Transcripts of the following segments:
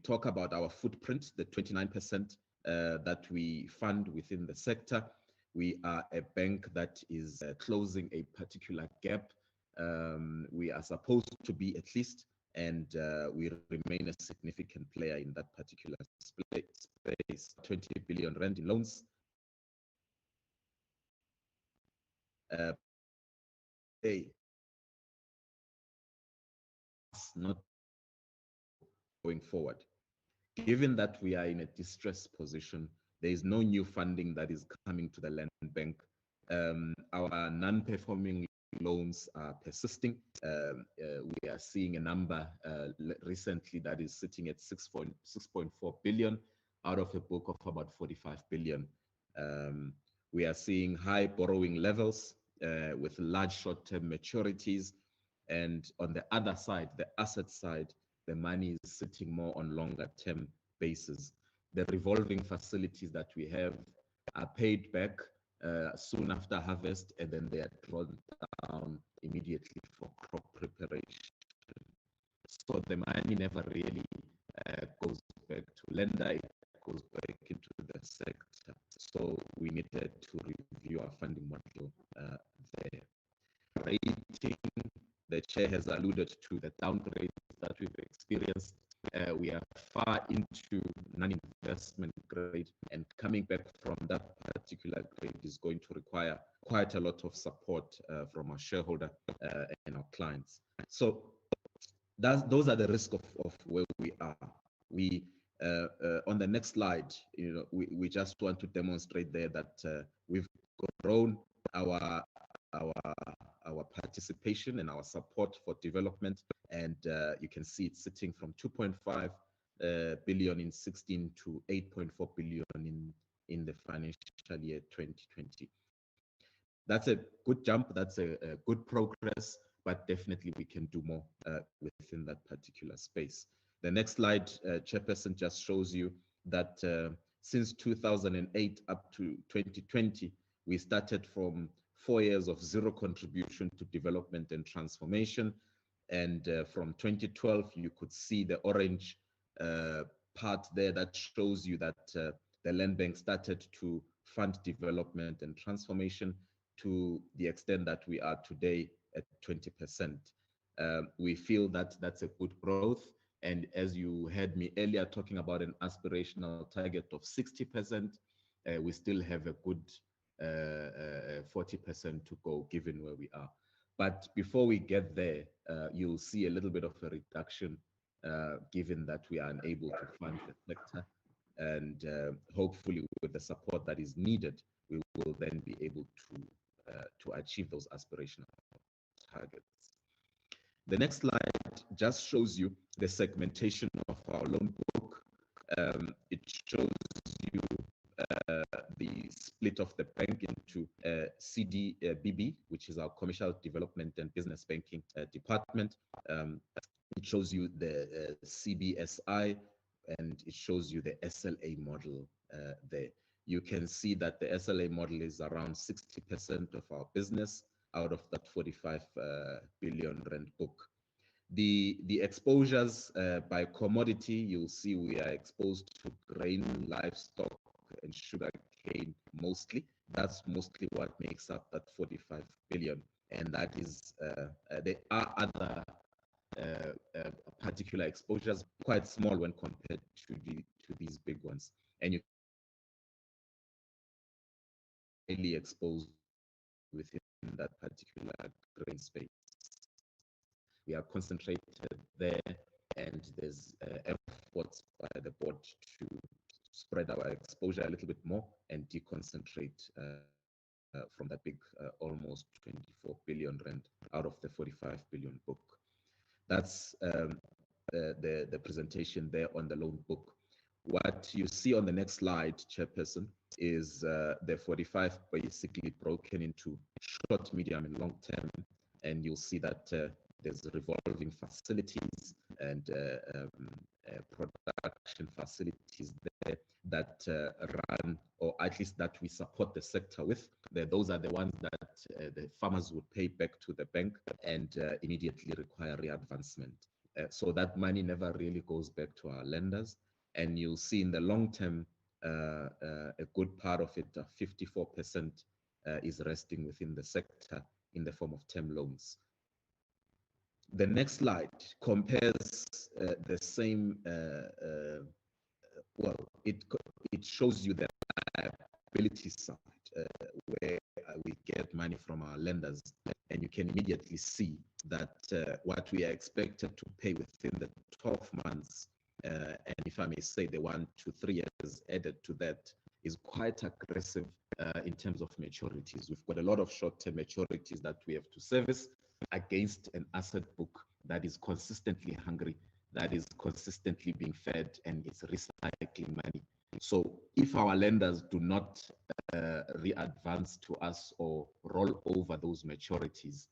talk about our footprint, the 29% that we fund within the sector. We are a bank that is closing a particular gap. We are supposed to be at least, and we remain a significant player in that particular space. 20 billion rand in loans. Not going forward. Given that we are in a distressed position, there is no new funding that is coming to the land bank. Our non-performing loans are persisting. We are seeing a number recently that is sitting at 6.4 billion out of a book of about 45 billion. We are seeing high borrowing levels with large short-term maturities. And on the other side, the asset side, the money is sitting more on longer-term basis. The revolving facilities that we have are paid back soon after harvest, and then they are drawn down immediately for crop preparation. So the money never really goes back to lender, it goes back into the sector. So we needed to review our funding model there. Rating, the chair has alluded to the downgrades that we've experienced. We are far into non-investment grade, and coming back from that particular grade is going to require quite a lot of support from our shareholder and our clients. So those are the risks of where we are. We on the next slide, we just want to demonstrate there that we've grown our participation and our support for development, and you can see it's sitting from 2.5 billion in 16 to 8.4 billion in the financial year 2020. That's a good jump, that's a good progress, but definitely we can do more within that particular space. The next slide, Chairperson, just shows you that since 2008 up to 2020, we started from 4 years of zero contribution to development and transformation. And from 2012, you could see the orange part there that shows you that the land bank started to fund development and transformation to the extent that we are today at 20%. We feel that that's a good growth. And as you heard me earlier talking about an aspirational target of 60%, we still have a good 40% to go given where we are. But before we get there, you'll see a little bit of a reduction given that we are unable to fund the sector. And hopefully with the support that is needed, we will then be able to achieve those aspirational targets. The next slide just shows you the segmentation of our loan book. It shows you the split of the bank into CDBB, which is our Commercial Development and Business Banking Department. It shows you the CBSI, and it shows you the SLA model there. You can see that the SLA model is around 60% of our business out of that 45 billion rand book. The exposures by commodity, you'll see we are exposed to grain, livestock, and sugar cane mostly. That's mostly what makes up that 45 billion. And that is, there are other particular exposures, quite small when compared to these big ones. And you really exposed within that particular grain space. We are concentrated there, and there's efforts by the board to spread our exposure a little bit more and deconcentrate from that big almost 24 billion rand out of the 45 billion book. That's the presentation there on the loan book. What you see on the next slide, Chairperson, is the 45 basically broken into short, medium, and long term. And you'll see that there's revolving facilities and production facilities there that run, or at least that we support the sector with. Those are the ones that the farmers would pay back to the bank and immediately require readvancement. So that money never really goes back to our lenders. And you'll see in the long term, a good part of it, 54%, is resting within the sector in the form of term loans. The next slide compares the same, well, it shows you the liability side, where we get money from our lenders, and you can immediately see that what we are expected to pay within the 12 months, and if I may say the 1 to 3 years added to that, is quite aggressive in terms of maturities. We've got a lot of short-term maturities that we have to service against an asset book that is consistently hungry, that is consistently being fed, and it's recycling money. So if our lenders do not re-advance to us or roll over those maturities,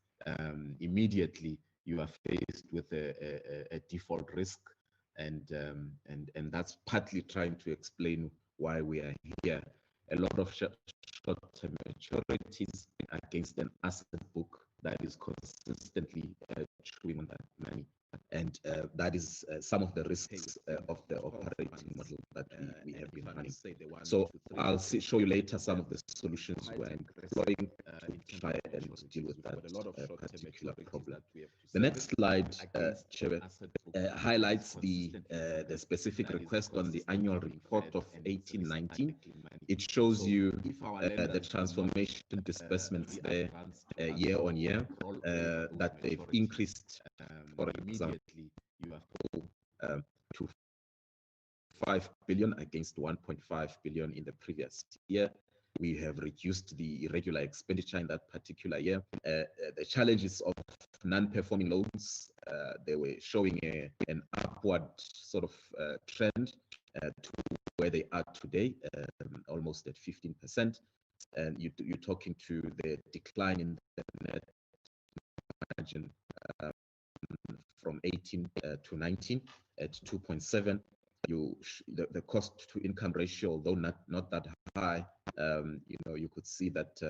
immediately you are faced with a default risk, and that's partly trying to explain why we are here. A lot of short-term maturities against an asset book that is consistently chewing on that money. And that is some of the risks of the operating model that we have been running. So I'll show you later some of the solutions we're employing to try and deal with that particular problem. The next slide highlights the specific request on the annual report of 1819. It shows you the transformation disbursements there year on year, that they've increased, for example, to 5 billion against 1.5 billion in the previous year. We have reduced the irregular expenditure in that particular year. The challenges of non-performing loans, they were showing an upward sort of trend to where they are today, almost at 15%. And you're talking to the decline in the net margin from 18 to 19 at 2.7. The cost to income ratio, although not that high, you could see that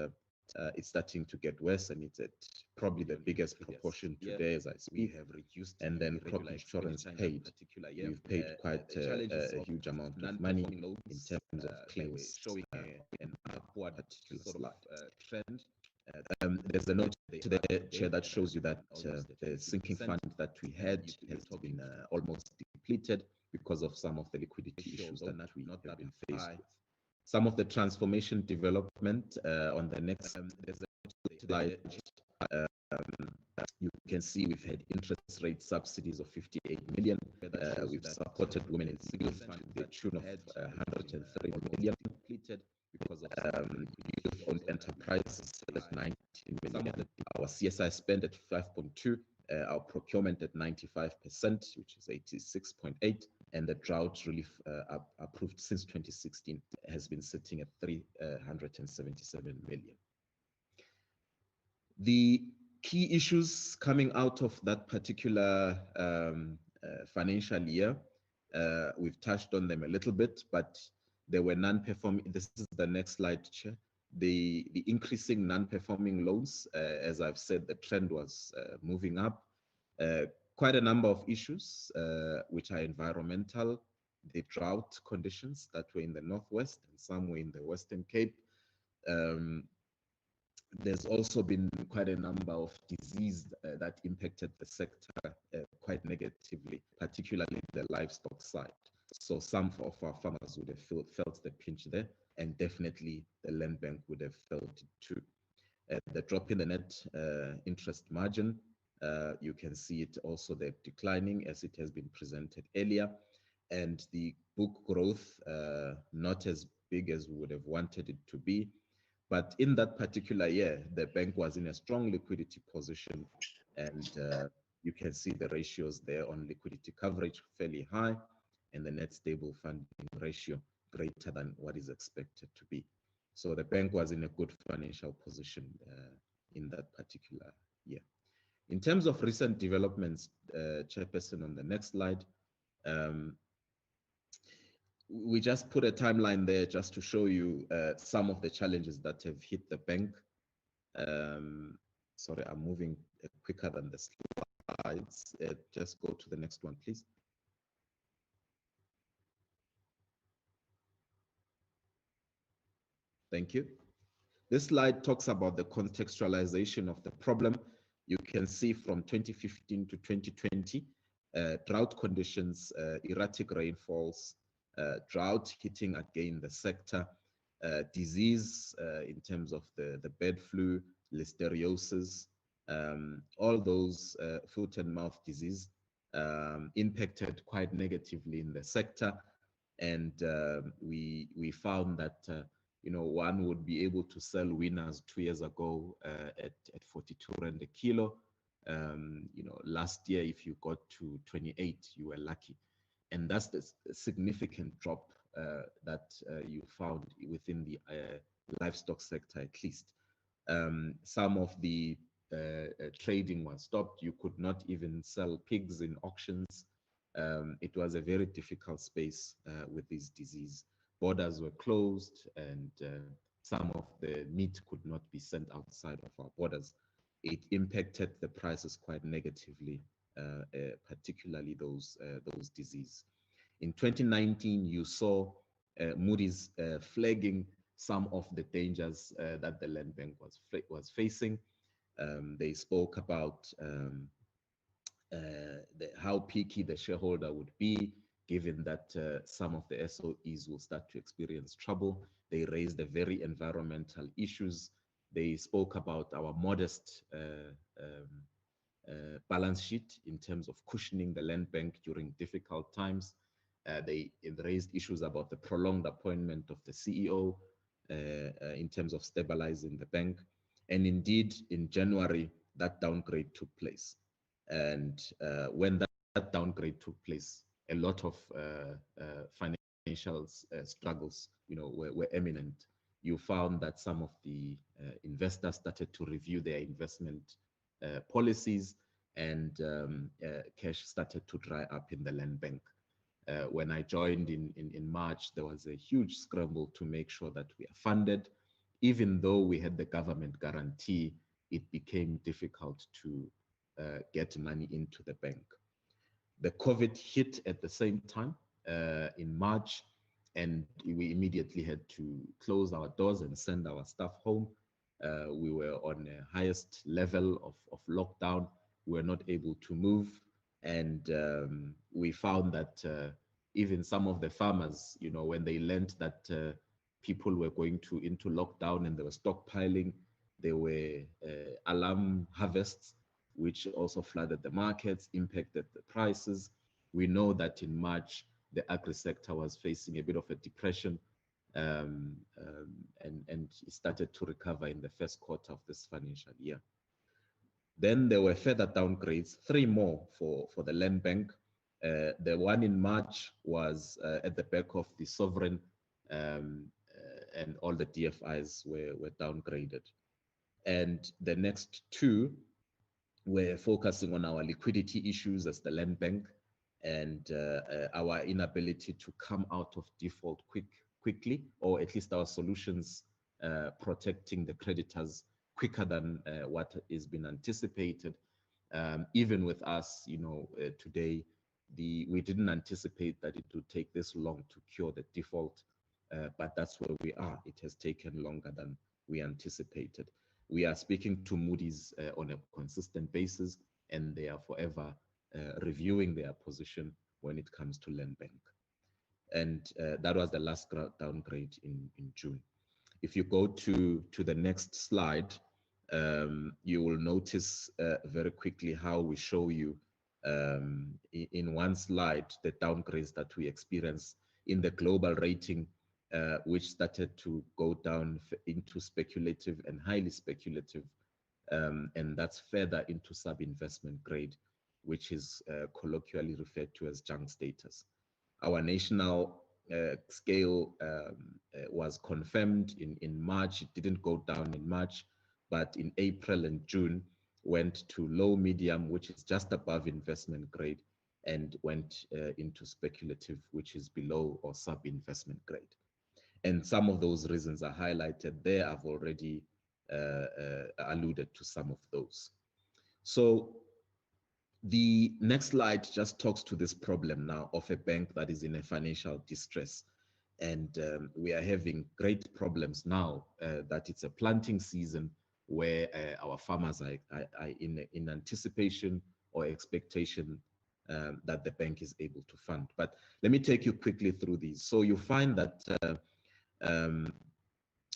it's starting to get worse, and it's at probably the biggest proportion today as I speak. And then crop insurance paid. We've paid quite a huge amount of money in terms of claims. Showing an upward sort of trend. There's a note to the chair that shows you that the sinking fund that we had has been almost depleted because of some of the liquidity issues that we have been faced with. Some of the transformation development on the next slide, you can see we've had interest rate subsidies of 58 million. We've supported women in youth to the tune of 103 million. Because of youth-owned enterprises at 19 million. Our CSI spend at 5.2, our procurement at 95%, which is 86.8, and the drought relief approved since 2016 has been sitting at 377 million. The key issues coming out of that particular financial year, we've touched on them a little bit, but there were non-performing. This is the next slide, Chair. The increasing non-performing loans, as I've said, the trend was moving up. Quite a number of issues, which are environmental, the drought conditions that were in the Northwest and some were in the Western Cape. There's also been quite a number of disease that impacted the sector quite negatively, particularly the livestock side. So some of our farmers would have felt the pinch there, and definitely the land bank would have felt it too. The drop in the net interest margin, you can see it also there declining as it has been presented earlier, and the book growth not as big as we would have wanted it to be. But in that particular year, the bank was in a strong liquidity position, and you can see the ratios there on liquidity coverage fairly high, and the net stable funding ratio greater than what is expected to be. So the bank was in a good financial position in that particular year. In terms of recent developments, Chairperson, on the next slide, we just put a timeline there just to show you some of the challenges that have hit the bank. Sorry, I'm moving quicker than the slides. Just go to the next one, please. Thank you. This slide talks about the contextualization of the problem. You can see from 2015 to 2020, drought conditions, erratic rainfalls, drought hitting again the sector, disease in terms of the bird flu, listeriosis, all those foot and mouth disease impacted quite negatively in the sector. And we found that one would be able to sell winners 2 years ago at 42 rand a kilo. Last year, if you got to 28, you were lucky. And that's the significant drop that you found within the livestock sector, at least. Some of the trading was stopped. You could not even sell pigs in auctions. It was a very difficult space with this disease. Borders were closed, and some of the meat could not be sent outside of our borders. It impacted the prices quite negatively, particularly those disease. In 2019, you saw Moody's flagging some of the dangers that the land bank was facing. They spoke about how picky the shareholder would be, given that some of the SOEs will start to experience trouble. They raised the very environmental issues. They spoke about our modest balance sheet in terms of cushioning the land bank during difficult times. They raised issues about the prolonged appointment of the CEO in terms of stabilizing the bank. And indeed, in January, that downgrade took place. And when that downgrade took place, a lot of financial struggles, were imminent. You found that some of the investors started to review their investment policies, and cash started to dry up in the land bank. When I joined in March, there was a huge scramble to make sure that we are funded. Even though we had the government guarantee, it became difficult to get money into the bank. The COVID hit at the same time in March, and we immediately had to close our doors and send our staff home. We were on the highest level of lockdown. We were not able to move. And we found that even some of the farmers, when they learned that people were going into lockdown and they were stockpiling, there were alarm harvests, which also flooded the markets, impacted the prices. We know that in March, the agri sector was facing a bit of a depression, and it started to recover in the first quarter of this financial year. Then there were further downgrades, 3 more for the land bank. The one in March was at the back of the sovereign, and all the DFIs were downgraded. And the next 2 were focusing on our liquidity issues as the land bank, and our inability to come out of default quickly, or at least our solutions protecting the creditors quicker than what is been anticipated. Even with us, today, we didn't anticipate that it would take this long to cure the default, but that's where we are. It has taken longer than we anticipated. We are speaking to Moody's on a consistent basis, and they are forever reviewing their position when it comes to land bank. And that was the last downgrade in June. If you go to the next slide, you will notice very quickly how we show you in one slide the downgrades that we experience in the global rating, which started to go down into speculative and highly speculative, and that's further into sub-investment grade, which is colloquially referred to as junk status. Our national scale was confirmed in March. It didn't go down in March, but in April and June went to low medium, which is just above investment grade, and went into speculative, which is below or sub-investment grade. And some of those reasons are highlighted there. I've already alluded to some of those. So The next slide just talks to this problem now of a bank that is in a financial distress. And we are having great problems now that it's a planting season where our farmers are in anticipation or expectation that the bank is able to fund. But let me take you quickly through these. So you find that um,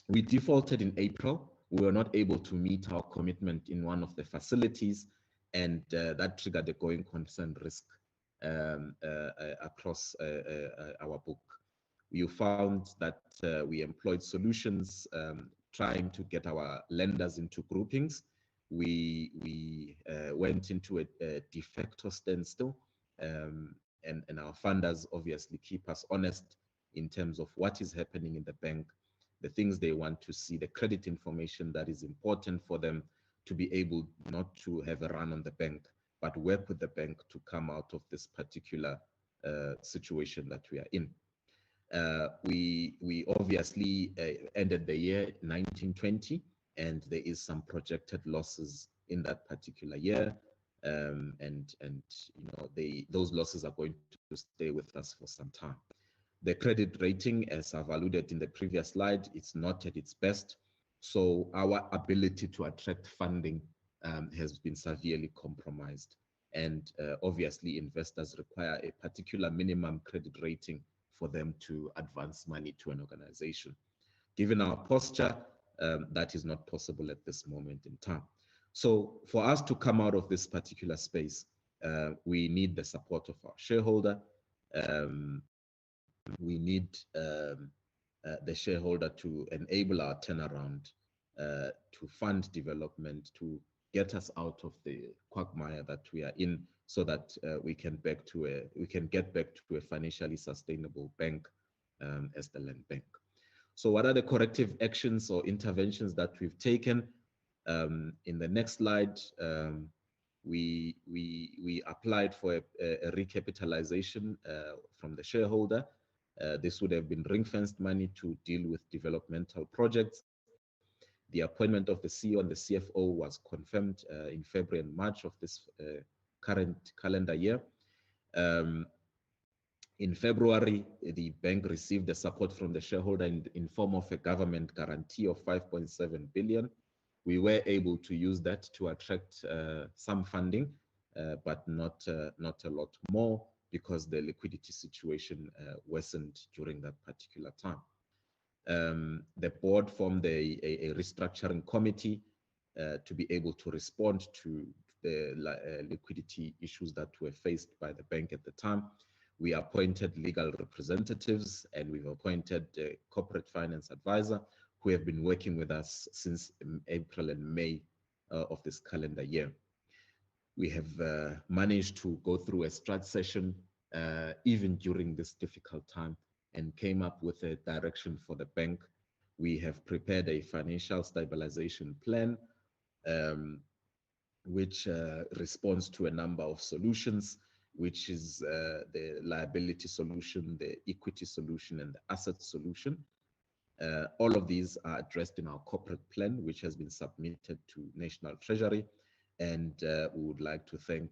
we defaulted in April. We were not able to meet our commitment in one of the facilities, and that triggered a going concern risk across our book. You found that we employed solutions trying to get our lenders into groupings. We went into a de facto standstill, and our funders obviously keep us honest in terms of what is happening in the bank, the things they want to see, the credit information that is important for them to be able not to have a run on the bank, but work with the bank to come out of this particular situation that we are in. We obviously ended the year 1920, and there is some projected losses in that particular year, and you know those losses are going to stay with us for some time. The credit rating, as I've alluded in the previous slide, it's not at its best. So our ability to attract funding has been severely compromised. And obviously, investors require a particular minimum credit rating for them to advance money to an organization. Given our posture, that is not possible at this moment in time. So for us to come out of this particular space, we need the support of our shareholder. We need the shareholder to enable our turnaround, to fund development, to get us out of the quagmire that we are in, so that we can get back to a financially sustainable bank as the land bank. So what are the corrective actions or interventions that we've taken? In the next slide, we applied for a recapitalization from the shareholder. This would have been ring-fenced money to deal with developmental projects. The appointment of the CEO and the CFO was confirmed in February and March of this current calendar year. In February, the bank received the support from the shareholder in form of a government guarantee of 5.7 billion. We were able to use that to attract some funding, but not a lot more, because the liquidity situation worsened during that particular time. The board formed a restructuring committee to be able to respond to the liquidity issues that were faced by the bank at the time. We appointed legal representatives, and we've appointed a corporate finance advisor who have been working with us since April and May of this calendar year. We have managed to go through a strat session even during this difficult time, and came up with a direction for the bank. We have prepared a financial stabilization plan, which responds to a number of solutions, which is the liability solution, the equity solution, and the asset solution. All of these are addressed in our corporate plan, which has been submitted to National Treasury. And we would like to thank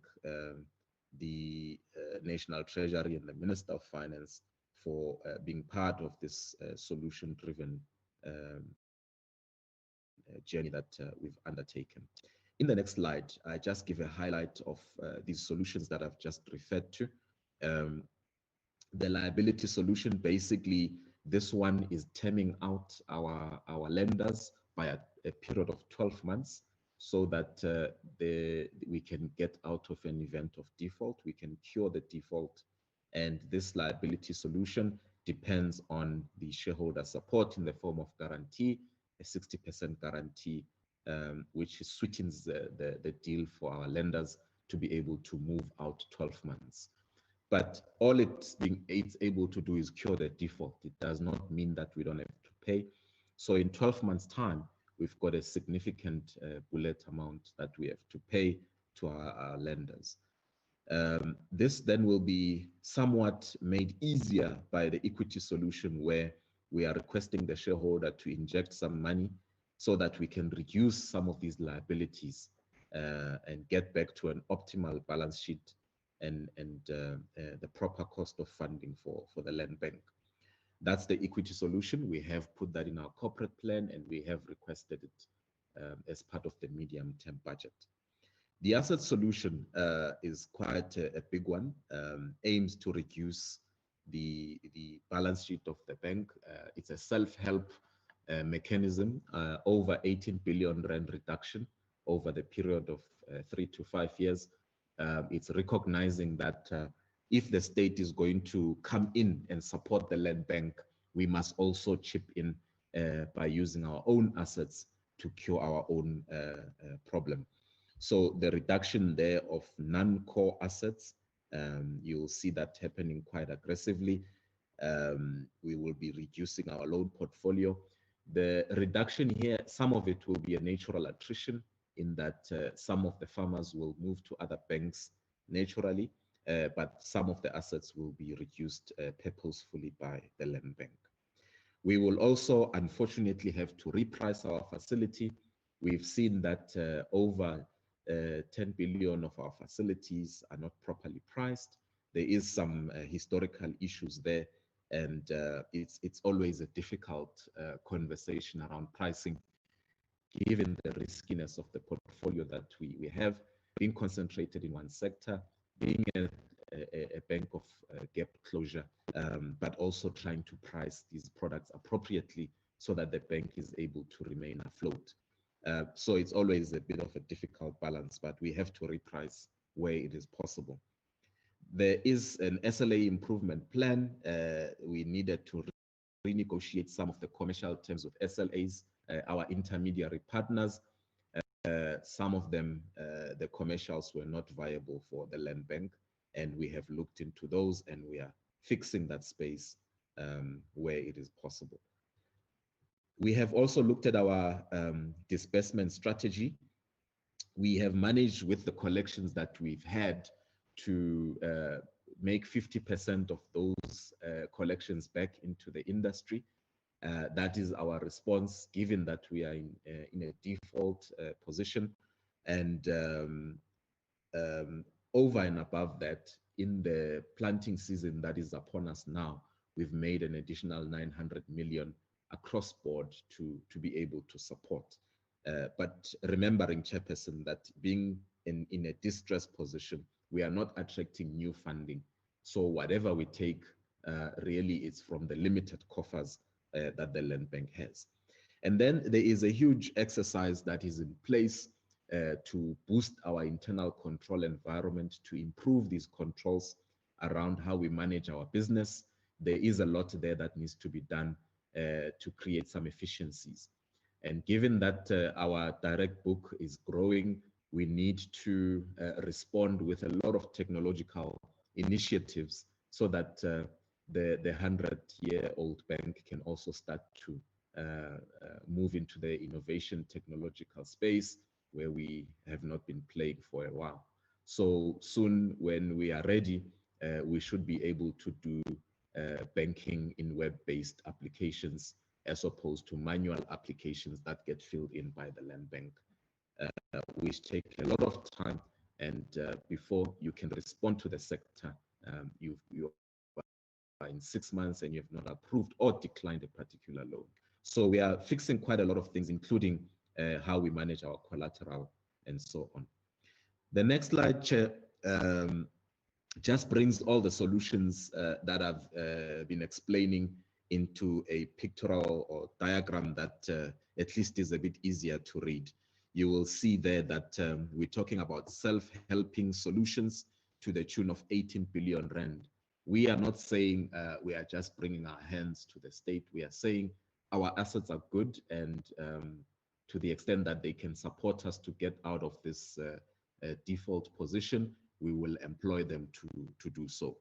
the National Treasury and the Minister of Finance for being part of this solution-driven journey that we've undertaken. In the next slide, I just give a highlight of these solutions that I've just referred to. The liability solution, basically, this one is terming out our lenders by a period of 12 months, so that we can get out of an event of default, we can cure the default. And this liability solution depends on the shareholder support in the form of guarantee, a 60% guarantee, which sweetens the deal for our lenders to be able to move out 12 months. But all it's able to do is cure the default. It does not mean that we don't have to pay. So in 12 months' time, we've got a significant bullet amount that we have to pay to our lenders. This then will be somewhat made easier by the equity solution, where we are requesting the shareholder to inject some money so that we can reduce some of these liabilities and get back to an optimal balance sheet and the proper cost of funding for the land bank. That's the equity solution. We have put that in our corporate plan, and we have requested it as part of the medium-term budget. The asset solution is quite a big one, aims to reduce the balance sheet of the bank. It's a self-help mechanism, over 18 billion rand reduction over the period of 3 to 5 years. It's recognizing that if the state is going to come in and support the land bank, we must also chip in by using our own assets to cure our own problem. So the reduction there of non-core assets, you'll see that happening quite aggressively. We will be reducing our loan portfolio. The reduction here, some of it will be a natural attrition in that some of the farmers will move to other banks naturally, but some of the assets will be reduced purposefully by the land bank. We will also, unfortunately, have to reprice our facility. We've seen that over 10 billion of our facilities are not properly priced. There is some historical issues there, and it's always a difficult conversation around pricing, given the riskiness of the portfolio that we have, being concentrated in one sector, being a bank of gap closure, but also trying to price these products appropriately so that the bank is able to remain afloat. So it's always a bit of a difficult balance, but we have to reprice where it is possible. There is an SLA improvement plan. We needed to renegotiate some of the commercial terms with SLAs, our intermediary partners. Some of them, the commercials were not viable for the land bank, and we have looked into those, and we are fixing that space where it is possible. We have also looked at our disbursement strategy. We have managed with the collections that we've had to make 50% of those collections back into the industry. That is our response, given that we are in a default position. And over and above that, in the planting season that is upon us now, we've made an additional 900 million across board to be able to support. But remembering, Chairperson, that being in a distressed position, we are not attracting new funding. So whatever we take, really is from the limited coffers that the land bank has. And then there is a huge exercise that is in place to boost our internal control environment, to improve these controls around how we manage our business. There is a lot there that needs to be done to create some efficiencies. And given that our direct book is growing, we need to respond with a lot of technological initiatives so that the 100-year-old bank can also start to move into the innovation technological space where we have not been playing for a while. So soon, when we are ready, we should be able to do banking in web-based applications as opposed to manual applications that get filled in by the land bank, which take a lot of time. And before you can respond to the sector, you are in 6 months and you have not approved or declined a particular loan. So we are fixing quite a lot of things, including how we manage our collateral and so on. The next slide, Chair, just brings all the solutions that I've been explaining into a pictorial or diagram that at least is a bit easier to read. You will see there that we're talking about self-helping solutions to the tune of 18 billion rand. We are not saying we are just bringing our hands to the state. We are saying our assets are good, and to the extent that they can support us to get out of this default position, we will employ them to do so.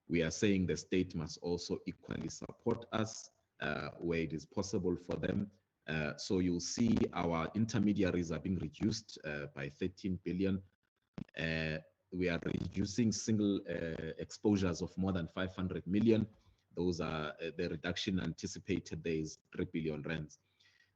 We are saying the state must also equally support us where it is possible for them. So you'll see our intermediaries are being reduced by 13 billion. We are reducing single exposures of more than 500 million. Those are the reduction anticipated. There is 3 billion rands.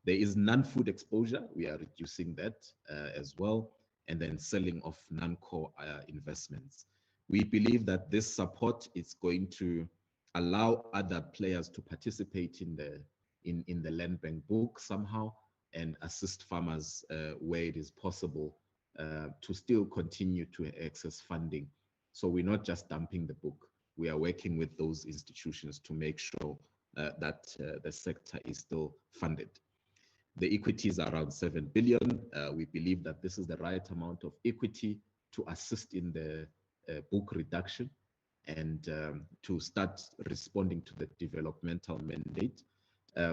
There is non-food exposure. We are reducing that as well. and then selling of non-core investments. We believe that this support is going to allow other players to participate in the land bank book somehow and assist farmers where it is possible to still continue to access funding. So we're not just dumping the book. We are working with those institutions to make sure that the sector is still funded. The equity is around 7 billion. We believe that this is the right amount of equity to assist in the book reduction and to start responding to the developmental mandate.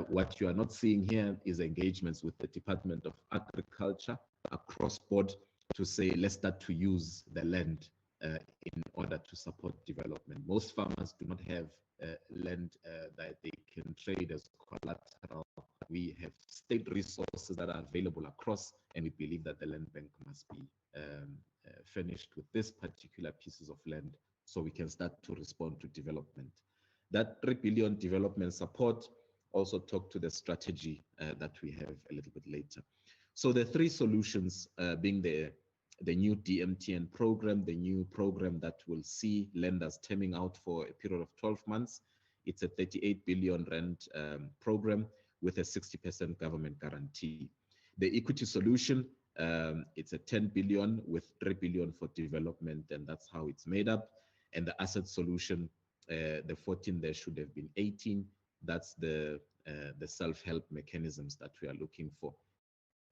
What you are not seeing here is engagements with the Department of Agriculture across board to say, let's start to use the land in order to support development. Most farmers do not have land that they can trade as collateral. We have state resources that are available across, and we believe that the land bank must be furnished with this particular pieces of land so we can start to respond to development. That 3 billion development support also talk to the strategy that we have a little bit later. So the three solutions being the new DMTN program, the new program that will see lenders terming out for a period of 12 months. It's a 38 billion rand program with a 60% government guarantee. The equity solution, it's a 10 billion with 3 billion for development, and that's how it's made up. And the asset solution, the 14 there should have been 18. That's the self-help mechanisms that we are looking for,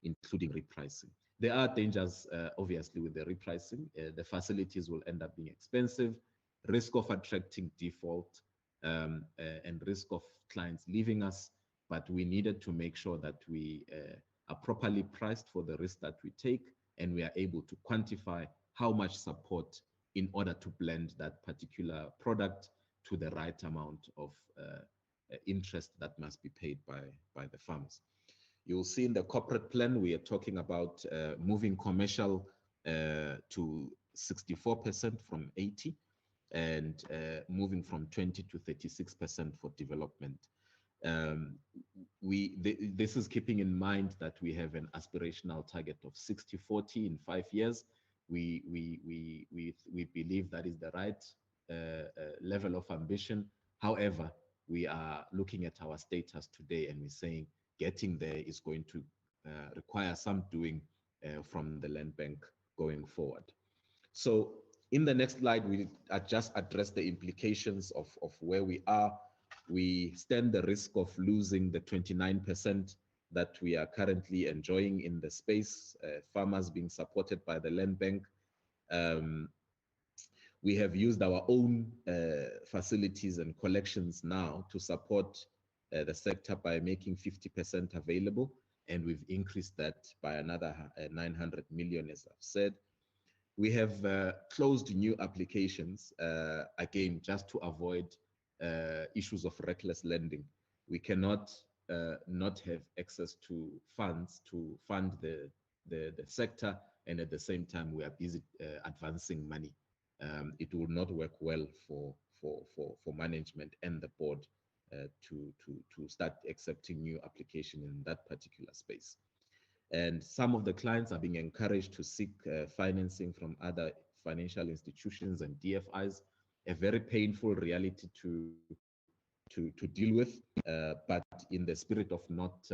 including repricing. There are dangers, obviously, with the repricing. The facilities will end up being expensive, risk of attracting default, and risk of clients leaving us. But we needed to make sure that we are properly priced for the risk that we take, and we are able to quantify how much support in order to blend that particular product to the right amount of interest that must be paid by the farmers. You'll see in the corporate plan, we are talking about moving commercial to 64% from 80% and moving from 20 to 36% for development. This is keeping in mind that we have an aspirational target of 60-40 in 5 years. We believe that is the right level of ambition. However, we are looking at our status today and we're saying getting there is going to require some doing from the land bank going forward. So in the next slide, we just address the implications of where we are. We stand the risk of losing the 29% that we are currently enjoying in the space, farmers being supported by the land bank. We have used our own facilities and collections now to support the sector by making 50% available, and we've increased that by another 900 million, as I've said. We have closed new applications, again, just to avoid issues of reckless lending. We cannot not have access to funds to fund the sector, and at the same time, we are busy advancing money. It will not work well for management and the board to start accepting new application in that particular space. And some of the clients are being encouraged to seek financing from other financial institutions and DFIs, a very painful reality to deal with, but in the spirit of not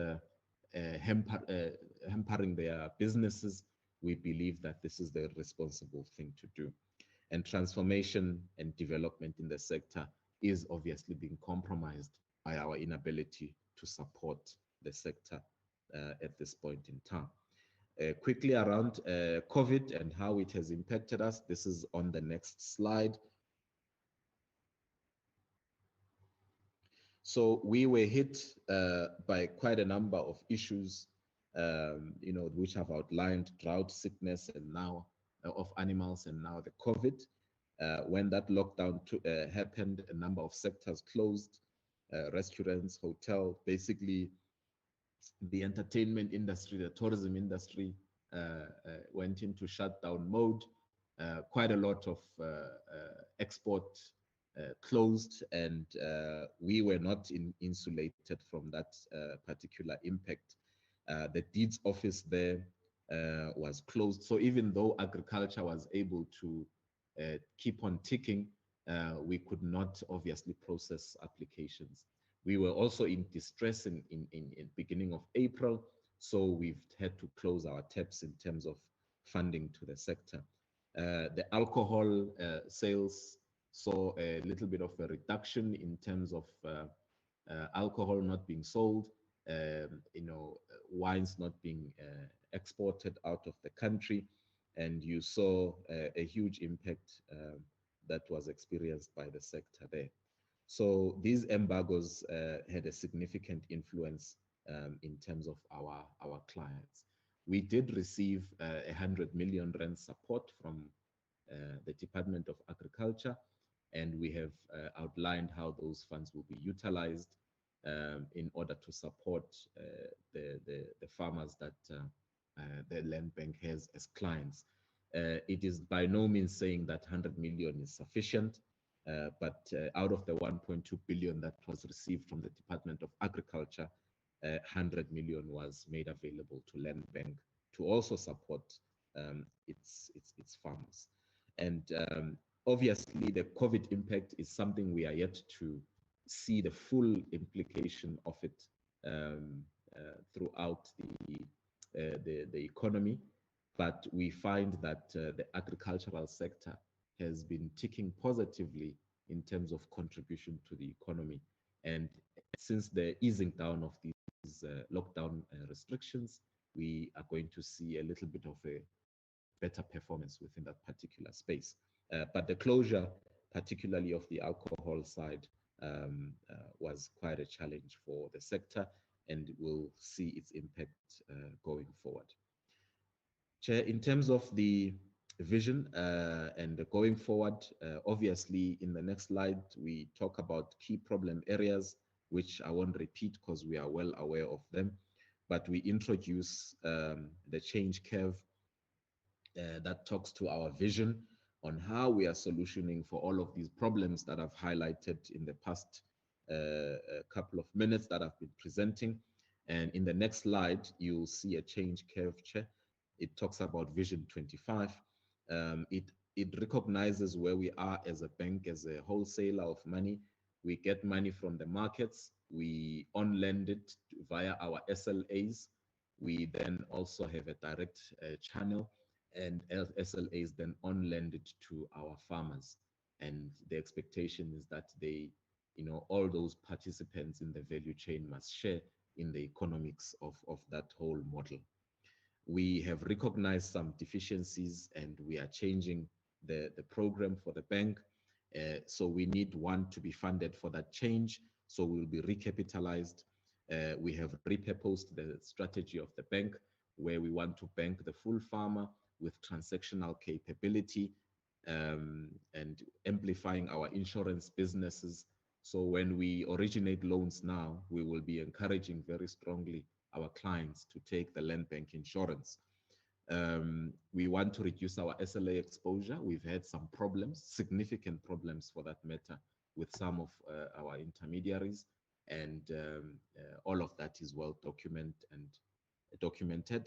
hampering their businesses, we believe that this is the responsible thing to do. And transformation and development in the sector is obviously being compromised by our inability to support the sector at this point in time. Quickly around COVID and how it has impacted us, this is on the next slide. So we were hit by quite a number of issues, which have outlined drought, sickness, and now of animals, and now the COVID. When that lockdown happened, a number of sectors closed, restaurants, hotel, basically the entertainment industry, the tourism industry went into shutdown mode. Quite a lot of export closed, and we were not insulated from that particular impact. The deeds office there was closed. So even though agriculture was able to keep on ticking, we could not obviously process applications. We were also in distress in beginning of April, so we've had to close our taps in terms of funding to the sector. The alcohol sales saw a little bit of a reduction in terms of alcohol not being sold, wines not being exported out of the country, and you saw a huge impact that was experienced by the sector there. So these embargoes had a significant influence in terms of our clients. We did receive 100 million rand support from the Department of Agriculture, and we have outlined how those funds will be utilized in order to support the farmers that the land bank has as clients. It is by no means saying that 100 million is sufficient, but out of the 1.2 billion that was received from the Department of Agriculture, 100 million was made available to land bank to also support its farmers. And obviously, the COVID impact is something we are yet to see the full implication of it throughout the economy. But we find that the agricultural sector has been ticking positively in terms of contribution to the economy. And since the easing down of these lockdown restrictions, we are going to see a little bit of a better performance within that particular space. But the closure, particularly of the alcohol side, was quite a challenge for the sector, and we'll see its impact going forward. Chair, in terms of the vision and going forward, obviously in the next slide, we talk about key problem areas, which I won't repeat because we are well aware of them, but we introduce the change curve that talks to our vision on how we are solutioning for all of these problems that I've highlighted in the past couple of minutes that I've been presenting. And in the next slide, you'll see a change curve, Chair. It talks about Vision 25. It recognizes where we are as a bank, as a wholesaler of money. We get money from the markets. We on-lend it via our SLAs. We then also have a direct channel, and SLAs then on-lend it to our farmers. And the expectation is that they, all those participants in the value chain must share in the economics of that whole model. We have recognized some deficiencies, and we are changing the program for the bank. So we need one to be funded for that change. So we'll be recapitalized. We have repurposed the strategy of the bank, where we want to bank the full farmer with transactional capability and amplifying our insurance businesses. So when we originate loans now, we will be encouraging very strongly our clients to take the land bank insurance. We want to reduce our SLA exposure. We've had some problems, significant problems for that matter, with some of our intermediaries, and all of that is well documented,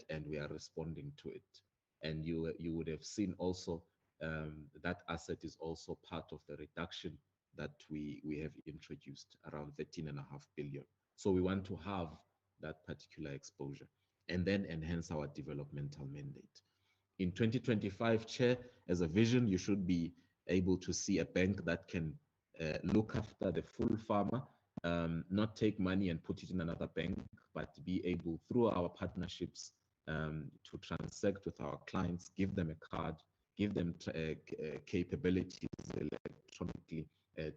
and we are responding to it. And you would have seen also that asset is also part of the reduction that we have introduced, around 13.5 billion. So we want to have that particular exposure and then enhance our developmental mandate. In 2025, Chair, as a vision, you should be able to see a bank that can look after the full farmer, not take money and put it in another bank, but be able, through our partnerships, to transact with our clients, give them a card, give them capabilities electronically,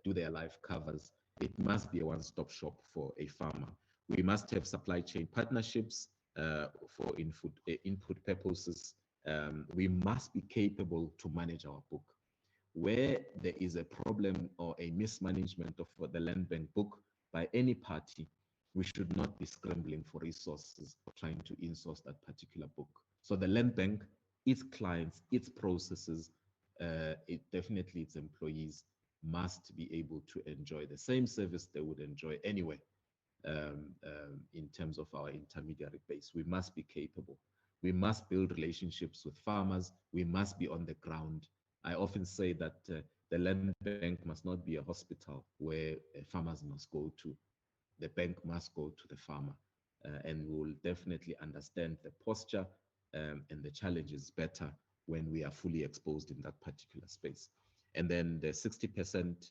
do their life covers. It must be a one-stop shop for a farmer. We must have supply chain partnerships for input purposes. We must be capable to manage our book. Where there is a problem or a mismanagement of the land bank book by any party, we should not be scrambling for resources or trying to insource that particular book. So the land bank, its clients, its processes, definitely its employees must be able to enjoy the same service they would enjoy anyway. In terms of our intermediary base, we must be capable. We must build relationships with farmers. We must be on the ground. I often say that the land bank must not be a hospital where farmers must go to. The bank must go to the farmer. And we will definitely understand the posture and the challenges better when we are fully exposed in that particular space. And then the 60%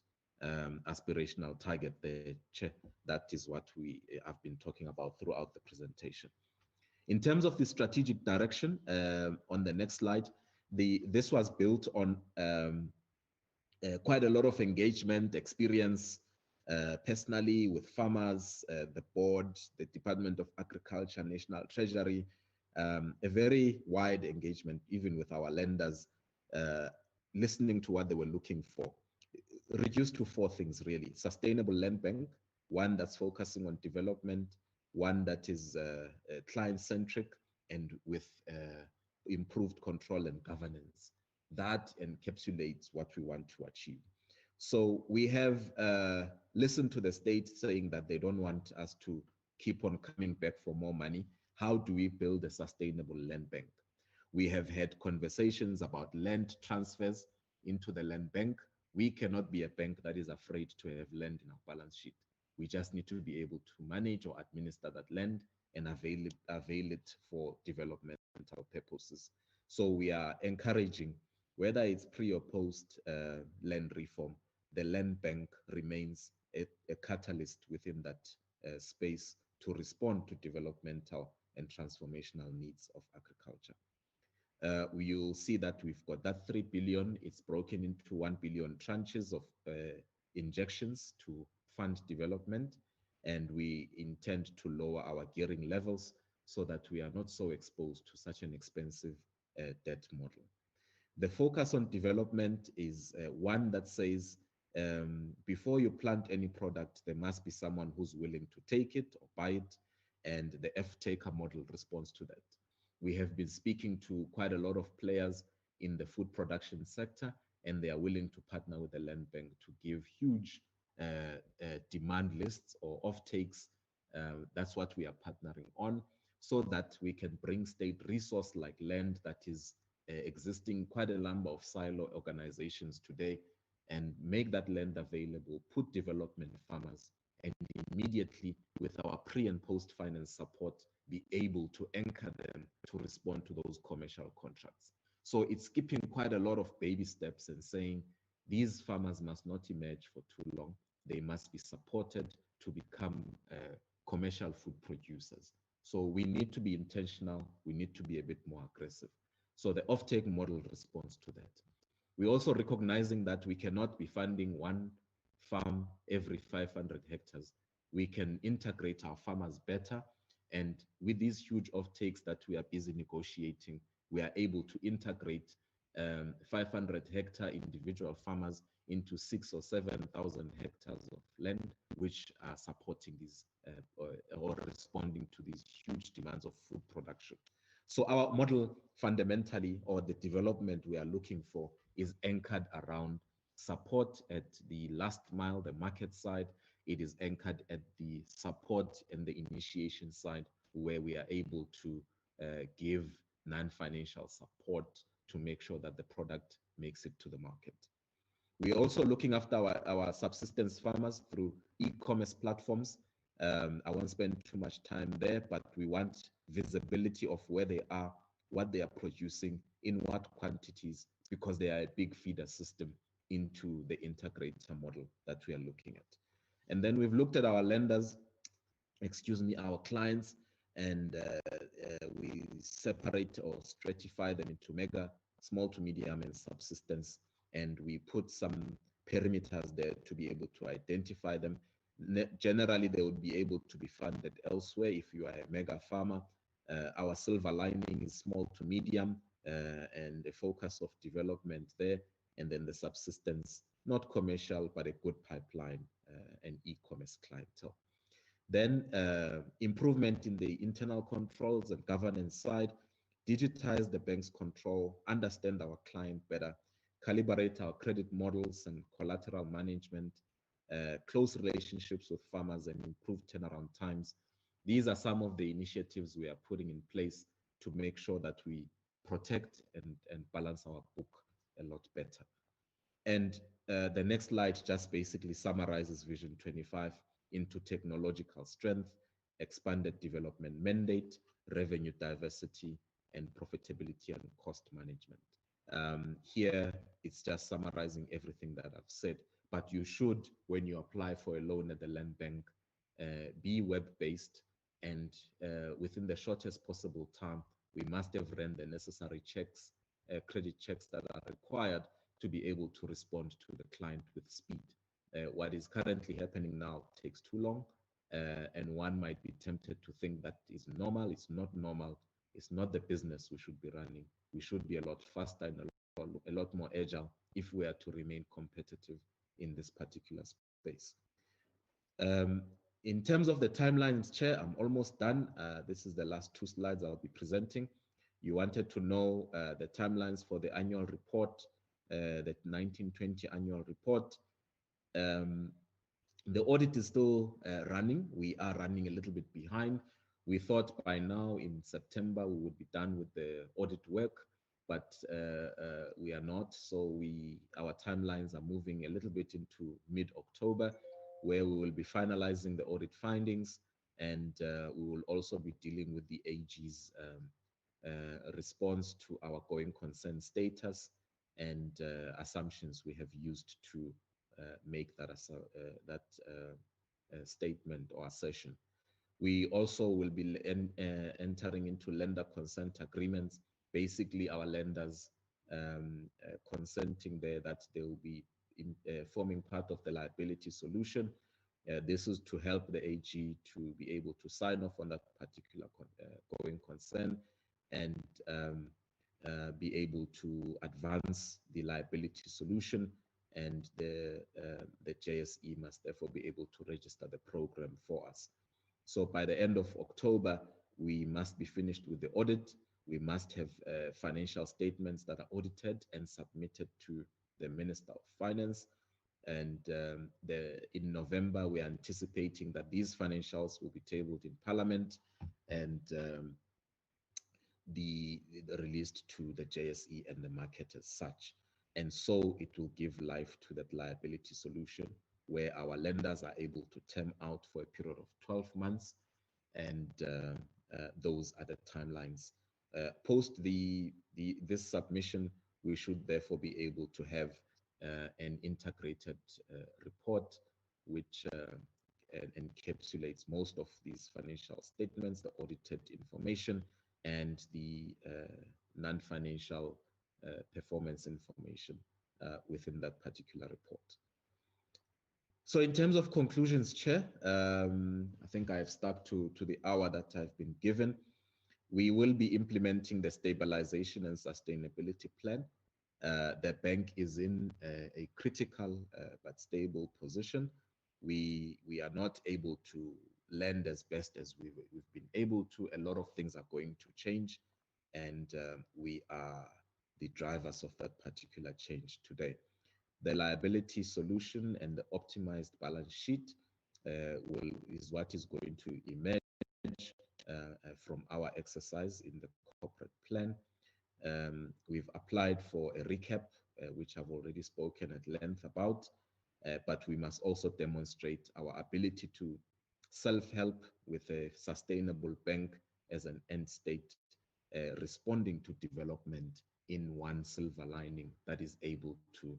aspirational target, that is what we have been talking about throughout the presentation. In terms of the strategic direction, on the next slide, this was built on quite a lot of engagement, experience personally with farmers, the board, the Department of Agriculture, National Treasury, a very wide engagement, even with our lenders, listening to what they were looking for. Reduced to four things, really. Sustainable land bank, one that's focusing on development, one that is client-centric and with improved control and governance. That encapsulates what we want to achieve. So we have listened to the state saying that they don't want us to keep on coming back for more money. How do we build a sustainable land bank? We have had conversations about land transfers into the land bank. We cannot be a bank that is afraid to have land in our balance sheet. We just need to be able to manage or administer that land and avail it for developmental purposes. So we are encouraging, whether it's pre or post land reform, the land bank remains a catalyst within that space to respond to developmental and transformational needs of agriculture. You'll see that we've got that 3 billion. It's broken into 1 billion tranches of injections to fund development, and we intend to lower our gearing levels so that we are not so exposed to such an expensive debt model. The focus on development is one that says before you plant any product, there must be someone who's willing to take it or buy it, and the F-taker model responds to that. We have been speaking to quite a lot of players in the food production sector, and they are willing to partner with the land bank to give huge demand lists or off-takes. That's what we are partnering on, so that we can bring state resource like land that is existing quite a number of silo organizations today, and make that land available, put development farmers, and immediately with our pre and post finance support, be able to anchor them to respond to those commercial contracts. So it's skipping quite a lot of baby steps and saying these farmers must not emerge for too long. They must be supported to become commercial food producers. So we need to be intentional. We need to be a bit more aggressive. So the offtake model responds to that. We're also recognizing that we cannot be funding one farm every 500 hectares. We can integrate our farmers better. And with these huge offtakes that we are busy negotiating, we are able to integrate 500 hectare individual farmers into 6,000 or 7,000 hectares of land, which are supporting these or responding to these huge demands of food production. So our model fundamentally, or the development we are looking for, is anchored around support at the last mile, the market side. It is anchored at the support and the initiation side, where we are able to give non-financial support to make sure that the product makes it to the market. We're also looking after our subsistence farmers through e-commerce platforms. I won't spend too much time there, but we want visibility of where they are, what they are producing, in what quantities, because they are a big feeder system into the integrator model that we are looking at. And then we've looked at our lenders, our clients, and we separate or stratify them into mega, small to medium, and subsistence. And we put some perimeters there to be able to identify them. Generally, they would be able to be funded elsewhere if you are a mega farmer. Our silver lining is small to medium, and the focus of development there. And then the subsistence, not commercial, but a good pipeline and e-commerce clientele. Then improvement in the internal controls and governance side, digitize the bank's control, understand our client better, calibrate our credit models and collateral management, close relationships with farmers, and improve turnaround times. These are some of the initiatives we are putting in place to make sure that we protect and balance our book a lot better. And the next slide just basically summarizes Vision 25 into technological strength, expanded development mandate, revenue diversity, and profitability and cost management. Here, it's just summarizing everything that I've said, but you should, when you apply for a loan at the land bank, be web-based, and within the shortest possible time, we must have run the necessary checks, credit checks that are required to be able to respond to the client with speed. What is currently happening now takes too long, and one might be tempted to think that is normal. It's not normal. It's not the business we should be running. We should be a lot faster and a lot more agile if we are to remain competitive in this particular space. In terms of the timelines, Chair, I'm almost done. This is the last two slides I'll be presenting. You wanted to know the timelines for the annual report, the 1920 annual report. The audit is still running. We are running a little bit behind. We thought by now in September we would be done with the audit work, but we are not. So our timelines are moving a little bit into mid-October, where we will be finalizing the audit findings, and we will also be dealing with the AG's response to our going concern status and assumptions we have used to make that statement or assertion. We also will be entering into lender consent agreements. Basically, our lenders consenting there that they will be forming part of the liability solution. This is to help the AG to be able to sign off on that particular going concern and be able to advance the liability solution, and the JSE must therefore be able to register the program for us. So by the end of October, we must be finished with the audit. We must have financial statements that are audited and submitted to the Minister of Finance. And in November, we are anticipating that these financials will be tabled in Parliament and released to the JSE and the market as such. And so it will give life to that liability solution where our lenders are able to term out for a period of 12 months. And those are the timelines. Post this submission, we should therefore be able to have an integrated report which encapsulates most of these financial statements, the audited information, and the non-financial performance information within that particular report. So in terms of conclusions, Chair, I think I have stuck to the hour that I've been given. We will be implementing the stabilization and sustainability plan. The bank is in a critical but stable position. We are not able to lend as best as we've been able to. A lot of things are going to change, and we are the drivers of that particular change today. The liability solution and the optimized balance sheet is what is going to emerge from our exercise in the corporate plan. We've applied for a recap, which I've already spoken at length about, but we must also demonstrate our ability to self-help with a sustainable bank as an end state, responding to development in one silver lining that is able to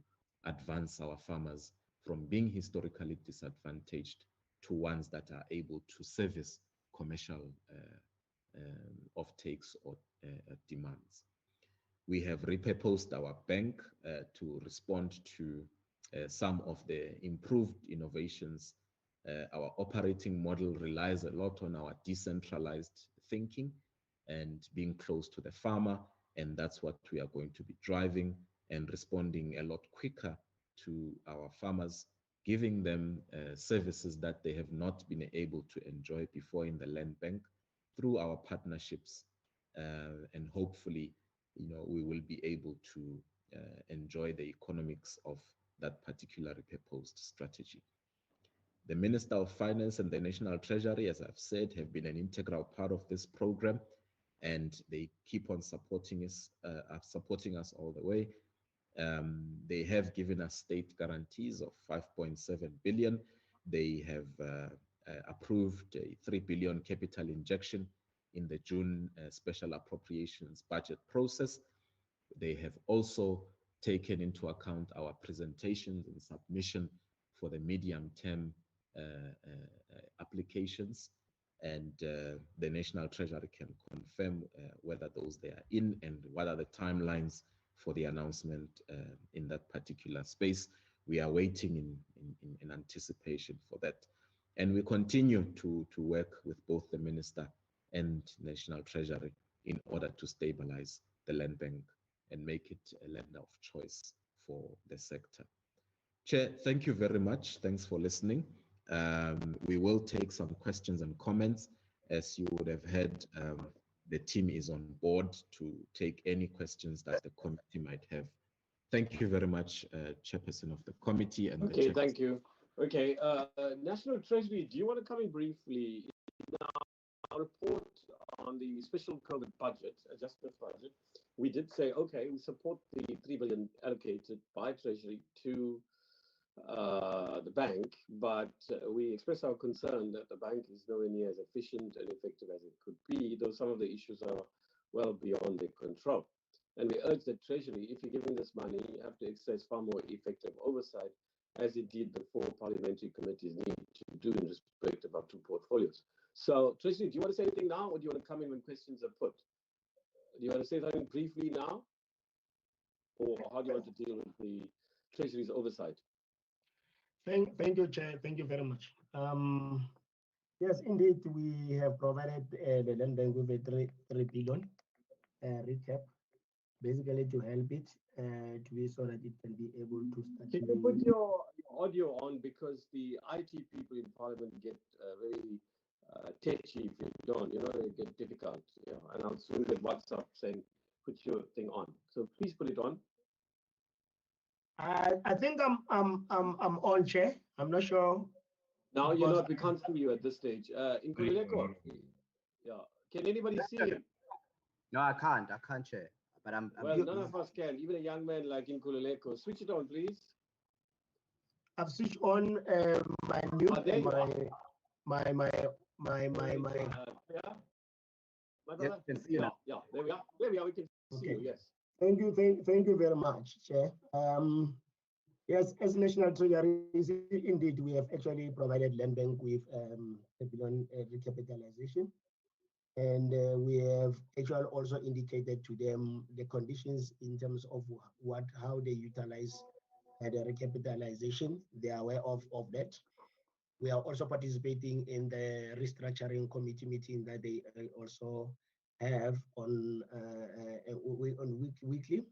advance our farmers from being historically disadvantaged to ones that are able to service commercial offtakes or demands. We have repurposed our bank to respond to some of the improved innovations. Our operating model relies a lot on our decentralized thinking and being close to the farmer, and that's what we are going to be driving and responding a lot quicker to our farmers, giving them services that they have not been able to enjoy before in the land bank through our partnerships, and hopefully, we will be able to enjoy the economics of that particular repurposed strategy. The Minister of Finance and the National Treasury, as I've said, have been an integral part of this program. and they keep on supporting us all the way. They have given us state guarantees of 5.7 billion. They have approved a 3 billion capital injection in the June special appropriations budget process. They have also taken into account our presentations and submission for the medium-term applications, and the National Treasury can confirm whether those they are in and what are the timelines for the announcement in that particular space. We are waiting in anticipation for that. And we continue to work with both the Minister and National Treasury in order to stabilize the land bank and make it a lender of choice for the sector. Chair, thank you very much. Thanks for listening. We will take some questions and comments. As you would have heard, the team is on board to take any questions that the committee might have. Thank you very much, Chairperson of the committee. And okay, thank you. Okay, National Treasury, do you want to come in briefly? Our report on the special COVID budget, adjustment budget, we did say, okay, we support the 3 billion allocated by Treasury to the bank, but we express our concern that the bank is nowhere near as efficient and effective as it could be, though some of the issues are well beyond their control. And we urge that Treasury, if you're giving this money, you have to exercise far more effective oversight, as indeed the 4 parliamentary committees need to do in respect of our 2 portfolios. So, Treasury, do you want to say anything now, or do you want to come in when questions are put? Do you want to say something briefly now? Or how do you want to deal with the Treasury's oversight? Thank you, Chair. Thank you very much. Yes, indeed, we have provided the land bank with a 3 billion recap, basically to help it to be so that it can be able to start. Can you put your audio on, because the IT people in Parliament get very tetchy if you don't, they get difficult. And I'll soon get WhatsApp saying, put your thing on. So please put it on. I think I'm on, Chair. I'm not sure. No, you're not. We can't see you at this stage. In Kulileko, yeah. Can anybody see him? No, I can't, Chair. But I'm well, none of us can. Even a young man like in Kulileko. Switch it on, please. I've switched on my mute. My. Yeah. Yes, can see you now. Yeah, there we are. There we are. We can see you. Yes. Thank you very much, Chair. Yes, as National Treasury, indeed, we have actually provided land bank with a billion recapitalization, and we have actually also indicated to them the conditions in terms of how they utilize the recapitalization. They are aware of that. We are also participating in the restructuring committee meeting that they also have on weekly.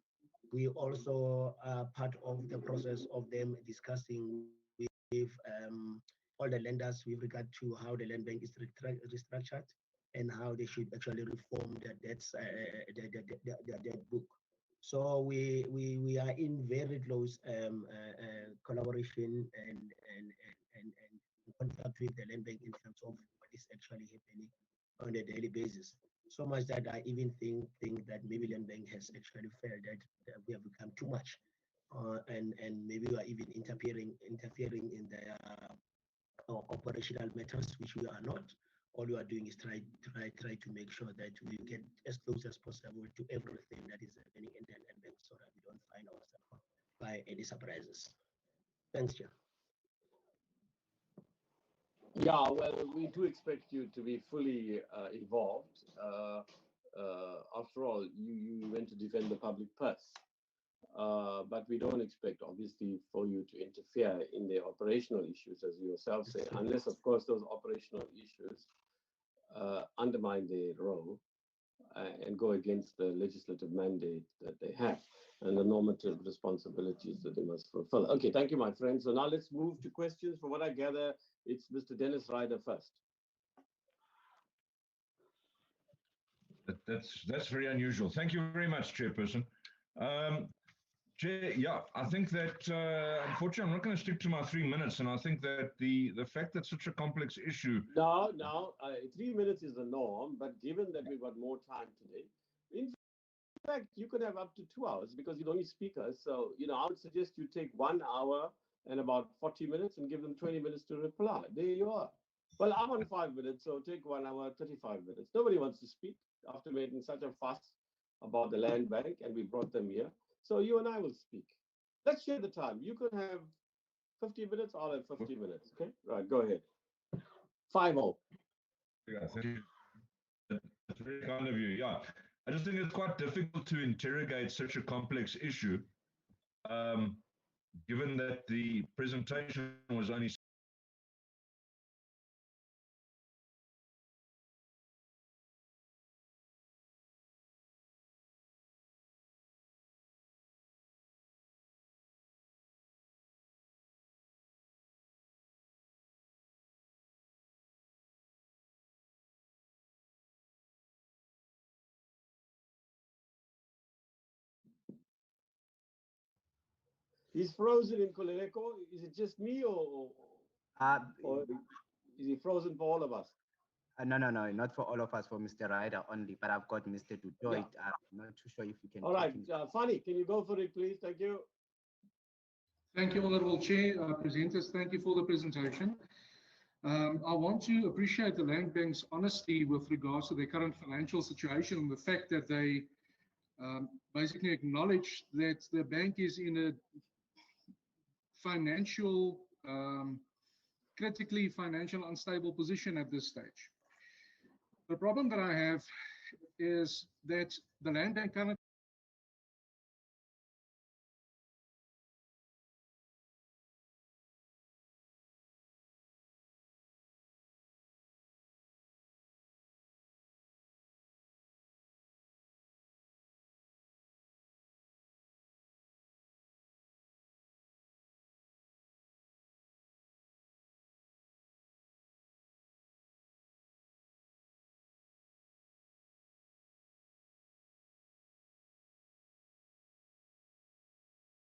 We also are part of the process of them discussing with all the lenders with regard to how the land bank is restructured and how they should actually reform their debts, their debt book. So we are in very close collaboration and contact with the land bank in terms of what is actually happening on a daily basis. So much that I even think that maybe land bank has actually felt that we have become too much, and maybe we are even interfering in their operational matters, which we are not. All we are doing is try to make sure that we get as close as possible to everything that is happening in the land bank, so that we don't find ourselves by any surprises. Thanks, Chair. Yeah, well, we do expect you to be fully involved. After all, you went to defend the public purse. But we don't expect, obviously, for you to interfere in the operational issues, as you yourself say, unless, of course, those operational issues undermine their role and go against the legislative mandate that they have and the normative responsibilities that they must fulfill. Okay, thank you, my friend. So now let's move to questions. From what I gather, it's Mr. Dennis Ryder first. That's very unusual. Thank you very much, Chairperson. Chair, yeah, I think that unfortunately I'm not going to stick to my 3 minutes, and I think that the fact that such a complex issue. No, 3 minutes is the norm, but given that we've got more time today, in fact, you could have up to 2 hours because you'd only speakers. So, I would suggest you take 1 hour and about 40 minutes and give them 20 minutes to reply. There you are. Well, I'm on 5 minutes, so take 1 hour, 35 minutes. Nobody wants to speak after making such a fuss about the land bank, and we brought them here. So you and I will speak. Let's share the time. You can have 50 minutes, I'll have 50 minutes. Okay? Right, go ahead. 5-0. Yeah, thank you. That's very kind of you. Yeah, I just think it's quite difficult to interrogate such a complex issue, given that the presentation was only He's frozen in Koleleko. Is it just me or is he frozen for all of us? No, not for all of us, for Mr. Ryder only, but I've got Mr. Dutoit. Yeah. I'm not too sure if you can. All right, Fanny, can you go for it, please? Thank you. Thank you, Honorable Chair. Presenters, thank you for the presentation. I want to appreciate the Land Bank's honesty with regards to their current financial situation and the fact that they basically acknowledge that the bank is in a critically financial unstable position at this stage. The problem that I have is that the Land Bank currently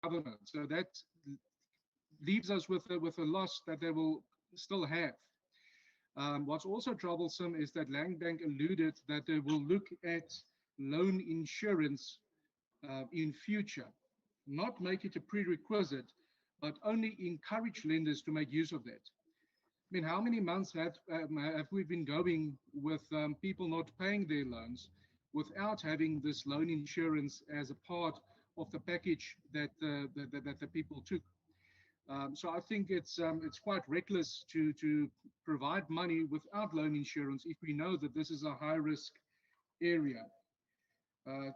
government. So that leaves us with a loss that they will still have. What's also troublesome is that Land Bank alluded that they will look at loan insurance in future, not make it a prerequisite, but only encourage lenders to make use of that. I mean, how many months have we been going with people not paying their loans without having this loan insurance as a part of the package that the people took? So I think it's quite reckless to provide money without loan insurance if we know that this is a high risk area.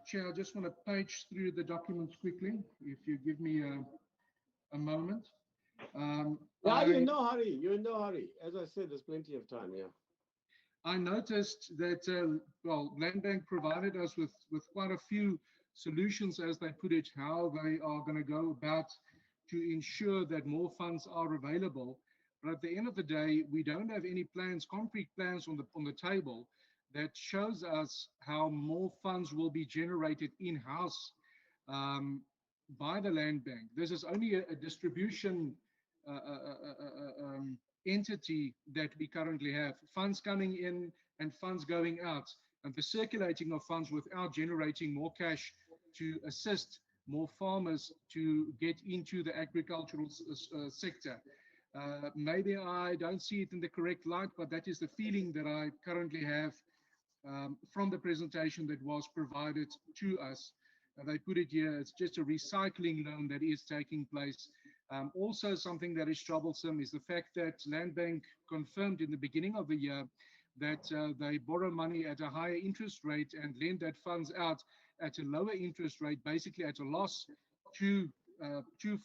Chair, I just want to page through the documents quickly, if you give me a moment. You're in no hurry. You're in no hurry. As I said, there's plenty of time. Yeah. I noticed that Land Bank provided us with quite a few solutions, as they put it, how they are going to go about to ensure that more funds are available. But at the end of the day, we don't have any plans, concrete plans on the table that shows us how more funds will be generated in-house by the Land Bank. This is only a distribution entity that we currently have. Funds coming in and funds going out, and the circulating of funds without generating more cash to assist more farmers to get into the agricultural sector. Maybe I don't see it in the correct light, but that is the feeling that I currently have from the presentation that was provided to us. They put it here, it's just a recycling loan that is taking place. Also, something that is troublesome is the fact that Land Bank confirmed in the beginning of the year that they borrow money at a higher interest rate and lend that funds out at a lower interest rate, basically at a loss to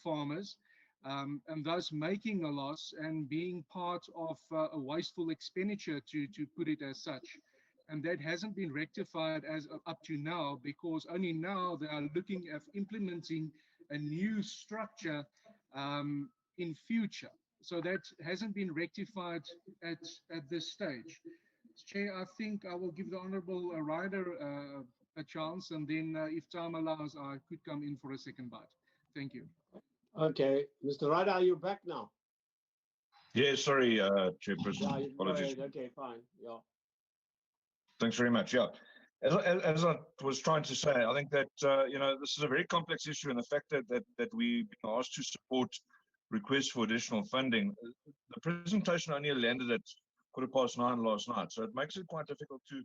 farmers, and thus making a loss and being part of a wasteful expenditure, to put it as such. And that hasn't been rectified as up to now, because only now they are looking at implementing a new structure in future. So that hasn't been rectified at this stage. Chair, I think I will give the Honourable Ryder a chance, and then if time allows, I could come in for a second bite. Thank you. Okay, Mr. Ryder, are you back now? Yeah, sorry, Chairperson. Yeah, you go Apologies. ahead. Okay, fine. Yeah. Thanks very much. Yeah, as I was trying to say, I think that this is a very complex issue, and the fact that we've been asked to support requests for additional funding, the presentation only landed at 9:15 last night, so it makes it quite difficult to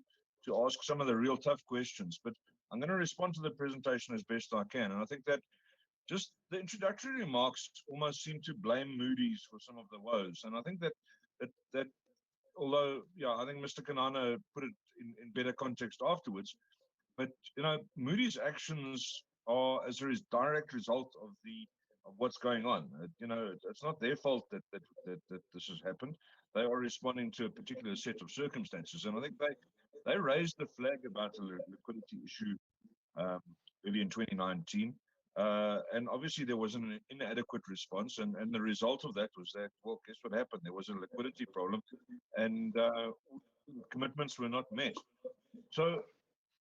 ask some of the real tough questions. But I'm going to respond to the presentation as best I can, and I think that just the introductory remarks almost seem to blame Moody's for some of the woes, and I think that although, yeah, I think Mr. Kanana put it in better context afterwards, but Moody's actions are as a direct result of what's going on. It's not their fault that this has happened. They are responding to a particular set of circumstances, and I think they raised the flag about the liquidity issue early in 2019. And obviously there was an inadequate response, and the result of that was that, well, guess what happened? There was a liquidity problem, and commitments were not met. So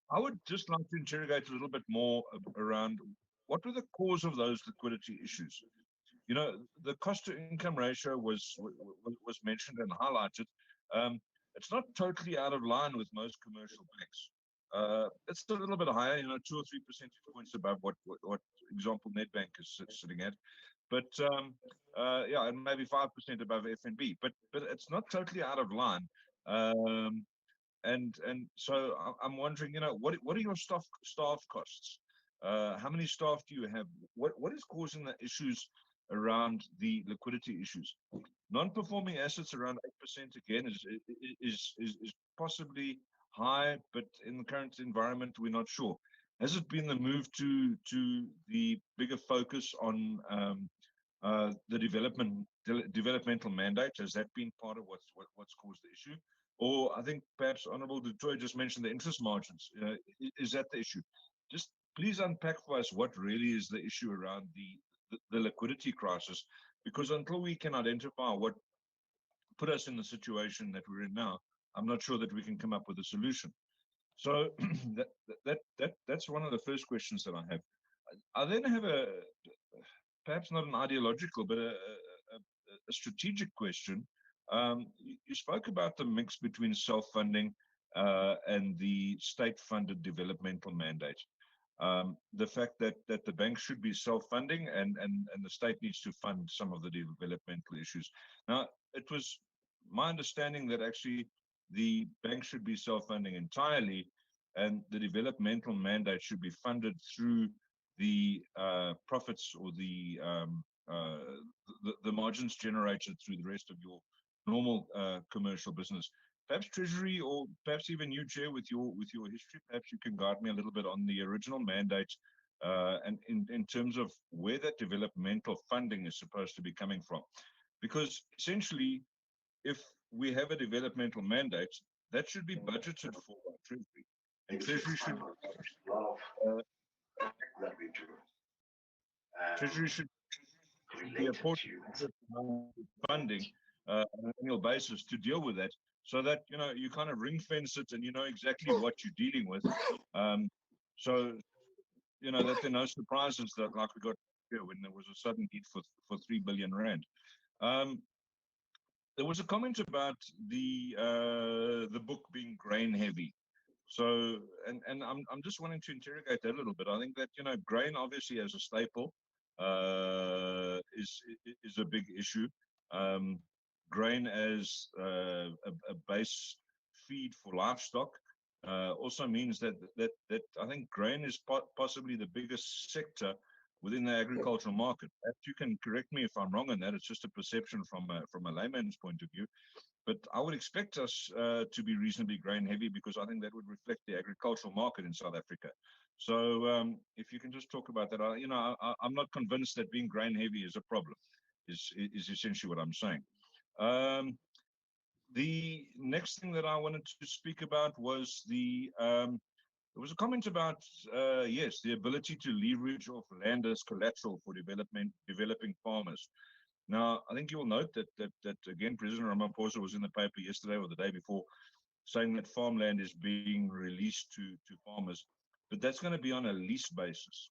I would just like to interrogate a little bit more around what were the cause of those liquidity issues. The cost to income ratio was mentioned and highlighted. It's not totally out of line with most commercial banks. It's a little bit higher, 2 or 3 percentage points above what example Nedbank is sitting at, but yeah, and maybe 5% above FNB. But it's not totally out of line. And so I'm wondering, what are your staff costs? How many staff do you have? What is causing the issues around the liquidity issues? Non-performing assets around 8% again is possibly high, but in the current environment, we're not sure. Has it been the move to the bigger focus on the developmental mandate? Has that been part of what's caused the issue? Or I think perhaps Honourable Du Toit just mentioned the interest margins. Is that the issue? Just please unpack for us what really is the issue around the liquidity crisis, because until we can identify what put us in the situation that we're in now, I'm not sure that we can come up with a solution. So that's one of the first questions that I have. I then have perhaps not an ideological, but a strategic question. You spoke about the mix between self-funding and the state-funded developmental mandate. The fact that the bank should be self-funding and the state needs to fund some of the developmental issues. Now, it was my understanding that actually the bank should be self-funding entirely, and the developmental mandate should be funded through the profits or the margins generated through the rest of your normal commercial business. Perhaps Treasury, or perhaps even you, Chair, with your history, perhaps you can guide me a little bit on the original mandate and in terms of where that developmental funding is supposed to be coming from. Because essentially, if we have a developmental mandate, that should be budgeted for by Treasury. And Treasury should be a portion of funding on an annual basis to deal with that, so that you kind of ring fence it and you know exactly what you're dealing with. So that there are no surprises that like we got here when there was a sudden need for 3 billion rand. There was a comment about the book being grain heavy. So and I'm just wanting to interrogate that a little bit. I think that grain obviously as a staple is a big issue. Grain as a base feed for livestock also means that I think grain is possibly the biggest sector within the agricultural market. Perhaps you can correct me if I'm wrong on that. It's just a perception from a layman's point of view. But I would expect us to be reasonably grain heavy, because I think that would reflect the agricultural market in South Africa. So if you can just talk about that, I'm not convinced that being grain heavy is a problem, is essentially what I'm saying. The next thing that I wanted to speak about was there was a comment about, yes, the ability to leverage off land as collateral for developing farmers. Now, I think you'll note that again, President Ramaphosa was in the paper yesterday or the day before saying that farmland is being released to farmers, but that's going to be on a lease basis.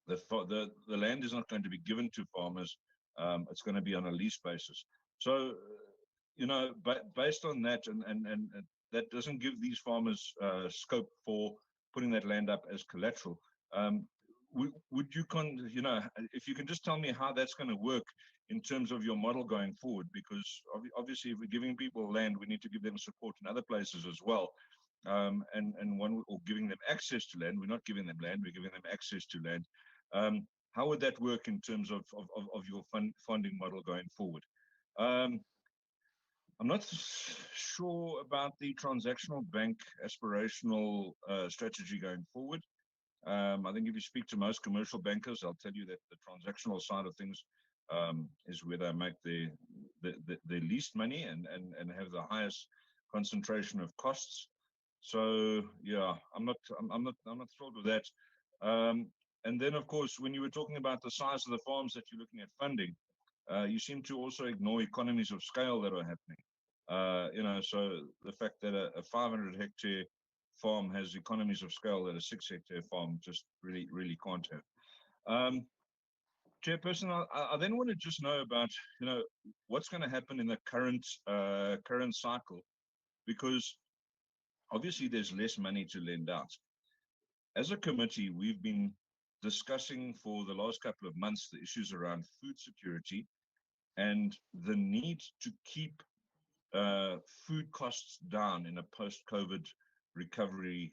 the land is not going to be given to farmers. It's going to be on a lease basis. So, based on that, and that doesn't give these farmers scope for putting that land up as collateral. Would you if you can just tell me how that's going to work in terms of your model going forward, because obviously if we're giving people land, we need to give them support in other places as well. Or giving them access to land. We're not giving them land, we're giving them access to land. How would that work in terms of your funding model going forward? I'm not sure about the transactional bank aspirational strategy going forward. I think if you speak to most commercial bankers, they'll tell you that the transactional side of things is where they make the least money and have the highest concentration of costs. So yeah, I'm not thrilled with that. And then of course, when you were talking about the size of the farms that you're looking at funding, you seem to also ignore economies of scale that are happening. So the fact that a 500 hectare farm has economies of scale that a 6 hectare farm just really can't have. Chairperson, I then want to just know about what's going to happen in the current cycle, because obviously there's less money to lend out. As a committee, we've been discussing for the last couple of months the issues around food security and the need to keep food costs down in a post-COVID recovery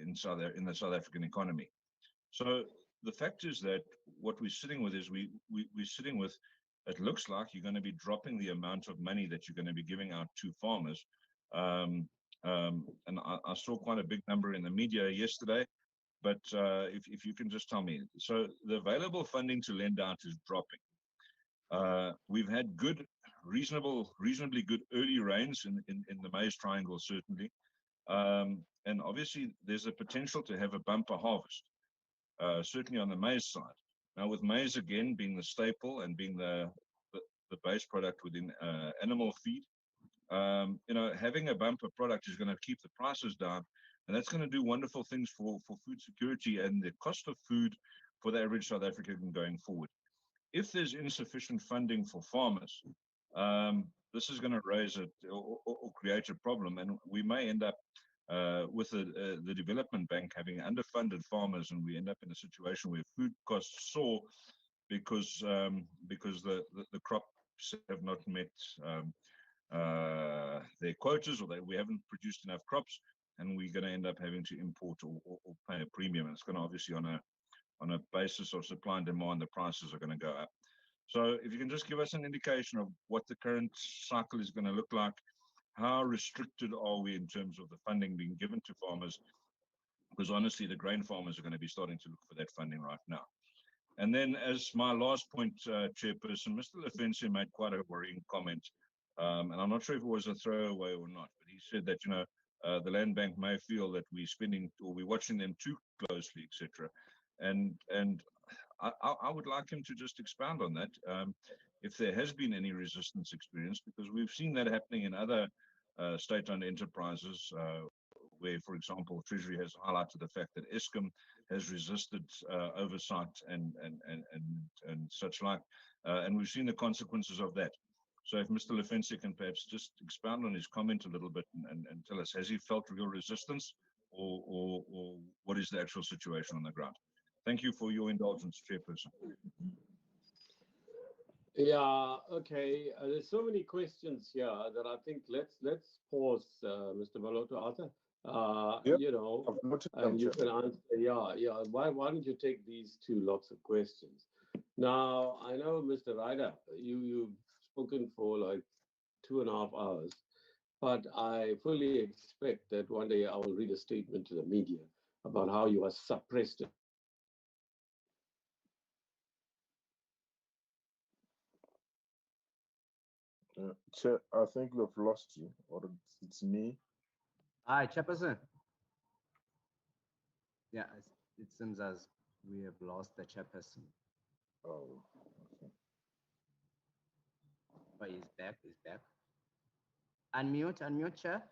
in the South African economy. So the fact is that what we're sitting with is we're sitting with, it looks like you're going to be dropping the amount of money that you're going to be giving out to farmers. And I saw quite a big number in the media yesterday, but if you can just tell me. So the available funding to lend out is dropping. We've had reasonably good early rains in the maize triangle, certainly. And obviously there's a potential to have a bumper harvest, certainly on the maize side. Now with maize again being the staple and being the base product within animal feed, having a bumper product is going to keep the prices down, and that's going to do wonderful things for food security and the cost of food for the average South African going forward. If there's insufficient funding for farmers, this is going to raise it or create a problem, and we may end up with the development bank having underfunded farmers, and we end up in a situation where food costs soar because the crops have not met their quotas, or we haven't produced enough crops, and we're going to end up having to import or pay a premium. And it's going to obviously on a basis of supply and demand, the prices are going to go up. So if you can just give us an indication of what the current cycle is going to look like, how restricted are we in terms of the funding being given to farmers? Because honestly, the grain farmers are going to be starting to look for that funding right now. And then as my last point, Chairperson, Mr. Lefense made quite a worrying comment. And I'm not sure if it was a throwaway or not, but he said that, the land bank may feel that we're spending or we're watching them too closely, etc. And I would like him to just expound on that, if there has been any resistance experience, because we've seen that happening in other state-owned enterprises, where, for example, Treasury has highlighted the fact that Eskom has resisted oversight and such like, and we've seen the consequences of that. So if Mr. Lefense can perhaps just expound on his comment a little bit and tell us, has he felt real resistance, or what is the actual situation on the ground? Thank you for your indulgence, Chairperson. Yeah, okay. There's so many questions here that I think let's pause, Mr. Maloto Arthur. Yep, and you can answer. Yeah. Why don't you take these two lots of questions? Now, I know, Mr. Ryder, you've spoken for like 2.5 hours, but I fully expect that one day I will read a statement to the media about how you are suppressed. Chair, I think we've lost you, or it's me. Hi, Chairperson. Yeah, it seems as we have lost the chairperson. Oh, okay. But he's back. Unmute, Chair.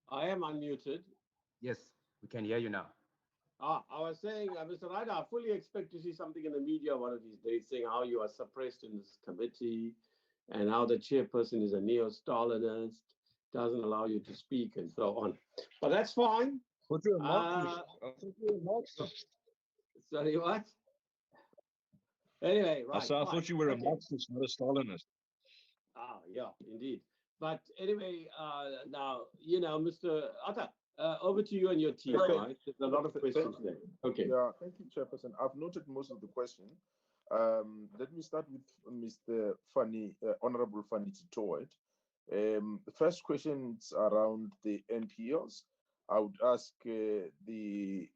I am unmuted. Yes, we can hear you now. I was saying, Mr. Ryder, I fully expect to see something in the media one of these days saying how you are suppressed in this committee and how the chairperson is a neo-Stalinist, doesn't allow you to speak and so on. But that's fine. I thought you were Marxist. I thought you were Marxist. Sorry, what? Anyway, right. I thought you were a Marxist, not a Stalinist. Yeah, indeed. But anyway, now, Mr. Atta, over to you and your team, Okay. right? There's a lot of questions there. Okay. Yeah, thank you, Chairperson. I've noted most of the question. Let me start with Mr. Fanny, Honorable Fanny Titoet. The first question is around the NPLs. I would ask the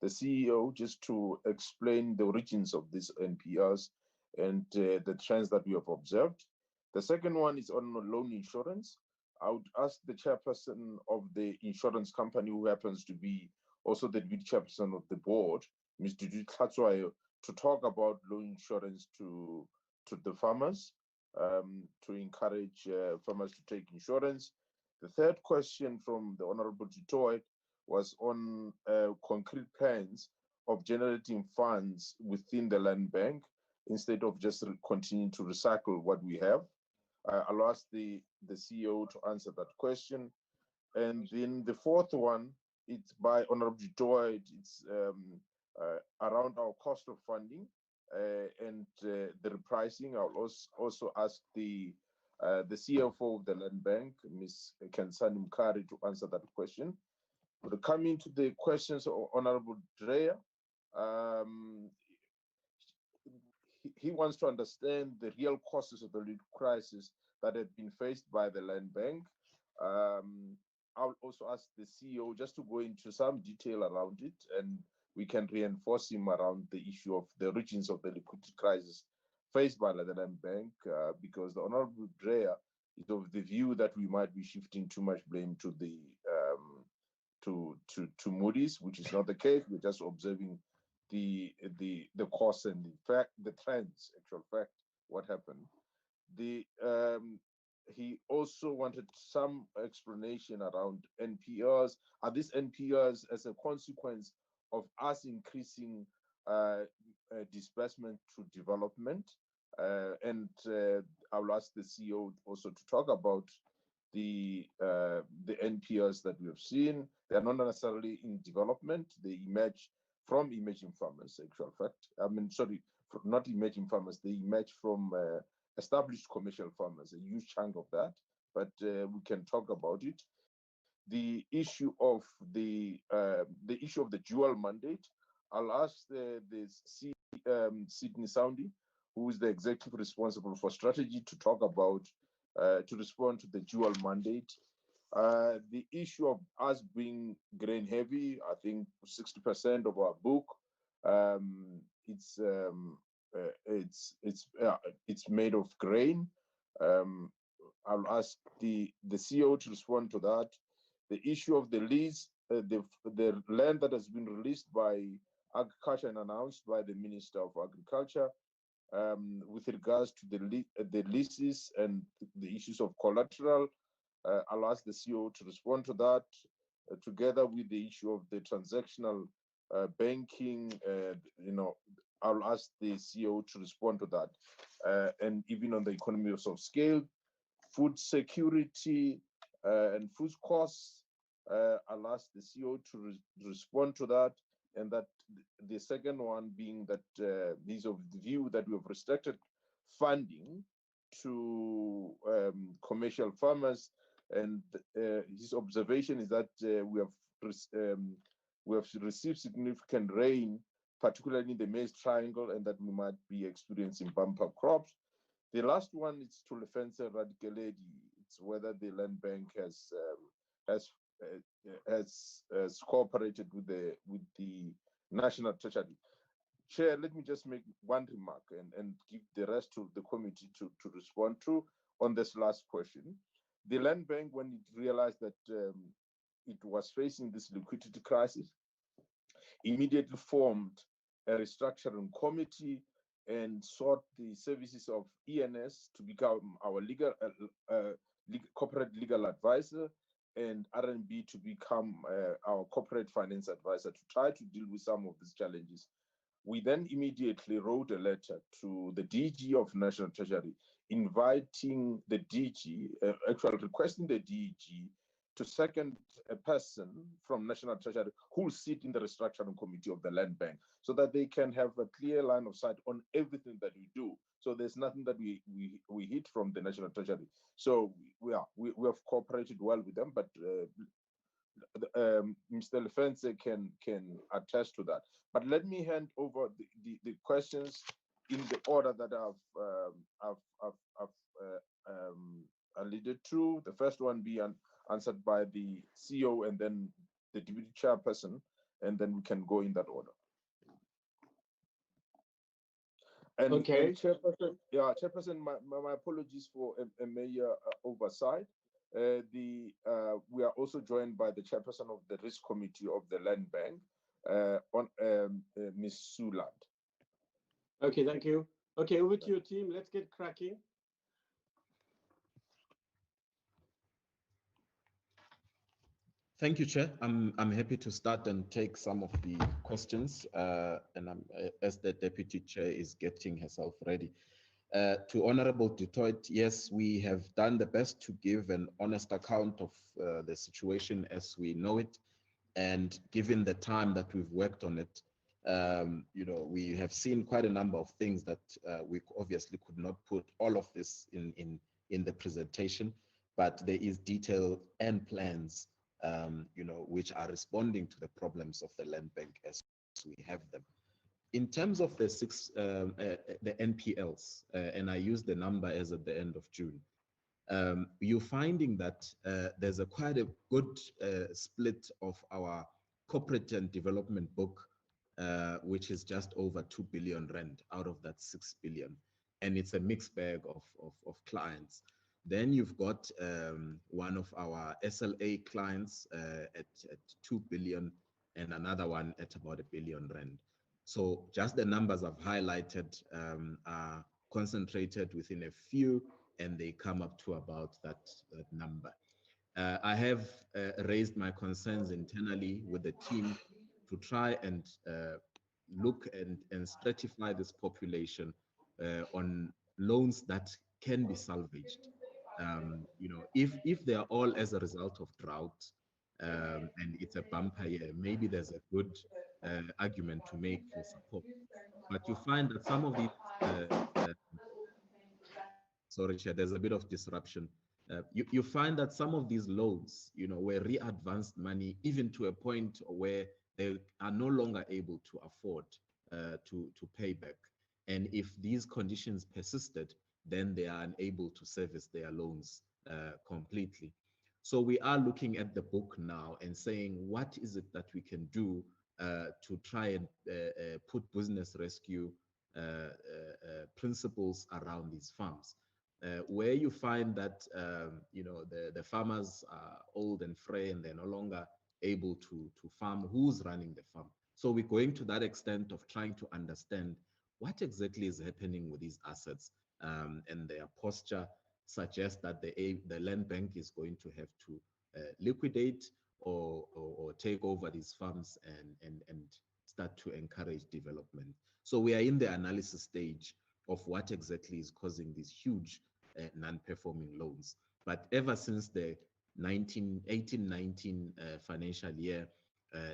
CEO just to explain the origins of these NPLs and the trends that we have observed. The second one is on loan insurance. I would ask the chairperson of the insurance company, who happens to be also the lead chairperson of the board, Mr. Dudu, to talk about loan insurance to the farmers, to encourage farmers to take insurance. The third question from the Honorable Dutoy was on concrete plans of generating funds within the land bank instead of just continuing to recycle what we have. I'll ask the CEO to answer that question. And then the fourth one, it's by Honorable Dutoy. It's around our cost of funding and the repricing. I'll also ask the CFO of the land bank, Ms. Kensani Mkari, to answer that question. But coming to the questions of Honorable Dreyer, he wants to understand the real causes of the lead crisis that have been faced by the land bank. I'll also ask the CEO just to go into some detail around it, and we can reinforce him around the issue of the origins of the liquidity crisis faced by the land bank, because the Honorable Dreyer is of the view that we might be shifting too much blame to the to Moody's, which is not the case. We're just observing the cause and the trends, actual fact, what happened. He also wanted some explanation around NPLs. Are these NPLs as a consequence of us increasing disbursement to development? And I'll ask the CEO also to talk about the NPLs that we have seen. They are not necessarily in development. They emerge from emerging farmers, actual fact. I mean, sorry, not emerging farmers. They emerge from established commercial farmers, a huge chunk of that, but we can talk about it. The issue of the dual mandate, I'll ask Sydney Soundy, who is the executive responsible for strategy, to talk about, to respond to the dual mandate. The issue of us being grain heavy, I think 60% of our book, it's made of grain. I'll ask the CEO to respond to that. The issue of the lease, the land that has been released by Agriculture and announced by the Minister of Agriculture, with regards to the leases and the issues of collateral. I'll ask the CEO to respond to that, together with the issue of the transactional banking. I'll ask the CEO to respond to that, and even on the economies of scale, food security and food costs. I'll ask the CEO to respond to that, and that the second one being that he's of the view that we have restricted funding to commercial farmers, and his observation is that we have received significant rain, particularly in the maize triangle, and that we might be experiencing bumper crops. The last one is to Lefense Radikaledi. It's whether the land bank has cooperated with the National Treasury. Chair, let me just make one remark and give the rest to the committee to respond to on this last question. The land bank, when it realized that it was facing this liquidity crisis, immediately formed a restructuring committee and sought the services of ENS to become our corporate legal advisor. and RNB to become our corporate finance advisor to try to deal with some of these challenges. We then immediately wrote a letter to the DG of National Treasury, inviting the DG, actually requesting the DG to second a person from National Treasury who will sit in the restructuring committee of the Land Bank, so that they can have a clear line of sight on everything that we do. So there's nothing that we hid from the National Treasury. So we have cooperated well with them, but Mr. Lefense can attest to that. But let me hand over the questions in the order that I've alluded to. The first one being answered by the CEO and then the deputy chairperson, and then we can go in that order. And, okay, and Chairperson, yeah, Chairperson, my apologies for a major oversight. We are also joined by the chairperson of the risk committee of the Land Bank, Ms. Suland. Okay, thank you. Okay, over to your team. Let's get cracking. Thank you, Chair. I'm happy to start and take some of the questions, and as the Deputy Chair is getting herself ready. To Honorable Detroit, yes, we have done the best to give an honest account of the situation as we know it, and given the time that we've worked on it, we have seen quite a number of things that we obviously could not put all of this in the presentation, but there is detail and plans which are responding to the problems of the land bank as we have them. In terms of the NPLs, and I use the number as at the end of June, you're finding that there's quite a good split of our corporate and development book, which is just over 2 billion rand out of that 6 billion. And it's a mixed bag of clients. Then you've got one of our SLA clients at 2 billion and another one at about 1 billion rand. So just the numbers I've highlighted are concentrated within a few, and they come up to about that number. I have raised my concerns internally with the team to try and look and stratify this population on loans that can be salvaged. If they are all as a result of drought and it's a bumper year, maybe there's a good argument to make for support. But you find that some of these, sorry, Chair, there's a bit of disruption. You find that some of these loans, were re-advanced money, even to a point where they are no longer able to afford to pay back. And if these conditions persisted, then they are unable to service their loans completely. So we are looking at the book now and saying, what is it that we can do to try and put business rescue principles around these farms? Where you find that the farmers are old and frail and they're no longer able to farm, who's running the farm? So we're going to that extent of trying to understand what exactly is happening with these assets, and their posture suggests that the land bank is going to have to liquidate or take over these farms and start to encourage development. So we are in the analysis stage of what exactly is causing these huge non-performing loans. But ever since the 18-19 financial year,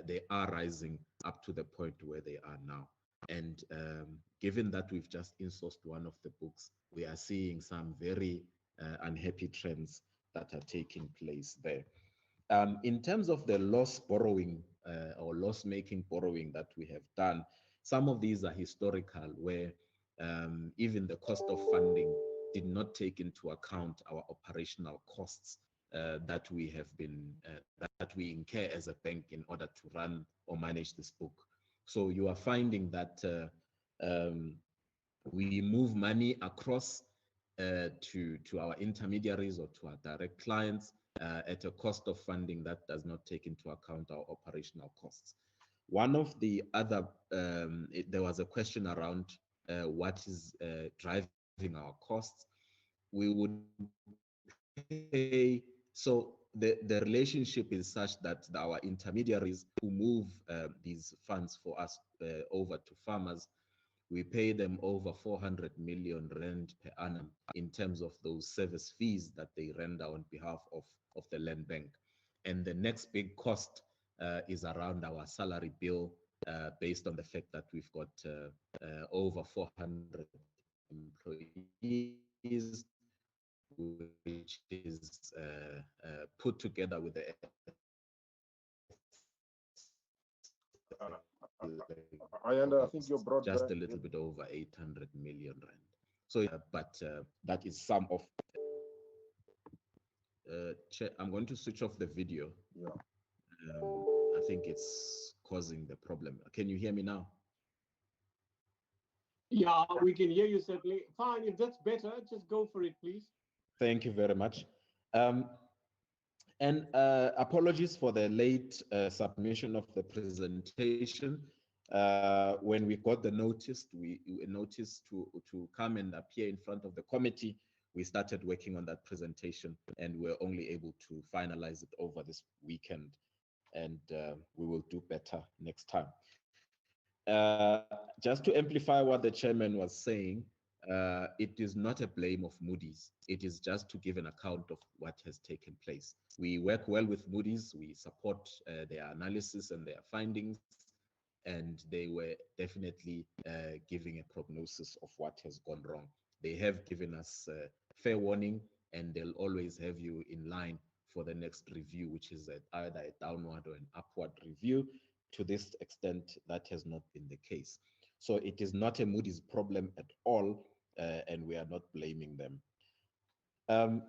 they are rising up to the point where they are now. And given that we've just insourced one of the books, we are seeing some very unhappy trends that are taking place there. In terms of the loss borrowing or loss-making borrowing that we have done, some of these are historical, where even the cost of funding did not take into account our operational costs that we have been that we incur as a bank in order to run or manage this book. So you are finding that we move money across to our intermediaries or to our direct clients at a cost of funding that does not take into account our operational costs. One of the other, there was a question around what is driving our costs. We would pay, so the relationship is such that our intermediaries who move these funds for us over to farmers, we pay them over 400 million rand per annum in terms of those service fees that they render on behalf of the land bank. And the next big cost is around our salary bill, based on the fact that we've got over 400 employees, which is put together with the I think you're broadband just a little bit over 800 million rand. So, but that is some of. I'm going to switch off the video. Yeah. I think it's causing the problem. Can you hear me now? Yeah, we can hear you certainly. Fine, if that's better, just go for it, please. Thank you very much. And apologies for the late submission of the presentation. When we got the notice, we noticed to come and appear in front of the committee. We started working on that presentation, and we're only able to finalize it over this weekend, and we will do better next time. Just to amplify what the chairman was saying, it is not a blame of Moody's. It is just to give an account of what has taken place. We work well with Moody's. We support their analysis and their findings, and they were definitely giving a prognosis of what has gone wrong. They have given us fair warning, and they'll always have you in line for the next review, which is either a downward or an upward review. To this extent, that has not been the case. So it is not a Moody's problem at all, and we are not blaming them.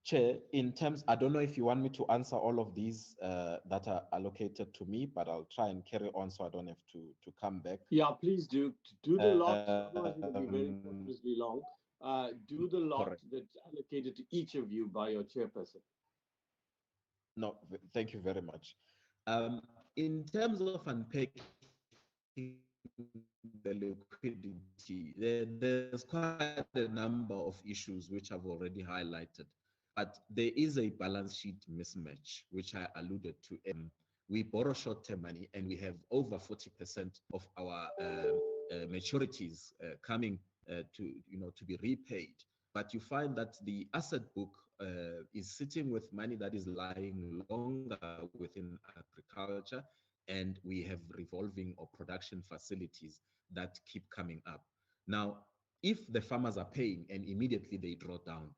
Chair, in terms, I don't know if you want me to answer all of these that are allocated to me, but I'll try and carry on so I don't have to come back. Yeah, please do the lot, otherwise it will be very purposely long. Do the lot Correct. that's allocated to each of you by your chairperson. No, thank you very much. In terms of unpacking the liquidity, there's quite a number of issues which I've already highlighted, but there is a balance sheet mismatch, which I alluded to. We borrow short-term money, and we have over 40% of our maturities coming to be repaid. But you find that the asset book is sitting with money that is lying longer within agriculture, and we have revolving or production facilities that keep coming up. Now, if the farmers are paying and immediately they draw down,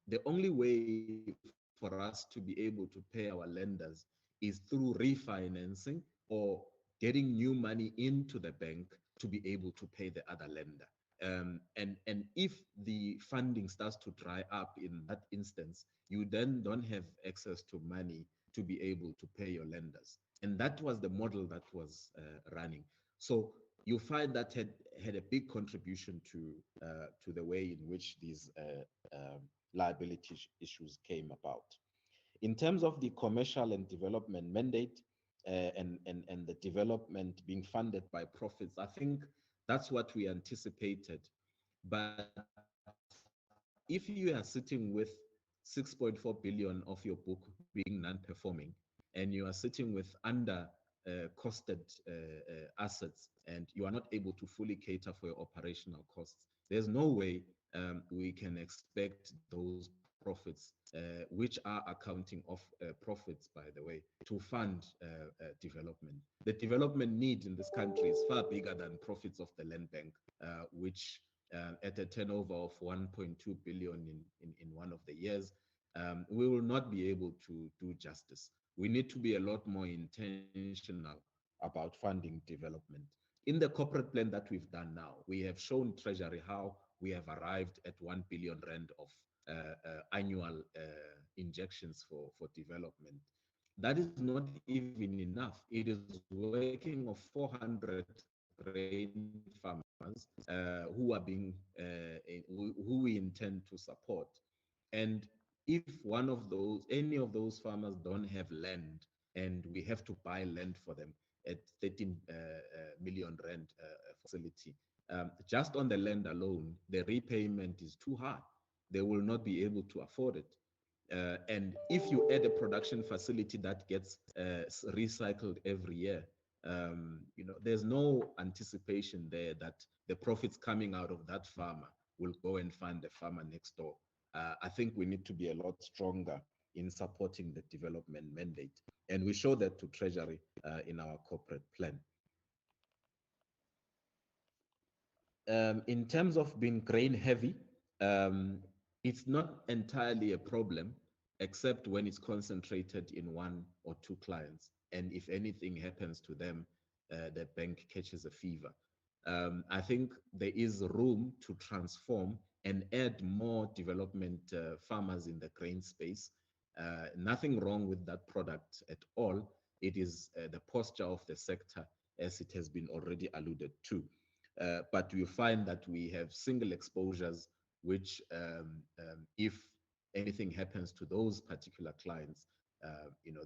the only way for us to be able to pay our lenders is through refinancing or getting new money into the bank to be able to pay the other lender. And if the funding starts to dry up in that instance, you then don't have access to money to be able to pay your lenders. And that was the model that was running. So you find that had a big contribution to the way in which these liability issues came about. In terms of the commercial and development mandate and the development being funded by profits, I think that's what we anticipated. But if you are sitting with 6.4 billion of your book being non-performing, and you are sitting with under costed assets, and you are not able to fully cater for your operational costs, there's no way we can expect those profits, which are accounting of profits, by the way, to fund development. The development need in this country is far bigger than profits of the land bank, which at a turnover of 1.2 billion in one of the years, we will not be able to do justice. We need to be a lot more intentional about funding development. In the corporate plan that we've done now, we have shown Treasury how we have arrived at 1 billion rand of annual injections for development. That is not even enough. It is working of 400 grain farmers who are being who we intend to support. And if any of those farmers don't have land, and we have to buy land for them at 13 million rand facility, just on the land alone, the repayment is too high. They will not be able to afford it. And if you add a production facility that gets recycled every year, there's no anticipation there that the profits coming out of that farmer will go and fund the farmer next door. I think we need to be a lot stronger in supporting the development mandate. And we show that to Treasury in our corporate plan. In terms of being grain heavy, it's not entirely a problem, except when it's concentrated in one or two clients. And if anything happens to them, the bank catches a fever. I think there is room to transform and add more development farmers in the grain space. Nothing wrong with that product at all. It is the posture of the sector, as it has been already alluded to. But we find that we have single exposures, which if anything happens to those particular clients,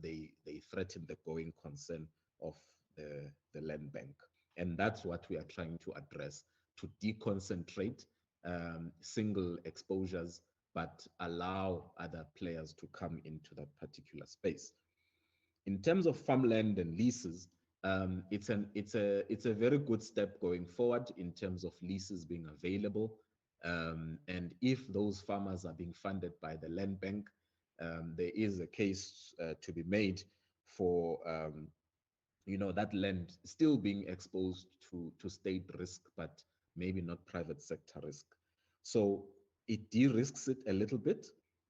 they threaten the going concern of the land bank. And that's what we are trying to address, to deconcentrate single exposures, but allow other players to come into that particular space. In terms of farmland and leases, it's a very good step going forward in terms of leases being available. And if those farmers are being funded by the land bank, there is a case to be made for that land still being exposed to state risk, but maybe not private sector risk. So it de-risks it a little bit,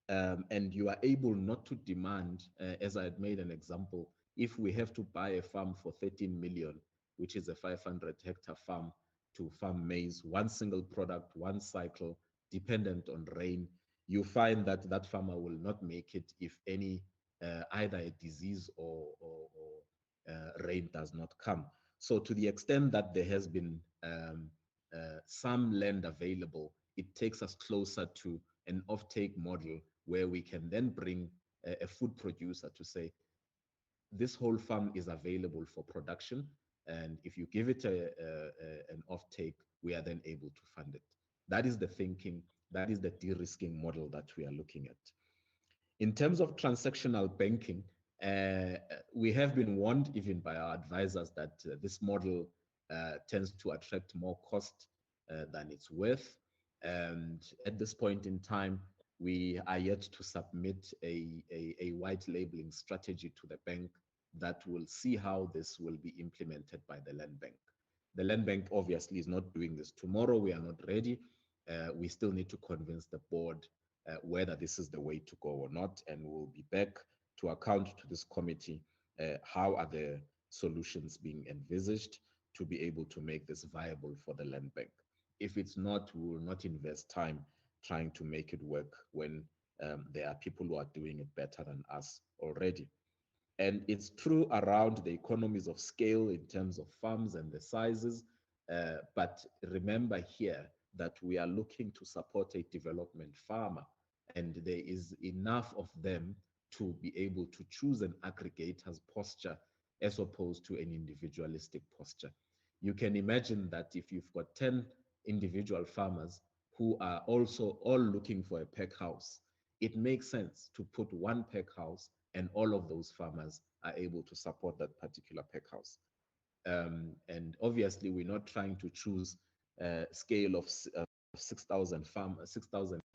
and you are able not to demand, as I had made an example, if we have to buy a farm for 13 million, which is a 500 hectare farm, to farm maize, one single product, one cycle, dependent on rain, you find that that farmer will not make it if any either a disease or rain does not come. So to the extent that there has been some land available, it takes us closer to an offtake model where we can then bring a food producer to say, this whole farm is available for production, and if you give it an offtake, we are then able to fund it. That is the thinking, that is the de-risking model that we are looking at. In terms of transactional banking, we have been warned even by our advisors that this model tends to attract more cost than it's worth. And at this point in time, we are yet to submit a white labeling strategy to the bank that will see how this will be implemented by the land bank. The land bank obviously is not doing this tomorrow. We are not ready. We still need to convince the board whether this is the way to go or not, and we'll be back to account to this committee how are the solutions being envisaged to be able to make this viable for the land bank. If it's not, we will not invest time trying to make it work when there are people who are doing it better than us already. And it's true around the economies of scale in terms of farms and the sizes, but remember here that we are looking to support a development farmer, and there is enough of them to be able to choose an aggregator's posture as opposed to an individualistic posture. You can imagine that if you've got 10 individual farmers who are also all looking for a pack house, it makes sense to put one pack house and all of those farmers are able to support that particular pack house. And obviously, we're not trying to choose a scale of 6,000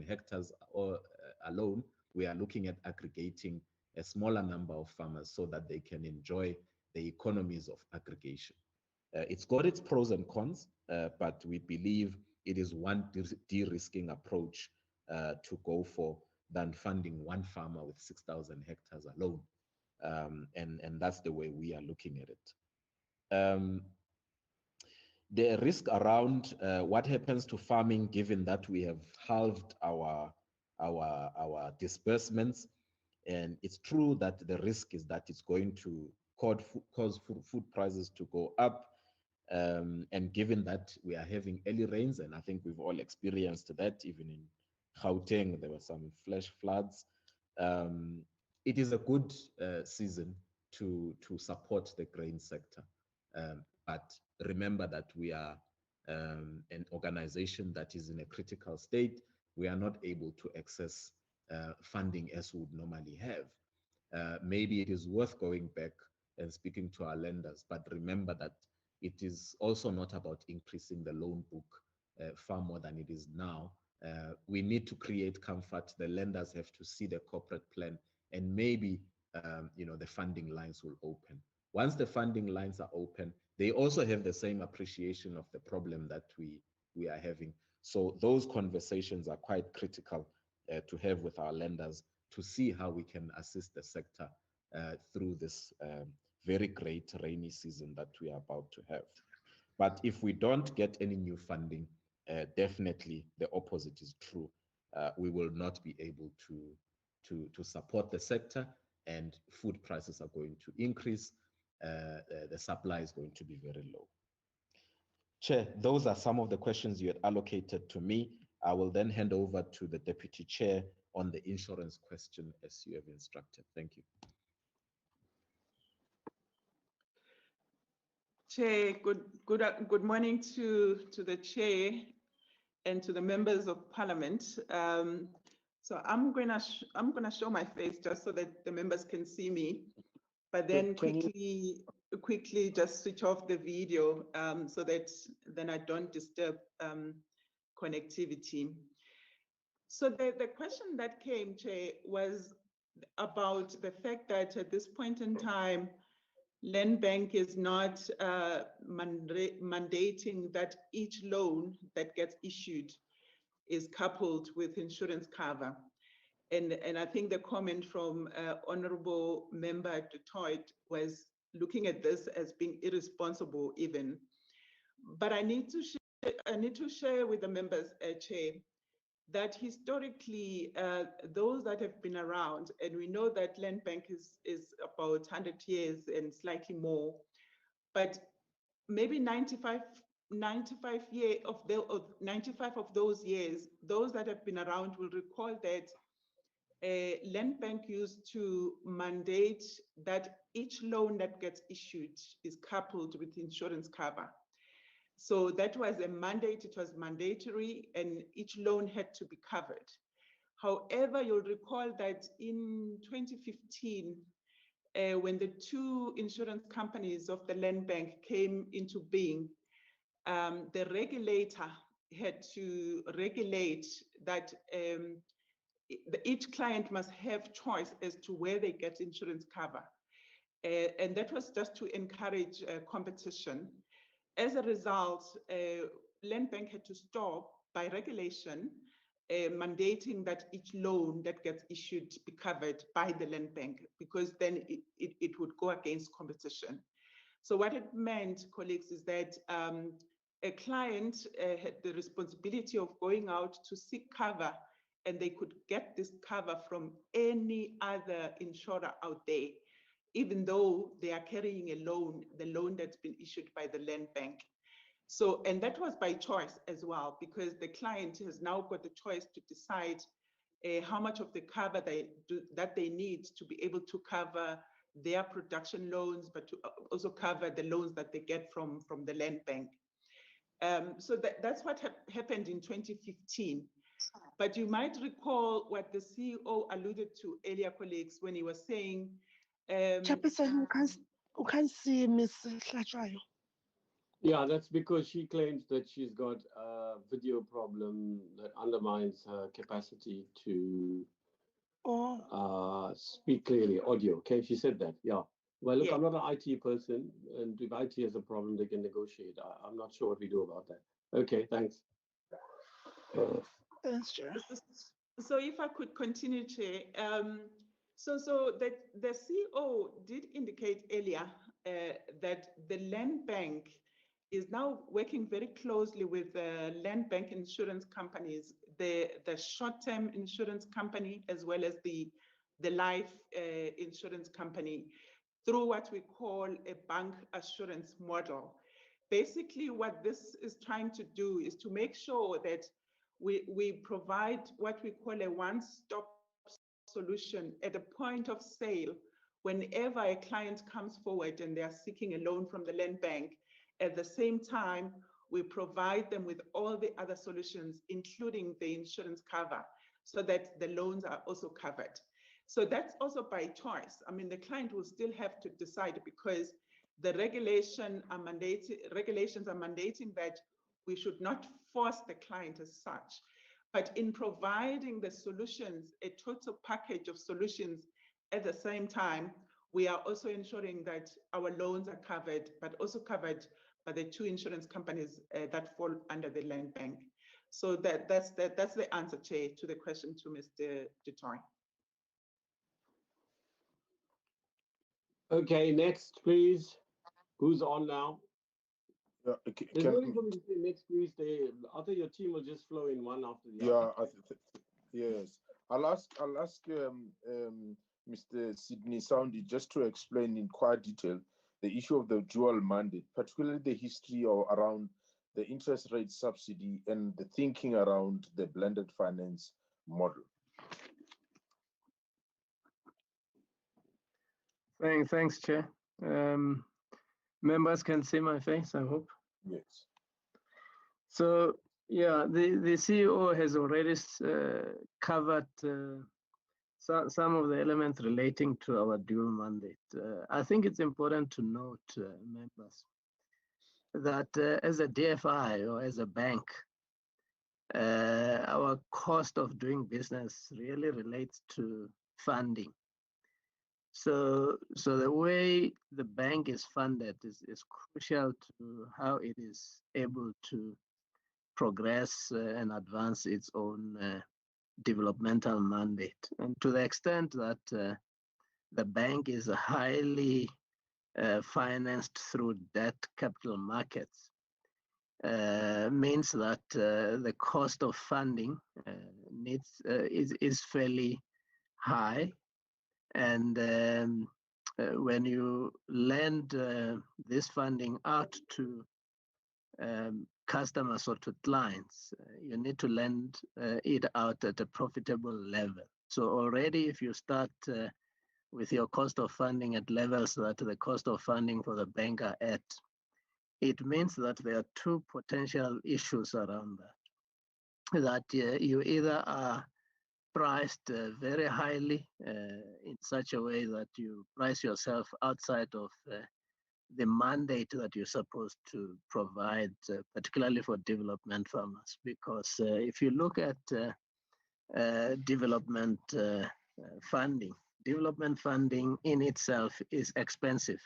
hectares or alone. We are looking at aggregating a smaller number of farmers so that they can enjoy the economies of aggregation. It's got its pros and cons, but we believe it is one de-risking approach to go for than funding one farmer with 6,000 hectares alone. And that's the way we are looking at it. The risk around what happens to farming, given that we have halved our disbursements, and it's true that the risk is that it's going to cause food prices to go up. And given that we are having early rains, and I think we've all experienced that, even in Gauteng, there were some flash floods. It is a good season to support the grain sector. But remember that we are an organization that is in a critical state. We are not able to access funding as we would normally have. Maybe it is worth going back and speaking to our lenders, but remember that it is also not about increasing the loan book far more than it is now. We need to create comfort. The lenders have to see the corporate plan, and maybe the funding lines will open. Once the funding lines are open, they also have the same appreciation of the problem that we are having. So those conversations are quite critical to have with our lenders to see how we can assist the sector through this very great rainy season that we are about to have. But if we don't get any new funding, definitely the opposite is true. We will not be able to support the sector, and food prices are going to increase. The supply is going to be very low. Chair, those are some of the questions you had allocated to me. I will then hand over to the Deputy Chair on the insurance question as you have instructed. Thank you. Chair, good morning to the Chair and to the members of Parliament. So I'm gonna show my face just so that the members can see me, but then quickly just switch off the video so that then I don't disturb connectivity. So the question that came, Chair, was about the fact that at this point in time, Land Bank is not mandating that each loan that gets issued is coupled with insurance cover. And I think the comment from Honorable Member du Toit was looking at this as being irresponsible even. But I need to share with the members, Chair, that historically, those that have been around, and we know that Land Bank is about 100 years and slightly more, but maybe 95 of those years, those that have been around will recall that Land Bank used to mandate that each loan that gets issued is coupled with insurance cover. So that was a mandate, it was mandatory, and each loan had to be covered. However, you'll recall that in 2015, when the two insurance companies of the Land Bank came into being, the regulator had to regulate that each client must have choice as to where they get insurance cover. And that was just to encourage competition. As a result, Land Bank had to stop by regulation, mandating that each loan that gets issued be covered by the Land Bank, because then it would go against competition. So what it meant, colleagues, is that a client had the responsibility of going out to seek cover, and they could get this cover from any other insurer out there, even though they are carrying a loan, the loan that's been issued by the Land Bank. So, and that was by choice as well, because the client has now got the choice to decide how much of the cover that they need to be able to cover their production loans, but to also cover the loans that they get from the Land Bank. So that's what happened in 2015. But you might recall what the CEO alluded to earlier, colleagues, when he was saying, Chairperson, you can't see Ms. Hlatswayo. Yeah, that's because she claims that she's got a video problem that undermines her capacity to speak clearly, audio. Okay, she said that, yeah. Well, look, yeah. I'm not an IT person, and if IT has a problem, they can negotiate. I'm not sure what we do about that. Okay, thanks. Thanks, Chair. So if I could continue, Chair. So the CEO did indicate earlier that the Land Bank is now working very closely with the Land Bank insurance companies, the short-term insurance company, as well as the life insurance company, through what we call a bank assurance model. Basically, what this is trying to do is to make sure that we provide what we call a one-stop solution at the point of sale. Whenever a client comes forward and they are seeking a loan from the Land Bank, at the same time, we provide them with all the other solutions, including the insurance cover. so that the loans are also covered. So that's also by choice. I mean, the client will still have to decide, because the regulations are mandating that we should not force the client as such. But in providing the solutions, a total package of solutions at the same time, we are also ensuring that our loans are covered, but also covered by the two insurance companies that fall under the land bank. So that's the answer, Chair, to the question to Mr. Dutoy. Okay, next, please. Who's on now? Yeah, There's no need for me to say next, please. After your team will just flow in one after the other. Yes. I'll ask Mr. Sydney Soundy just to explain in quite detail the issue of the dual mandate, particularly the history around the interest rate subsidy and the thinking around the blended finance model. Thanks, Chair. Members can see my face, I hope. Yes. So, yeah, the CEO has already covered some of the elements relating to our dual mandate. I think it's important to note, members, that as a DFI or as a bank, our cost of doing business really relates to funding. So the way the bank is funded is crucial to how it is able to progress and advance its own developmental mandate. And to the extent that the bank is highly financed through debt capital markets, means that the cost of funding is fairly high. And when you lend this funding out to customers or to clients, you need to lend it out at a profitable level. So already if you start with your cost of funding at levels that the cost of funding for the bank are at, it means that there are two potential issues around that. That you either are priced very highly in such a way that you price yourself outside of the mandate that you're supposed to provide, particularly for development farmers. Because if you look at development funding in itself is expensive.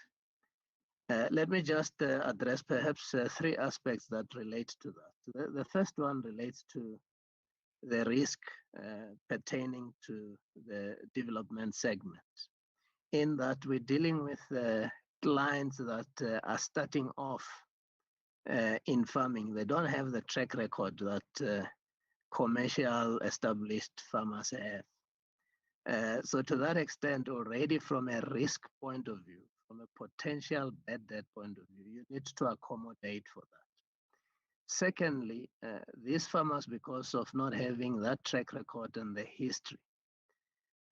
Let me just address perhaps three aspects that relate to that. The first one relates to the risk pertaining to the development segment, in that we're dealing with clients that are starting off in farming. They don't have the track record that commercial established farmers have. So to that extent, already from a risk point of view, from a potential bad debt point of view, you need to accommodate for that. Secondly, these farmers, because of not having that track record and the history,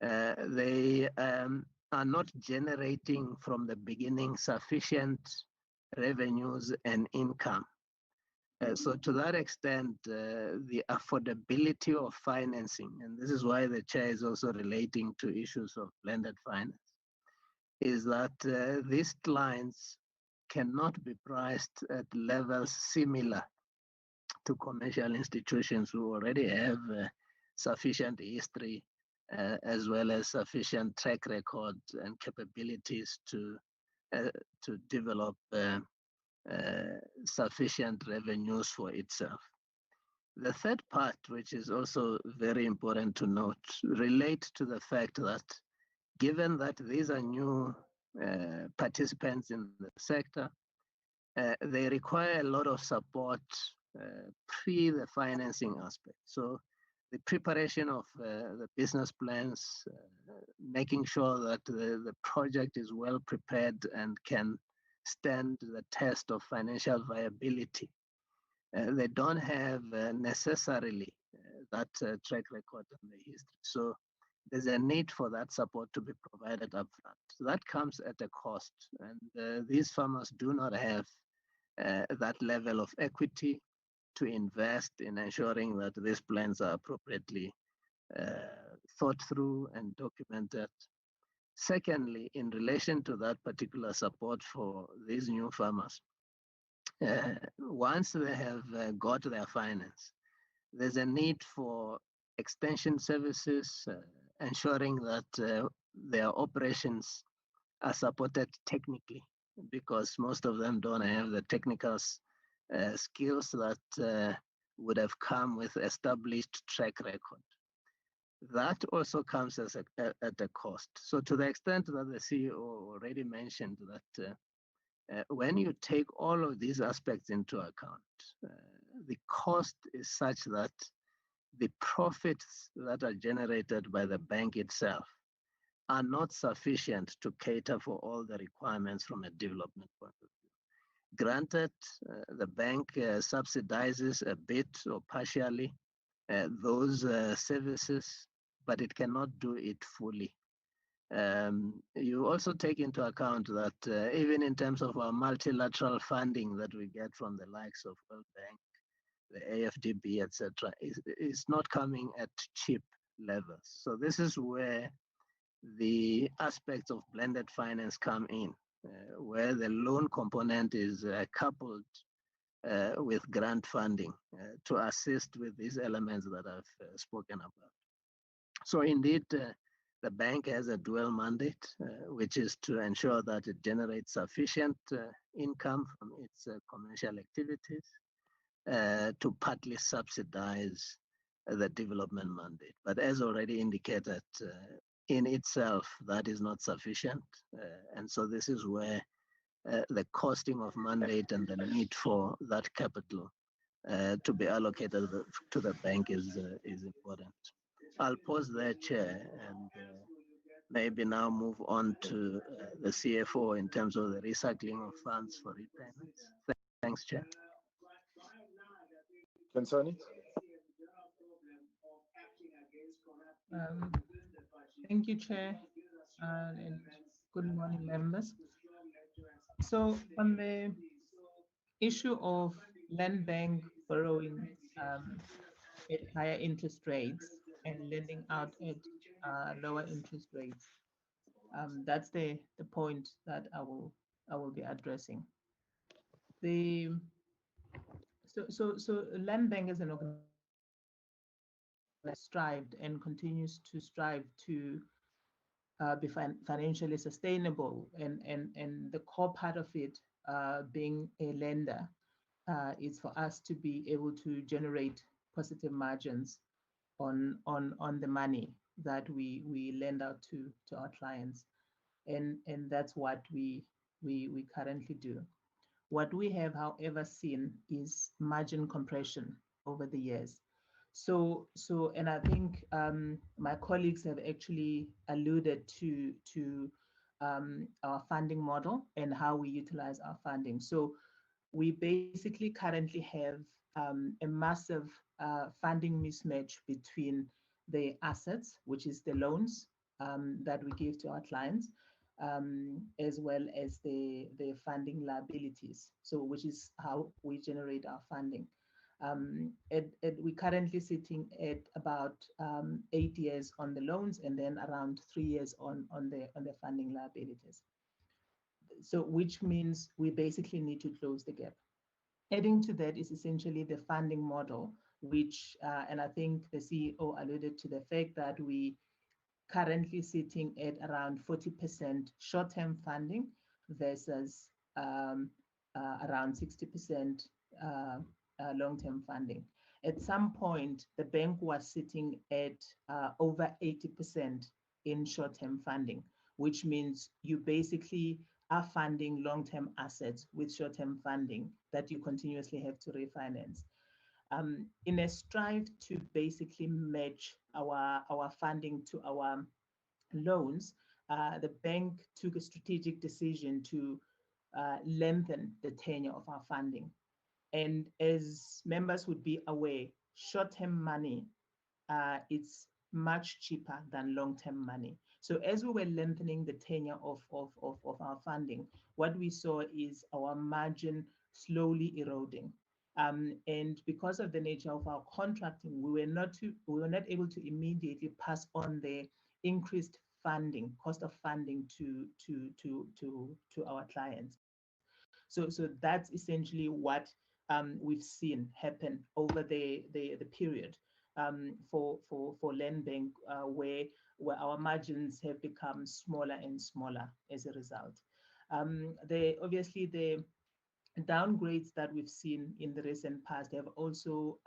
they are not generating from the beginning sufficient revenues and income. So to that extent, the affordability of financing, and this is why the chair is also relating to issues of blended finance, is that these clients cannot be priced at levels similar to commercial institutions who already have sufficient history as well as sufficient track record and capabilities to develop sufficient revenues for itself. The third part, which is also very important to note, relates to the fact that given that these are new participants in the sector, they require a lot of support pre the financing aspect. So the preparation of the business plans, making sure that the project is well prepared and can stand the test of financial viability. They don't have necessarily that track record in the history. So there's a need for that support to be provided upfront. So that comes at a cost. And these farmers do not have that level of equity to invest in ensuring that these plans are appropriately thought through and documented. Secondly, in relation to that particular support for these new farmers, once they have got their finance, there's a need for extension services, ensuring that their operations are supported technically, because most of them don't have the technical skills that would have come with established track record. That also comes as at a cost. So to the extent that the CEO already mentioned that when you take all of these aspects into account, the cost is such that the profits that are generated by the bank itself are not sufficient to cater for all the requirements from a development point of view. Granted, the bank subsidizes a bit or partially those services, but it cannot do it fully. You also take into account that even in terms of our multilateral funding that we get from the likes of World Bank, the AFDB, etc., is not coming at cheap levels. So this is where the aspects of blended finance come in, where the loan component is coupled with grant funding to assist with these elements that I've spoken about. So indeed, the bank has a dual mandate, which is to ensure that it generates sufficient income from its commercial activities to partly subsidize the development mandate. But as already indicated, in itself, that is not sufficient. And so this is where the costing of mandate and the need for that capital to be allocated to the bank is important. I'll pause there, Chair, and maybe now move on to the CFO in terms of the recycling of funds for repayments. Thanks, Chair. Kansani? Thank you, Chair, and good morning, members. So on the issue of land bank borrowing at higher interest rates and lending out at lower interest rates, that's the point that I will be addressing. So land bank as an organization strived and continues to strive to be financially sustainable, and the core part of it being a lender is for us to be able to generate positive margins on the money that we lend out to our clients, and that's what we currently do. What we have, however, seen is margin compression over the years. So, and I think my colleagues have actually alluded to our funding model and how we utilize our funding. So we basically currently have a massive funding mismatch between the assets, which is the loans that we give to our clients, as well as the funding liabilities, so which is how we generate our funding. We're currently sitting at about 8 years on the loans, and then around 3 years on the funding liabilities. So which means we basically need to close the gap. Adding to that is essentially the funding model, which, and I think the CEO alluded to the fact that we currently sitting at around 40% short-term funding versus around 60% long-term funding. At some point, the bank was sitting at over 80% in short-term funding, which means you basically are funding long-term assets with short-term funding that you continuously have to refinance. In a strive to basically match our funding to our loans, the bank took a strategic decision to lengthen the tenure of our funding. And as members would be aware, short-term money it's much cheaper than long-term money. So as we were lengthening the tenure of our funding, what we saw is our margin slowly eroding. And because of the nature of our contracting, we were not able to immediately pass on the increased funding, cost of funding to our clients. So that's essentially what we've seen happen over the period for land bank, where our margins have become smaller and smaller as a result. Obviously the downgrades that we've seen in the recent past have also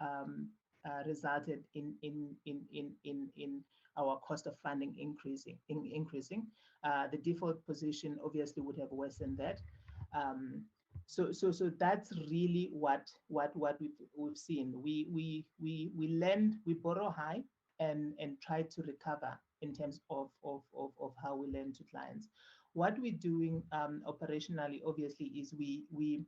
resulted in our cost of funding increasing. The default position obviously would have worsened that. So that's really what we've seen. We lend, we borrow high and try to recover in terms of how we lend to clients. What we're doing operationally, obviously, is we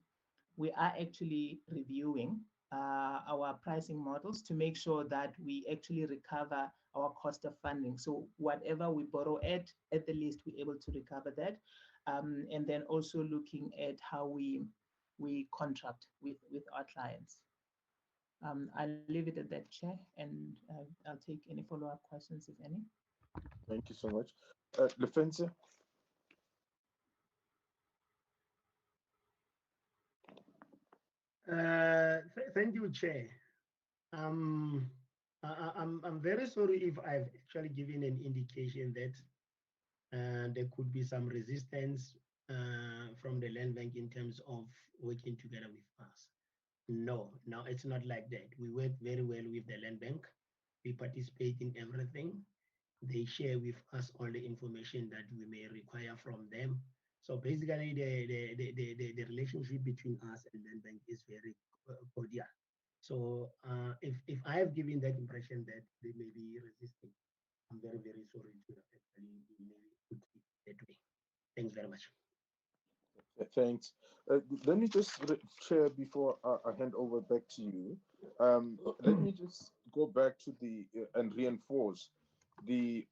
are actually reviewing our pricing models to make sure that we actually recover our cost of funding. So whatever we borrow at the least, we're able to recover that. And then also looking at how we contract with our clients. I'll leave it at that, Chair, and I'll take any follow-up questions, if any. Thank you so much. Lefense? Thank you, Chair. I'm very sorry if I've actually given an indication that there could be some resistance from the land bank in terms of working together with us. No, it's not like that. We work very well with the land bank. We participate in everything. They share with us all the information that we may require from them. So basically, the relationship between us and land bank is very cordial. So if I have given that impression that they may be resisting, I'm very, very sorry to actually maybe put it that way. Thanks very much. Thanks. Let me just share before I hand over back to you. Let me just go back to and reinforce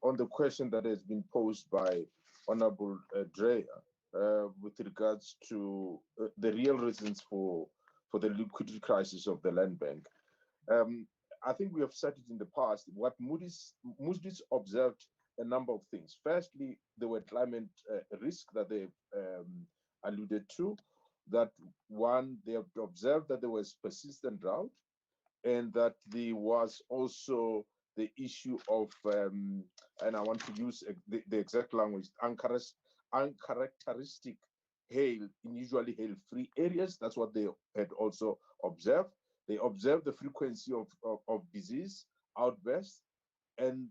on the question that has been posed by Honorable Dreyer with regards to the real reasons for the liquidity crisis of the land bank. I think we have said it in the past. What Moody's observed a number of things. Firstly, there were climate risks that they alluded to. That one, they have observed that there was persistent drought, and that there was also the issue of, and I want to use the exact language, uncharacteristic hail in usually hail-free areas. That's what they had also observed. They observed the frequency of disease outbursts, and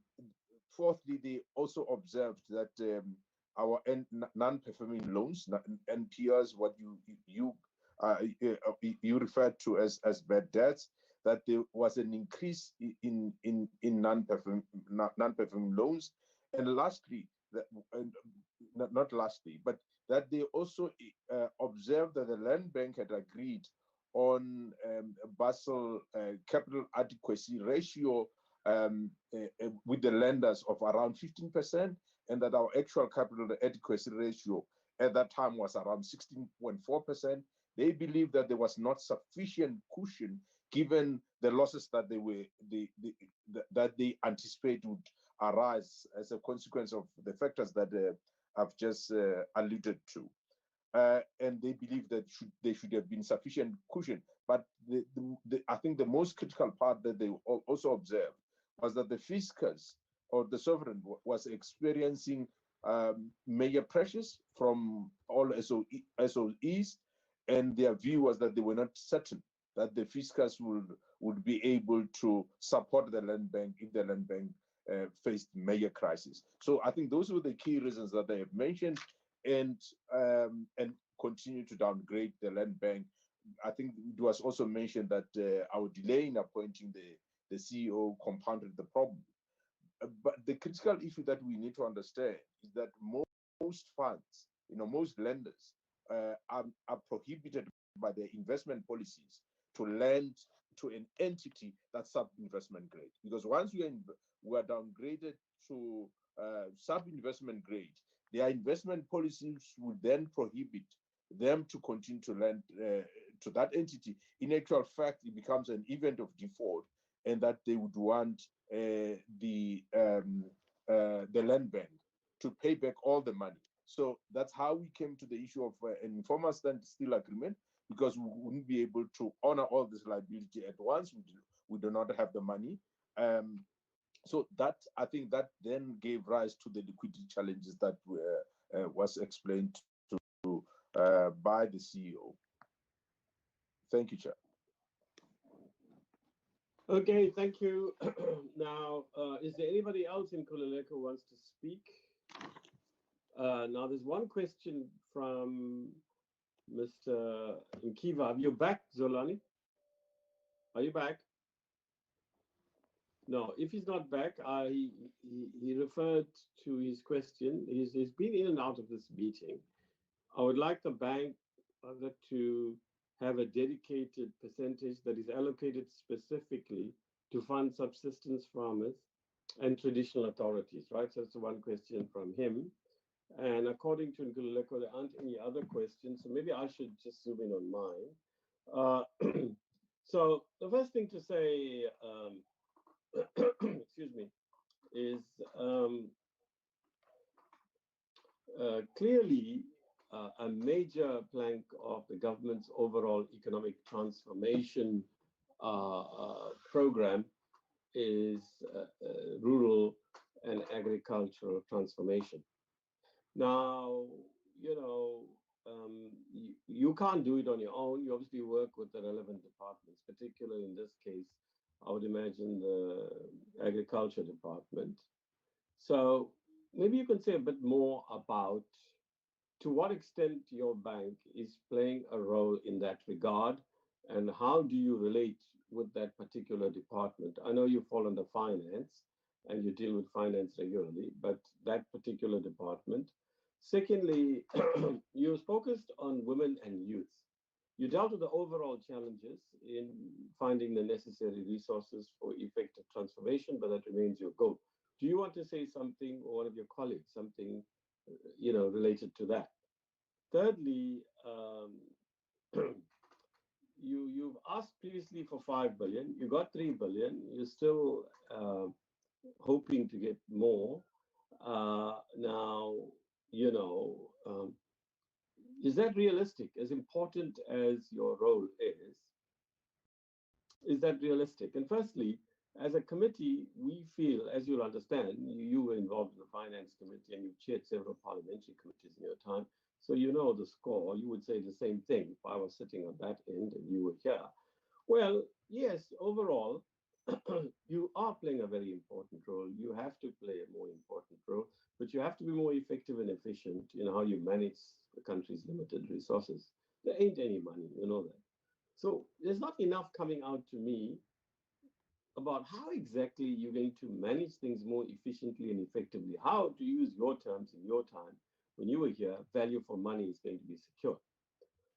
fourthly, they also observed that our non-performing loans, NPLs, what you referred to as bad debts, that there was an increase in non-performing loans, and lastly, not lastly, but that they also observed that the land bank had agreed on Basel capital adequacy ratio with the lenders of around 15%, and that our actual capital adequacy ratio at that time was around 16.4%. They believe that there was not sufficient cushion given the losses that they anticipate would arise as a consequence of the factors that I've just alluded to. And they believe that there should have been sufficient cushion. But I think the most critical part that they also observed was that the fiscus or the sovereign was experiencing major pressures from all SOEs, and their view was that they were not certain that the fiscus would be able to support the land bank if the land bank faced major crisis. So I think those were the key reasons that they have mentioned, and continue to downgrade the land bank. I think it was also mentioned that our delay in appointing the CEO compounded the problem. But the critical issue that we need to understand is that most funds, most lenders are prohibited by their investment policies to lend to an entity that's sub-investment grade. Because once we are downgraded to sub-investment grade, their investment policies would then prohibit them to continue to lend to that entity, in actual fact, it becomes an event of default, and that they would want the land bank to pay back all the money. So that's how we came to the issue of an informal standstill agreement, because we wouldn't be able to honor all this liability at once. We do not have the money. So that, I think, that then gave rise to the liquidity challenges that were was explained to by the CEO. Thank you, Chair. Okay, thank you. Now, is there anybody else in Kululeko who wants to speak? Now, there's one question from Mr. Nkiva. Are you back, Zolani? Are you back? No, if he's not back, he referred to his question. He's been in and out of this meeting. I would like the bank to have a dedicated percentage that is allocated specifically to fund subsistence farmers and traditional authorities, right? So that's the one question from him. And according to Nkululeko, there aren't any other questions, so maybe I should just zoom in on mine. So the first thing to say, excuse me, is clearly a major plank of the government's overall economic transformation program is rural and agricultural transformation. Now, you can't do it on your own. You obviously work with the relevant departments, particularly in this case, I would imagine the agriculture department. So maybe you can say a bit more about to what extent your bank is playing a role in that regard, and how do you relate with that particular department? I know you fall under finance and you deal with finance regularly, but that particular department. Secondly, you focused on women and youth. You dealt with the overall challenges in finding the necessary resources for effective transformation, but that remains your goal. Do you want to say something, or one of your colleagues, something related to that? Thirdly, you've asked previously for 5 billion. You got 3 billion. You're still hoping to get more. Now, is that realistic? As important as your role is that realistic? And firstly, as a committee, we feel, as you'll understand, you were involved in the finance committee and you've chaired several parliamentary committees in your time, so you know the score. You would say the same thing if I was sitting on that end and you were here. Well, yes, overall, you are playing a very important role. You have to play a more important role, but you have to be more effective and efficient in how you manage the country's limited resources. There ain't any money, you know that. So there's not enough coming out to me about how exactly you're going to manage things more efficiently and effectively. How, to use your terms in your time, when you were here, value for money is going to be secured.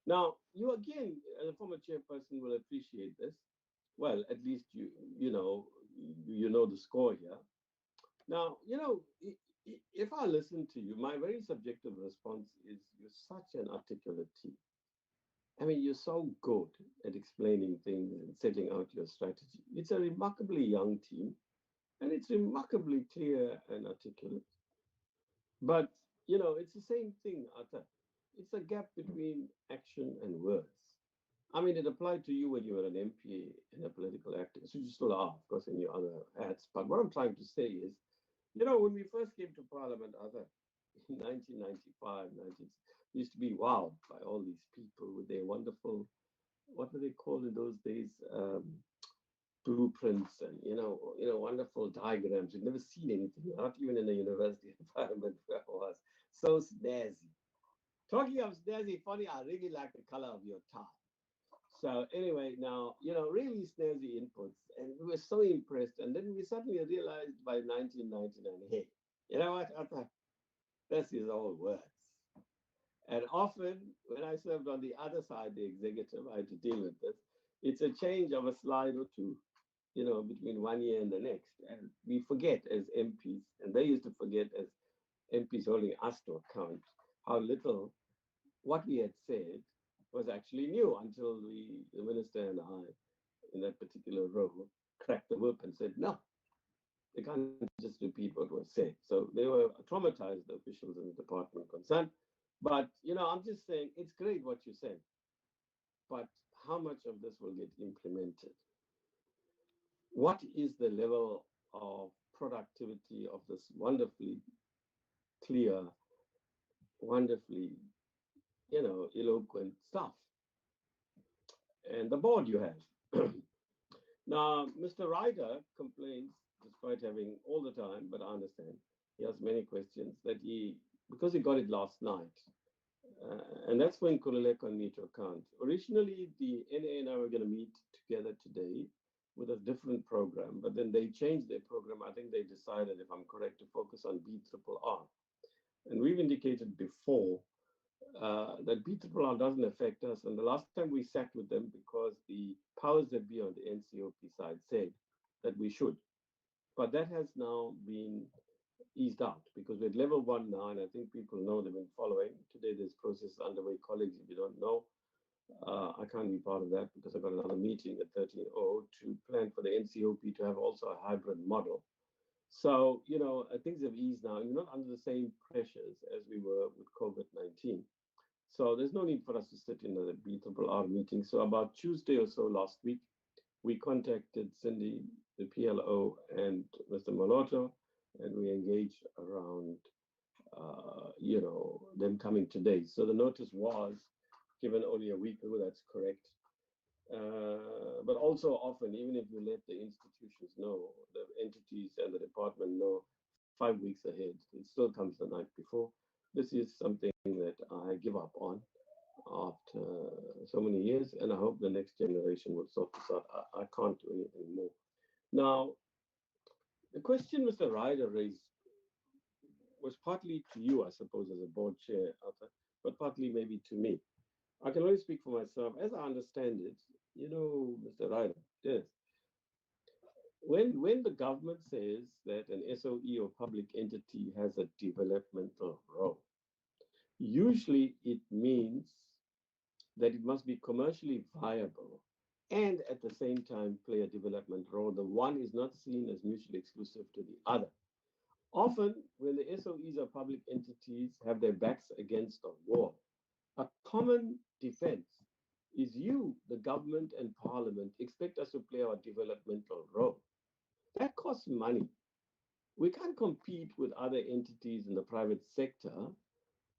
Now, you again, as a former chairperson, will appreciate this. Well, at least you know the score here. Now, if I listen to you, my very subjective response is you're such an articulate team. I mean, you're so good at explaining things and setting out your strategy. It's a remarkably young team, and it's remarkably clear and articulate. But, it's the same thing, Arthur. It's a gap between action and words. I mean, it applied to you when you were an MP and a political activist. You still are, of course, in your other hats. But what I'm trying to say is, when we first came to Parliament, Arthur, in 1995, used to be wowed by all these people with their wonderful, what were they called in those days? Blueprints and, wonderful diagrams. You'd never seen anything, not even in a university environment where I was. So snazzy. Talking of snazzy, funny, I really like the color of your tie. So anyway, now, really snazzy inputs. And we were so impressed. And then we suddenly realized by 1999, hey, you know what, Arthur? This is all words. And often, when I served on the other side, the executive, I had to deal with this. It's a change of a slide or two, between 1 year and the next. And we forget as MPs, and they used to forget as MPs holding us to account, how little what we had said was actually new until the minister and I, in that particular row, cracked the whip and said, no, they can't just repeat what was said. So they were traumatized, the officials in the department concerned. But, I'm just saying, it's great what you said, but how much of this will get implemented? What is the level of productivity of this wonderfully clear, wonderfully, eloquent stuff? And the board you have. Now, Mr. Ryder complains, despite having all the time, but I understand, he has many questions, that because he got it last night, and that's when Kulileko and me to account. Originally, the NA and I were going to meet together today with a different program, but then they changed their program. I think they decided, if I'm correct, to focus on BRRR. And we've indicated before that BRRR doesn't affect us. And the last time we sat with them, because the powers that be on the NCOP side said that we should. But that has now been eased out because we're at level 1 now, and I think people know they've been following. Today, there's process underway. Colleagues, if you don't know, I can't be part of that because I've got another meeting at 13:00 to plan for the NCOP to have also a hybrid model. So, things have eased now. You're not under the same pressures as we were with COVID-19. So there's no need for us to sit in a BRRR meeting. So about Tuesday or so last week, we contacted Cindy, the PLO, and Mr. Maloto, and we engaged around, them coming today. So the notice was given only a week ago, that's correct. But also often, even if you let the institutions know, the entities and the department know 5 weeks ahead, it still comes the night before. This is something that I give up on after so many years, and I hope the next generation will sort this out. I can't do anything more. Now, the question Mr. Ryder raised was partly to you, I suppose, as a board chair, Arthur, but partly maybe to me. I can only speak for myself. As I understand it, Mr. Ryder, yes. When the government says that an SOE or public entity has a developmental role, usually it means that it must be commercially viable and at the same time play a development role. The one is not seen as mutually exclusive to the other. Often, when the SOEs or public entities have their backs against a wall, a common defense is you, the government and parliament, expect us to play our developmental role. That costs money. We can't compete with other entities in the private sector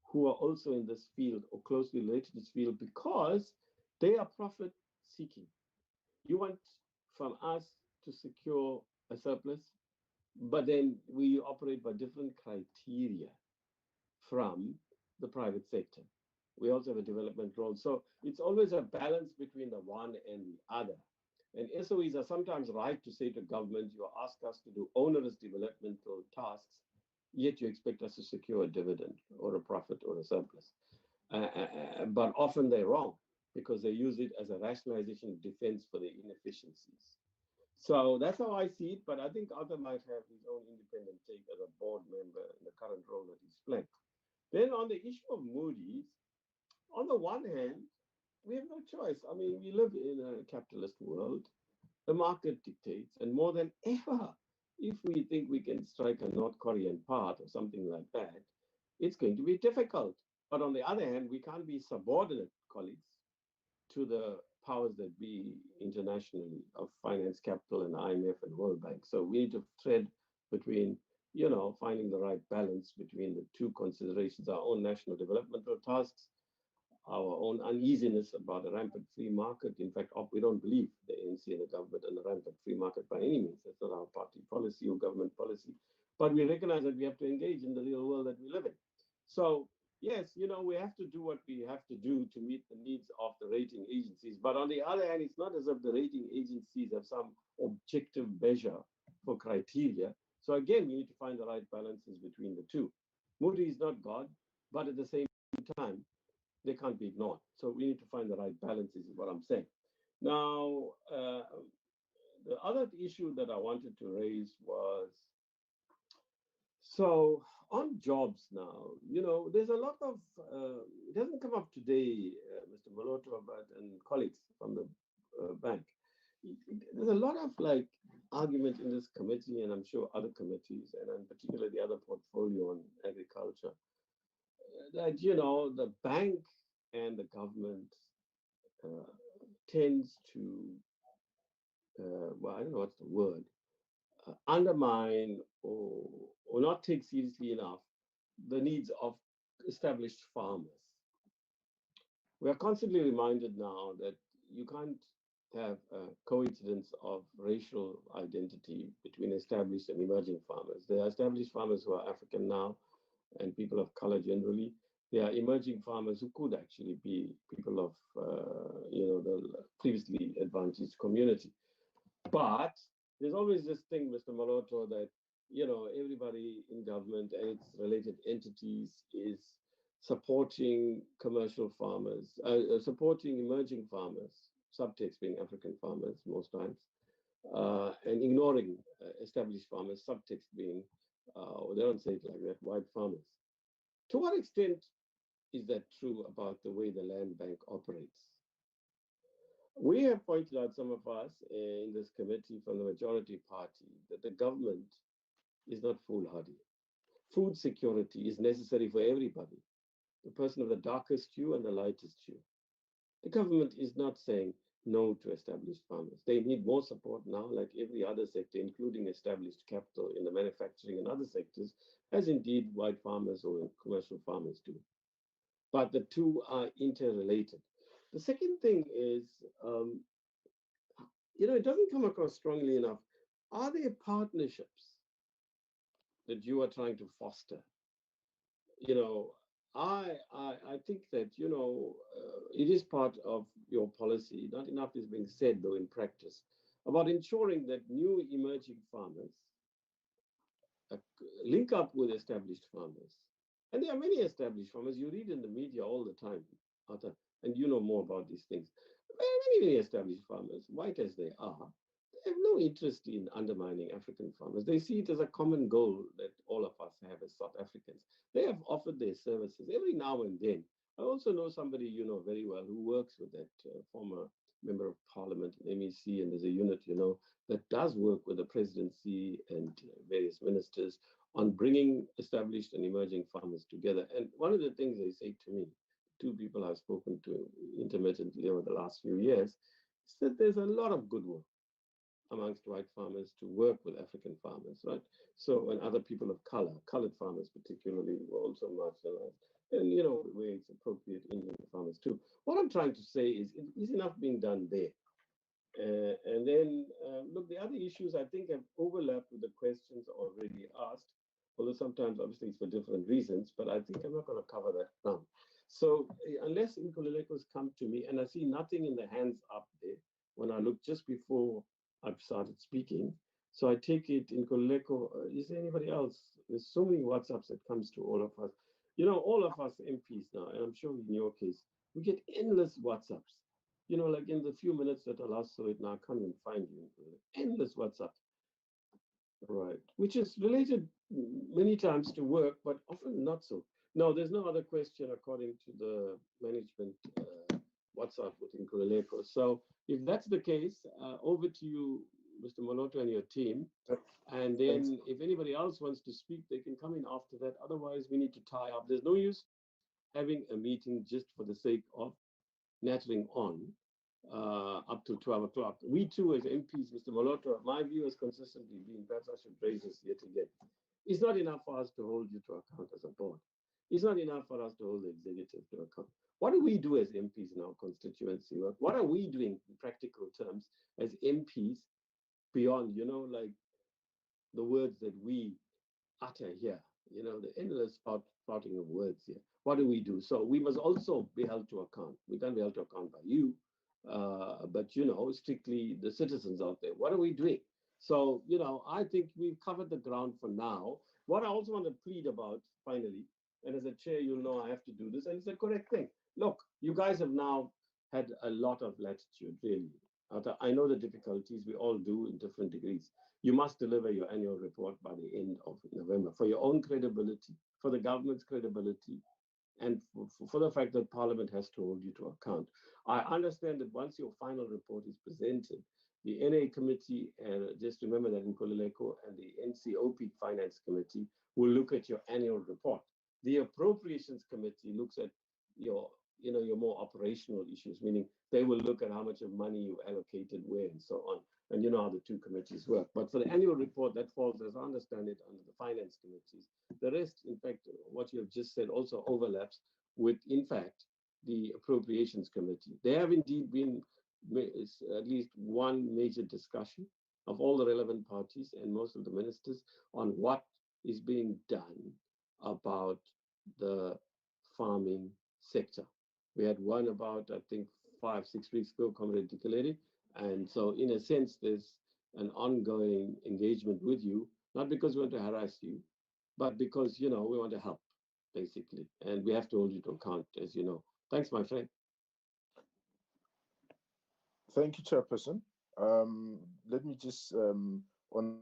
who are also in this field or closely related to this field because they are profit seeking. You want from us to secure a surplus, but then we operate by different criteria from the private sector. We also have a development role. So it's always a balance between the one and the other. And SOEs are sometimes right to say to government, you ask us to do onerous developmental tasks, yet you expect us to secure a dividend or a profit or a surplus. But often they're wrong because they use it as a rationalization of defense for the inefficiencies. So that's how I see it, but I think Arthur might have his own independent take as a board member in the current role that he's playing. Then on the issue of Moody's, on the one hand, we have no choice. I mean, we live in a capitalist world. The market dictates, and more than ever, if we think we can strike a North Korean path or something like that, it's going to be difficult. But on the other hand, we can't be subordinate, colleagues, to the powers that be internationally of finance capital and IMF and World Bank. So we need to tread between, finding the right balance between the two considerations, our own national developmental tasks, our own uneasiness about a rampant free market. In fact, we don't believe the ANC and the government in a rampant free market by any means. That's not our party policy or government policy. But we recognize that we have to engage in the real world that we live in. So yes, we have to do what we have to do to meet the needs of the rating agencies. But on the other hand, it's not as if the rating agencies have some objective measure for criteria. So again, we need to find the right balances between the two. Moody's is not God, but at the same time, they can't be ignored. So we need to find the right balances is what I'm saying. Now, the other issue that I wanted to raise was, so on jobs now, there's a lot of, it doesn't come up today, Mr. Mr. Moloto and colleagues from the bank. There's a lot of like argument in this committee, and I'm sure other committees, and in particular the other portfolio on agriculture, that the bank and the government tends to, well, I don't know what's the word, undermine or not take seriously enough the needs of established farmers. We are constantly reminded now that you can't have a coincidence of racial identity between established and emerging farmers. There are established farmers who are African now and people of color generally. There are emerging farmers who could actually be people of, the previously advantaged community. But there's always this thing, Mr. Moloto, that, everybody in government and its related entities is supporting commercial farmers, supporting emerging farmers, subtext being African farmers most times, and ignoring established farmers, subtext being, they don't say it like that, white farmers. To what extent is that true about the way the land bank operates? We have pointed out, some of us in this committee from the majority party, that the government is not foolhardy. Food security is necessary for everybody, the person of the darkest hue and the lightest hue. The government is not saying no to established farmers. They need more support now, like every other sector, including established capital in the manufacturing and other sectors, as indeed white farmers or commercial farmers do. But the two are interrelated. The second thing is, it doesn't come across strongly enough. Are there partnerships that you are trying to foster? I think that, it is part of your policy. Not enough is being said, though, in practice, about ensuring that new emerging farmers link up with established farmers. And there are many established farmers. You read in the media all the time, Arthur, and you know more about these things. Many established farmers, white as they are, they have no interest in undermining African farmers. They see it as a common goal that all of us have as South Africans. They have offered their services every now and then. I also know somebody you know very well who works with that former member of parliament, MEC, and there's a unit, that does work with the presidency and various ministers on bringing established and emerging farmers together. And one of the things they say to me, two people I've spoken to intermittently over the last few years, is that there's a lot of goodwill amongst white farmers to work with African farmers, right? So, and other people of color, colored farmers particularly, were also marginalized. And, where it's appropriate, Indian farmers too. What I'm trying to say is, is enough being done there? And then, look, the other issues I think have overlapped with the questions already asked, although sometimes obviously it's for different reasons, but I think I'm not going to cover that now. So unless Nkululekos come to me, and I see nothing in the hands up there when I look just before I've started speaking. So I take it, Nkululeko, is there anybody else? There's so many WhatsApps that comes to all of us. All of us MPs now, and I'm sure in your case, we get endless WhatsApps. Like in the few minutes that I last saw it now, I can't even find you. Endless WhatsApp. Right. Which is related many times to work, but often not so. No, there's no other question according to the management WhatsApp with Nkululeko. So if that's the case, over to you, Mr. Moloto, and your team. And then if anybody else wants to speak, they can come in after that. Otherwise, we need to tie up. There's no use having a meeting just for the sake of nattering on up to 12 o'clock. We too, as MPs, Mr. Moloto, my view has consistently been, perhaps I should raise this yet again, it's not enough for us to hold you to account as a board. It's not enough for us to hold the executive to account. What do we do as MPs in our constituency? What are we doing in practical terms as MPs beyond, like the words that we utter here, the endless spouting of words here? What do we do? So we must also be held to account. We can't be held to account by you, but, strictly the citizens out there. What are we doing? So, I think we've covered the ground for now. What I also want to plead about, finally, and as a chair, you'll know I have to do this, and it's a correct thing. Look, you guys have now had a lot of latitude, really. I know the difficulties, we all do in different degrees. You must deliver your annual report by the end of November for your own credibility, for the government's credibility, and for the fact that Parliament has to hold you to account. I understand that once your final report is presented, the NA committee, and just remember that in Nkululeko, and the NCOP Finance Committee will look at your annual report. The Appropriations Committee looks at your more operational issues, meaning they will look at how much of money you've allocated where and so on. And you know how the two committees work. But for the annual report, that falls, as I understand it, under the finance committees. The rest, in fact, what you have just said also overlaps with, in fact, the Appropriations Committee. There have indeed been at least one major discussion of all the relevant parties and most of the ministers on what is being done about the farming sector. We had one about, I think, 5-6 weeks ago, Comrade Dikeledi. And so, in a sense, there's an ongoing engagement with you, not because we want to harass you, but because, we want to help, basically. And we have to hold you to account, as you know. Thanks, my friend. Thank you, Chairperson. Let me just, on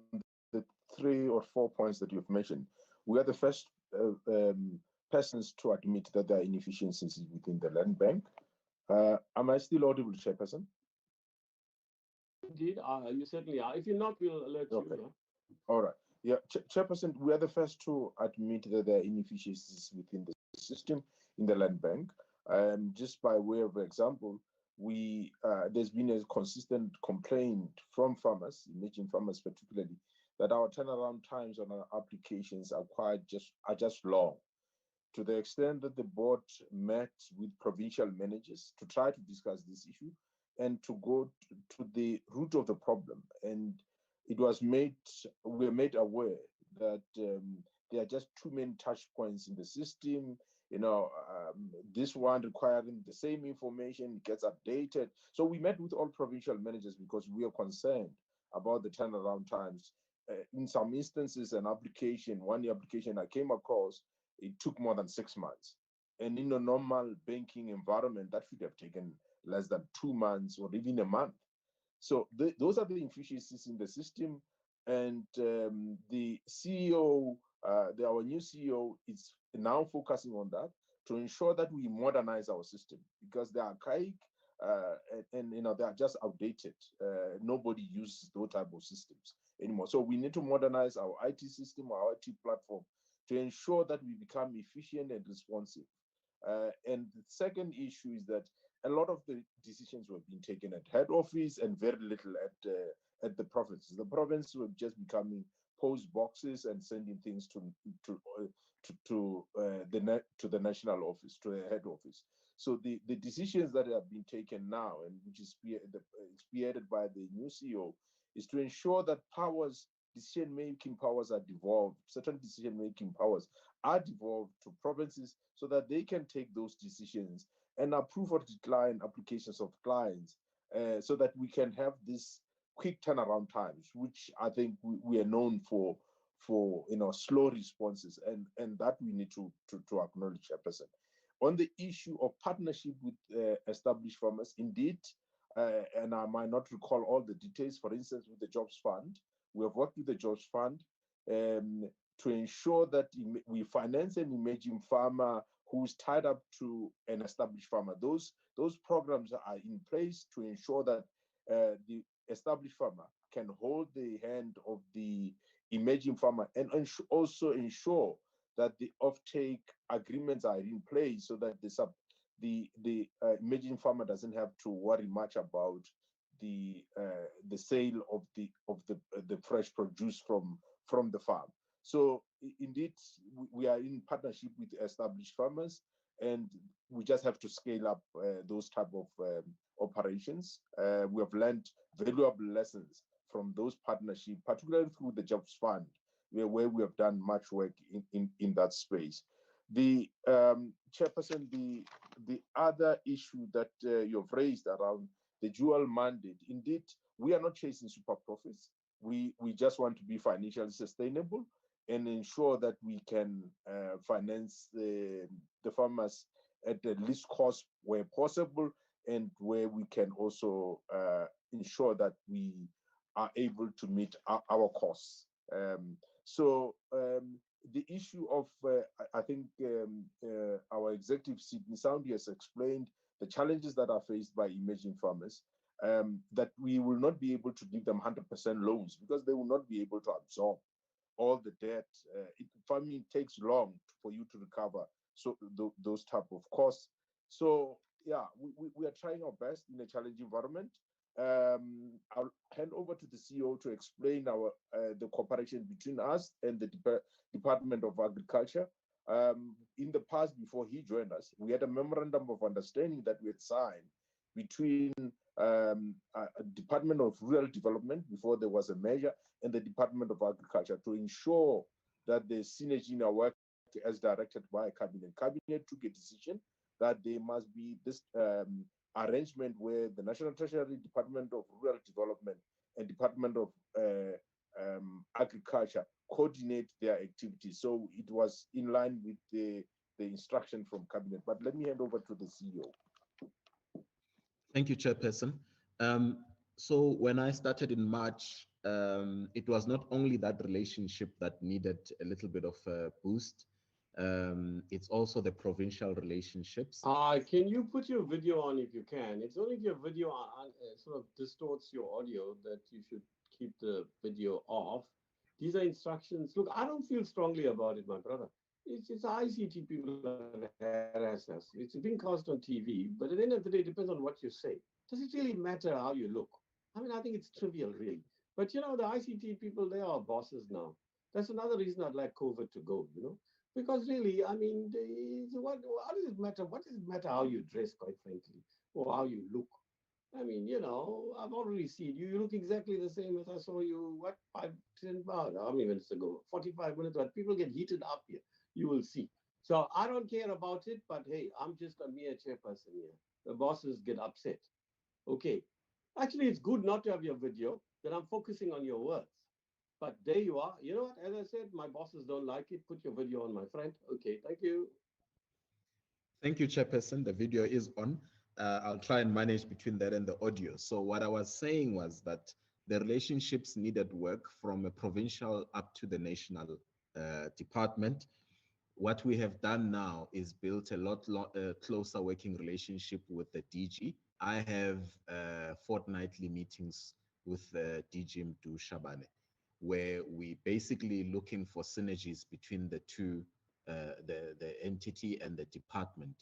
the 3 or 4 points that you've mentioned, we are the first persons to admit that there are inefficiencies within the land bank. Am I still audible, Chairperson? Indeed, you certainly are. If you're not, we'll alert you. Yeah? All right. Yeah, Chairperson, we are the first to admit that there are inefficiencies within the system in the land bank. Just by way of example, there's been a consistent complaint from farmers, emerging farmers particularly, that our turnaround times on our applications are just long. To the extent that the board met with provincial managers to try to discuss this issue and to go to the root of the problem. And we were made aware that there are just too many touch points in the system. This one requiring the same information gets updated. So we met with all provincial managers because we are concerned about the turnaround times. In some instances, one application I came across, it took more than 6 months. And in a normal banking environment, that should have taken less than 2 months or even a month. So those are the inefficiencies in the system. And the CEO, our new CEO, is now focusing on that to ensure that we modernize our system, because they're archaic and they are just outdated. Nobody uses those type of systems anymore. So we need to modernize our IT system, our IT platform, to ensure that we become efficient and responsive. And the second issue is that a lot of the decisions were being taken at head office and very little at the provinces. The provinces were just becoming post boxes and sending things to the national office, to the head office. So the decisions that have been taken now, and which is spearheaded by the new CEO, is to ensure that decision-making powers are devolved. Certain decision-making powers are devolved to provinces so that they can take those decisions and approve or decline applications of clients, so that we can have this quick turnaround times, which I think we are known for slow responses, and that we need to acknowledge, Chairperson. On the issue of partnership with established farmers, indeed, and I might not recall all the details, for instance, with the Jobs Fund, we have worked with the Jobs Fund to ensure that we finance an emerging farmer who's tied up to an established farmer. Those programs are in place to ensure that the established farmer can hold the hand of the emerging farmer, and also ensure that the offtake agreements are in place so that the emerging farmer doesn't have to worry much about the sale of the fresh produce from the farm. So indeed, we are in partnership with established farmers, and we just have to scale up those type of operations. We have learned valuable lessons from those partnerships, particularly through the Jobs Fund, where we have done much work in that space. The Chairperson, the other issue that you've raised around the dual mandate, indeed, we are not chasing super profits. We just want to be financially sustainable and ensure that we can finance the farmers at the least cost where possible, and where we can also ensure that we are able to meet our costs. So the issue of, I think our executive, Sydney Sound, has explained the challenges that are faced by emerging farmers, that we will not be able to give them 100% loans because they will not be able to absorb all the debt. Farming takes long for you to recover those type of costs. So yeah, we are trying our best in a challenging environment. I'll hand over to the CEO to explain the cooperation between us and the Department of Agriculture. In the past, before he joined us, we had a memorandum of understanding that we had signed between Department of Rural Development, before there was a measure, and the Department of Agriculture to ensure that the synergy in our work as directed by Cabinet. Cabinet took a decision that there must be this arrangement where the National Treasury, Department of Rural Development, and Department of Agriculture coordinate their activities. So it was in line with the instruction from Cabinet. But let me hand over to the CEO. Thank you, Chairperson. So when I started in March, it was not only that relationship that needed a little bit of a boost. It's also the provincial relationships. Can you put your video on if you can? It's only if your video sort of distorts your audio that you should keep the video off. These are instructions. Look, I don't feel strongly about it, my brother. It's ICT people that harass us. It's being cast on TV, but at the end of the day, it depends on what you say. Does it really matter how you look? I mean, I think it's trivial, really. But, you know, the ICT people, they are bosses now. That's another reason I'd like COVID to go, you know? Because really, I mean, how does it matter? What does it matter how you dress, quite frankly, or how you look? I mean, you know, I've already seen you. You look exactly the same as I saw you, 10 minutes ago, 45 minutes, but people get heated up here. You will see. So I don't care about it, but hey, I'm just a mere chairperson here. The bosses get upset. Okay. Actually, it's good not to have your video, then I'm focusing on your words. But there you are. You know what? As I said, my bosses don't like it. Put your video on, my friend. Okay, thank you. Thank you, Chairperson. The video is on. I'll try and manage between that and the audio. So what I was saying was that the relationships needed work from a provincial up to the national department. What we have done now is built a lot closer working relationship with the DG. I have fortnightly meetings with DG Mdu Shabane, where we basically looking for synergies between the two, the entity and the department.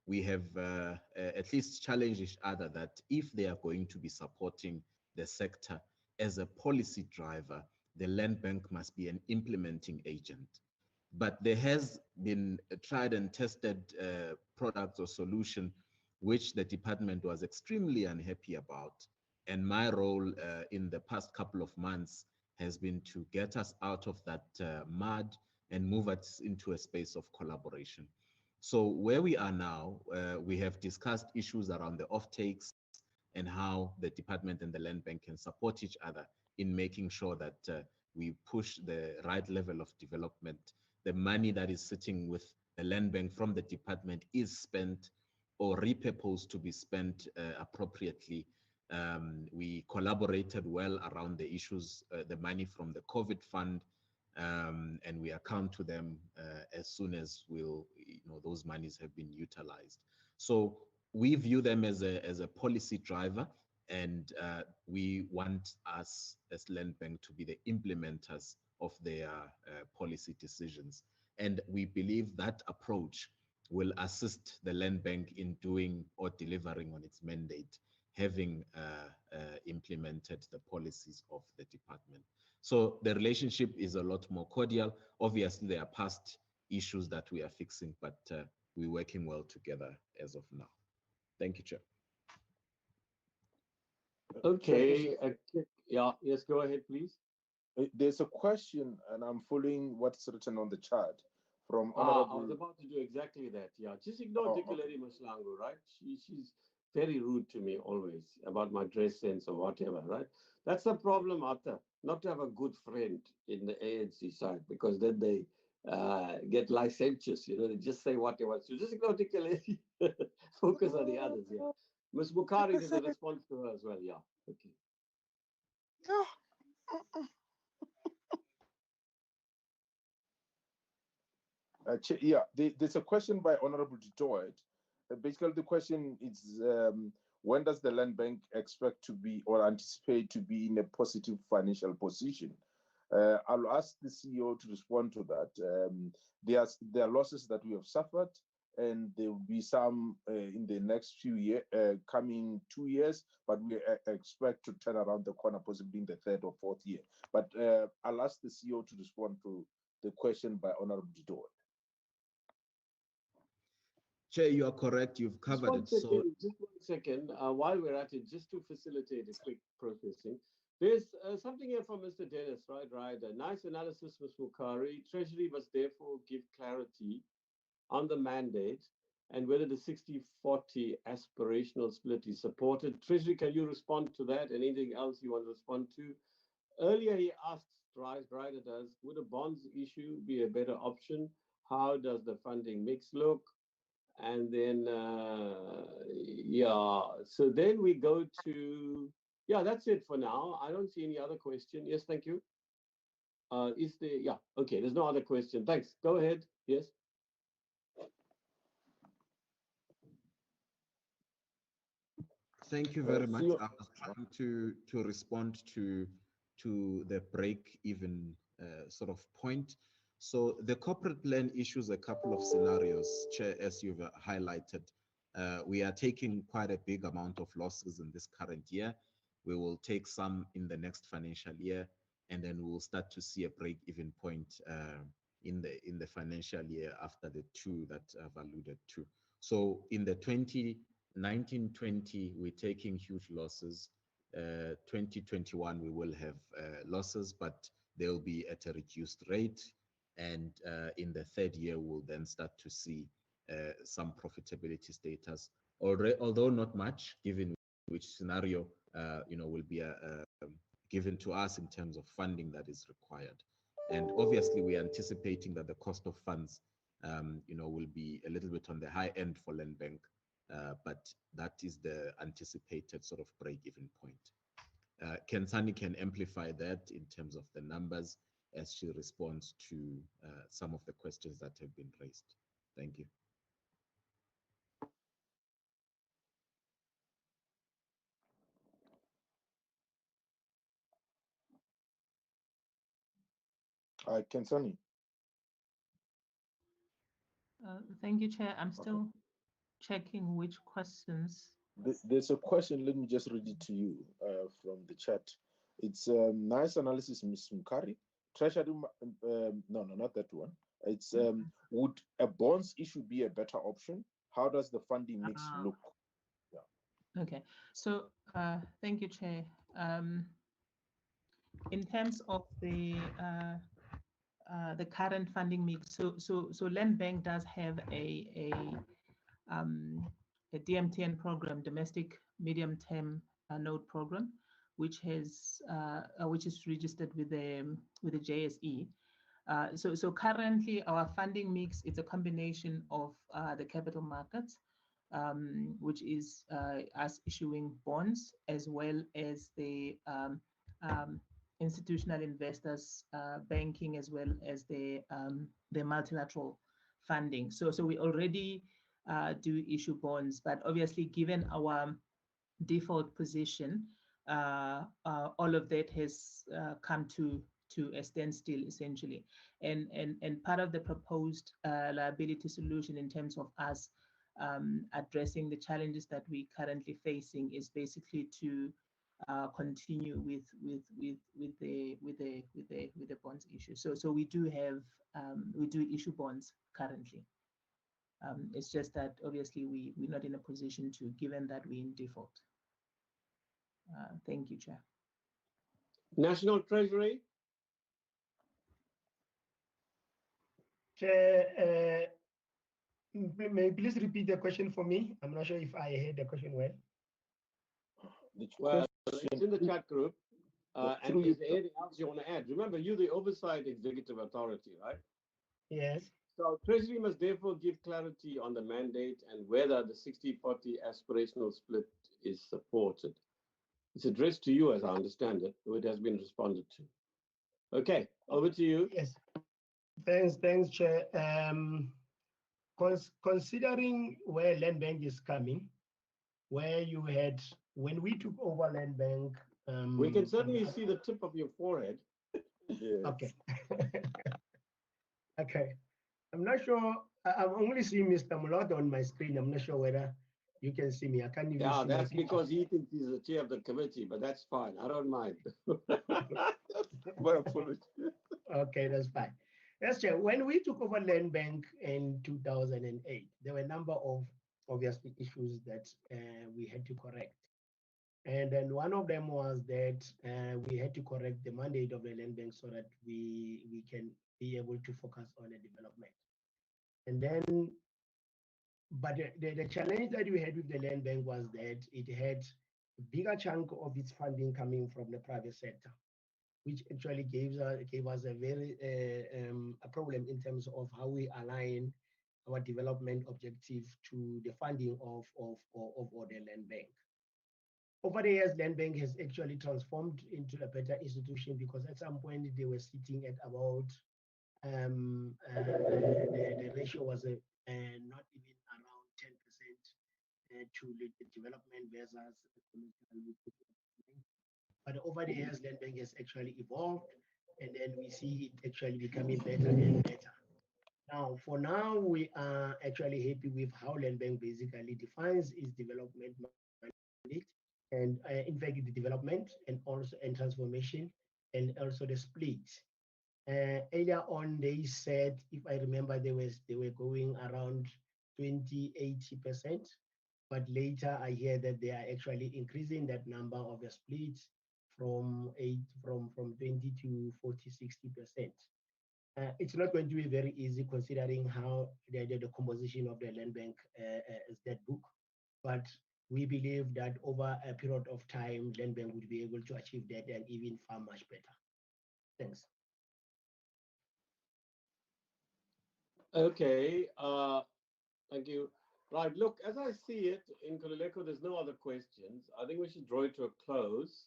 We have at least challenged each other that if they are going to be supporting the sector as a policy driver, the Land Bank must be an implementing agent. But there has been a tried and tested product or solution which the department was extremely unhappy about. And my role in the past couple of months has been to get us out of that mud and move us into a space of collaboration. So where we are now, we have discussed issues around the offtakes and how the department and the Land Bank can support each other in making sure that we push the right level of development. The money that is sitting with the Land Bank from the department is spent or repurposed to be spent appropriately. We collaborated well around the issues, the money from the COVID fund, and we account to them as soon as those monies have been utilized. So we view them as a policy driver, and we want us as Land Bank to be the implementers of their policy decisions. And we believe that approach will assist the Land Bank in doing or delivering on its mandate, having implemented the policies of the department. So the relationship is a lot more cordial. Obviously, there are past issues that we are fixing, but we're working well together as of now. Thank you, Chair. Okay. Yeah, yes, go ahead, please. There's a question, and I'm following what's written on the chart from I Honorable. was about to do exactly that. Yeah, just ignore Dikuledi Maslangu, right? She's very rude to me always about my dress sense or whatever, right? That's the problem, Arthur, not to have a good friend in the ANC side, because then they get licentious, they just say what they want. So just ignore Dikuledi, focus on the others, yeah. Ms. Bukhari did a response to her as well, yeah. Okay. Yeah, there's a question by Honorable Dutoit. Basically, the question is when does the Land Bank expect to be or anticipate to be in a positive financial position? I'll ask the CEO to respond to that. There are losses that we have suffered, and there will be some in the next few years, coming 2 years, but we expect to turn around the corner possibly in the third or fourth year. But I'll ask the CEO to respond to the question by Honorable Dutoit. Chair, you are correct. You've covered it. Just 1 second. While we're at it, just to facilitate a quick processing, there's something here from Mr. Dennis, right? A nice analysis, Ms. Mukari. Treasury must therefore give clarity on the mandate and whether the 60-40 aspirational split is supported. Treasury, can you respond to that? Anything else you want to respond to? Earlier, he asked, right, it does, would a bonds issue be a better option? How does the funding mix look? And then, yeah, so then we go to, yeah, that's it for now. I don't see any other question. Yes, thank you. Yeah, okay, there's no other question. Thanks. Go ahead. Yes. Thank you very much. I was trying to respond to the break-even sort of point. So the corporate plan issues a couple of scenarios, Chair, as you've highlighted. We are taking quite a big amount of losses in this current year. We will take some in the next financial year, and then we will start to see a break-even point in the financial year after the two that I've alluded to. So in the 2019-20, we're taking huge losses. 2021, we will have losses, but they'll be at a reduced rate. And in the third year, we'll then start to see some profitability status, although not much, given which scenario will be given to us in terms of funding that is required. And obviously, we're anticipating that the cost of funds, will be a little bit on the high end for Land Bank, but that is the anticipated sort of break-even point. Kensani can amplify that in terms of the numbers as she responds to some of the questions that have been raised. Thank you. Kensani. Thank you, Chair. I'm still checking which questions. There's a question. Let me just read it to you from the chat. It's nice analysis, Ms. Mukari. Treasury, no, not that one. It's would a bonds issue be a better option? How does the funding mix look? Yeah. Okay. So thank you, Chair. In terms of the current funding mix, so Land Bank does have a DMTN program, domestic medium-term note program, which is registered with the JSE. So currently our funding mix is a combination of the capital markets, which is us issuing bonds, as well as the institutional investors banking, as well as the multilateral funding. So we already do issue bonds, but obviously given our default position, all of that has come to a standstill essentially. And part of the proposed liability solution in terms of us addressing the challenges that we're currently facing is basically to continue with the bonds issue. So we do issue bonds currently. It's just that obviously we're not in a position to, given that we're in default. Thank you, Chair. National Treasury. Chair, may you please repeat the question for me? I'm not sure if I heard the question well. Well, it's in the chat group. And is there anything else you want to add? Remember, you're the oversight executive authority, right? Yes. So Treasury must therefore give clarity on the mandate and whether the 60-40 aspirational split is supported. It's addressed to you, as I understand it, though it has been responded to. Okay, over to you. Yes. Thanks, Chair. Considering where Land Bank is coming, where you had, when we took over Land Bank. We can certainly see the tip of your forehead. Yes. Okay. Okay. I'm not sure. I'm only seeing Mr. Moloto on my screen. I'm not sure whether you can see me. I can't even see. That's because he thinks he's the chair of the committee, but that's fine. I don't mind. My apologies. Okay, that's fine. Yes, Chair. When we took over Land Bank in 2008, there were a number of obviously issues that we had to correct. And then one of them was that we had to correct the mandate of the Land Bank so that we can be able to focus on the development. And then, but the challenge that we had with the Land Bank was that it had a bigger chunk of its funding coming from the private sector, which actually gave us a very a problem in terms of how we align our development objective to the funding of the Land Bank. Over the years, Land Bank has actually transformed into a better institution because at some point they were sitting at about the ratio was not even around 10% to the development versus commercial. But over the years, Land Bank has actually evolved, and then we see it actually becoming better and better. Now, for now, we are actually happy with how Land Bank basically defines its development mandate, and in fact, the development and also and transformation, and also the split. Earlier on, they said, if I remember, they were going around 20-80%, but later I hear that they are actually increasing that number of the split from 20 to 40-60%. It's not going to be very easy considering how the composition of the Land Bank is that book, but we believe that over a period of time, Land Bank would be able to achieve that and even far much better. Thanks. Okay, thank you. Right, look, as I see it, in Kulileko, there's no other questions. I think we should draw it to a close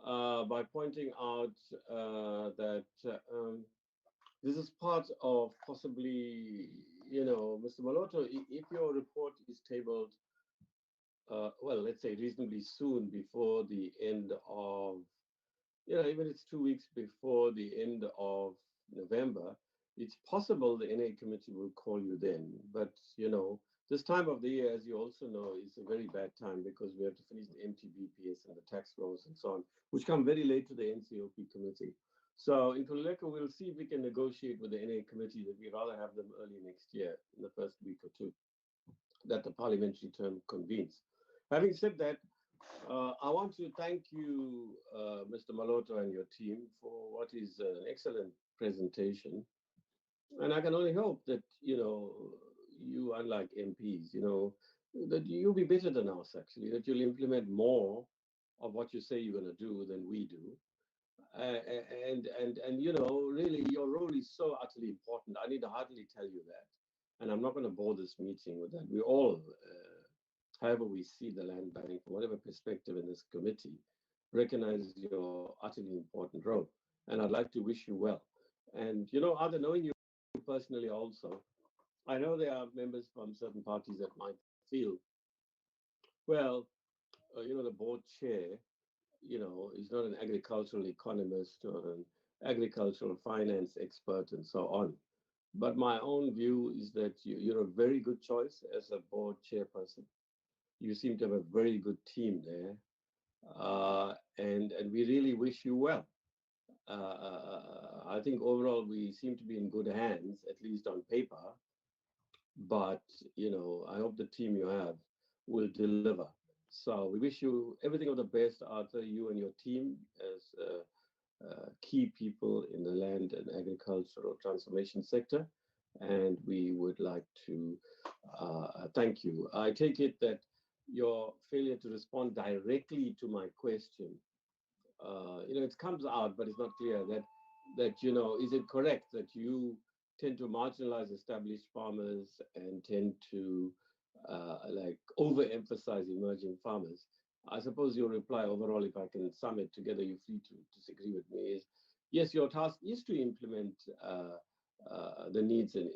by pointing out that this is part of possibly, Mr. Moloto, if your report is tabled, well, let's say reasonably soon before the end of, even it's 2 weeks before the end of November, it's possible the NA committee will call you then. But, this time of the year, as you also know, is a very bad time because we have to finish the MTBPS and the tax laws and so on, which come very late to the NCOP committee. So in Kulileko, we'll see if we can negotiate with the NA committee that we rather have them early next year, in the first week or two, that the parliamentary term convenes. Having said that, I want to thank you, Mr. Moloto, and your team for what is an excellent presentation. And I can only hope that, you, unlike MPs, that you'll be better than us, actually, that you'll implement more of what you say you're going to do than we do. And really, your role is so utterly important. I need to hardly tell you that. And I'm not going to bore this meeting with that. We all, however we see the land bank, from whatever perspective in this committee, recognize your utterly important role. And I'd like to wish you well. And, other knowing you personally also, I know there are members from certain parties that might feel, well, the board chair, is not an agricultural economist or an agricultural finance expert and so on. But my own view is that you're a very good choice as a board chairperson. You seem to have a very good team there. And we really wish you well. I think overall we seem to be in good hands, at least on paper. But, I hope the team you have will deliver. So we wish you everything of the best, Arthur, you and your team as key people in the land and agricultural transformation sector. And we would like to thank you. I take it that your failure to respond directly to my question, it comes out, but it's not clear that is it correct that you tend to marginalize established farmers and tend to overemphasize emerging farmers? I suppose your reply overall, if I can sum it together, you're free to disagree with me, is yes, your task is to implement the needs and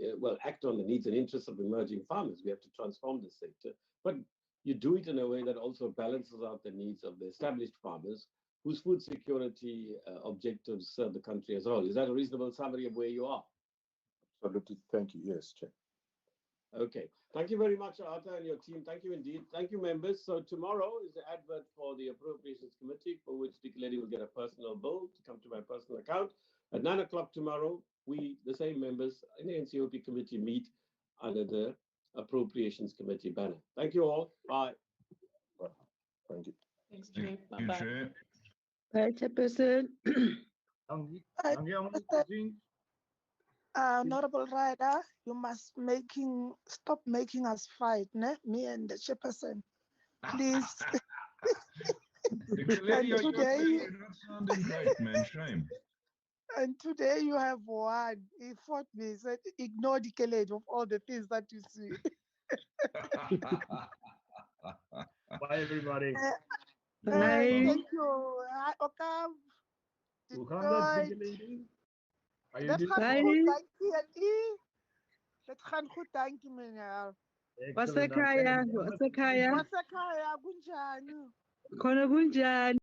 act on the needs and interests of emerging farmers. We have to transform the sector, but you do it in a way that also balances out the needs of the established farmers whose food security objectives serve the country as a whole. Is that a reasonable summary of where you are? Absolutely. Thank you. Yes, Chair. Okay. Thank you very much, Arthur, and your team. Thank you indeed. Thank you, members. So tomorrow is the advert for the Appropriations Committee, for which Liquidity will get a personal bill to come to my personal account. At 9 o'clock tomorrow, we, the same members in the NCOP committee, meet under the Appropriations Committee banner. Thank you all. Bye. Bye. Thank you. Thanks, Chair. Bye-bye. Bye, Chairperson. Honorable Rider, you must stop making us fight, ne? Me and the chairperson, please. You're not sounding great, man. Shame. And today you have won. He fought me, said, ignore the college of all the things that you see. Bye, everybody. Thank you. Okam. Dit gaat goed, dank je. Het gaat goed, dank je, meneer. Wasekhaya, Wasekhaya, kunjani? khona kunjani?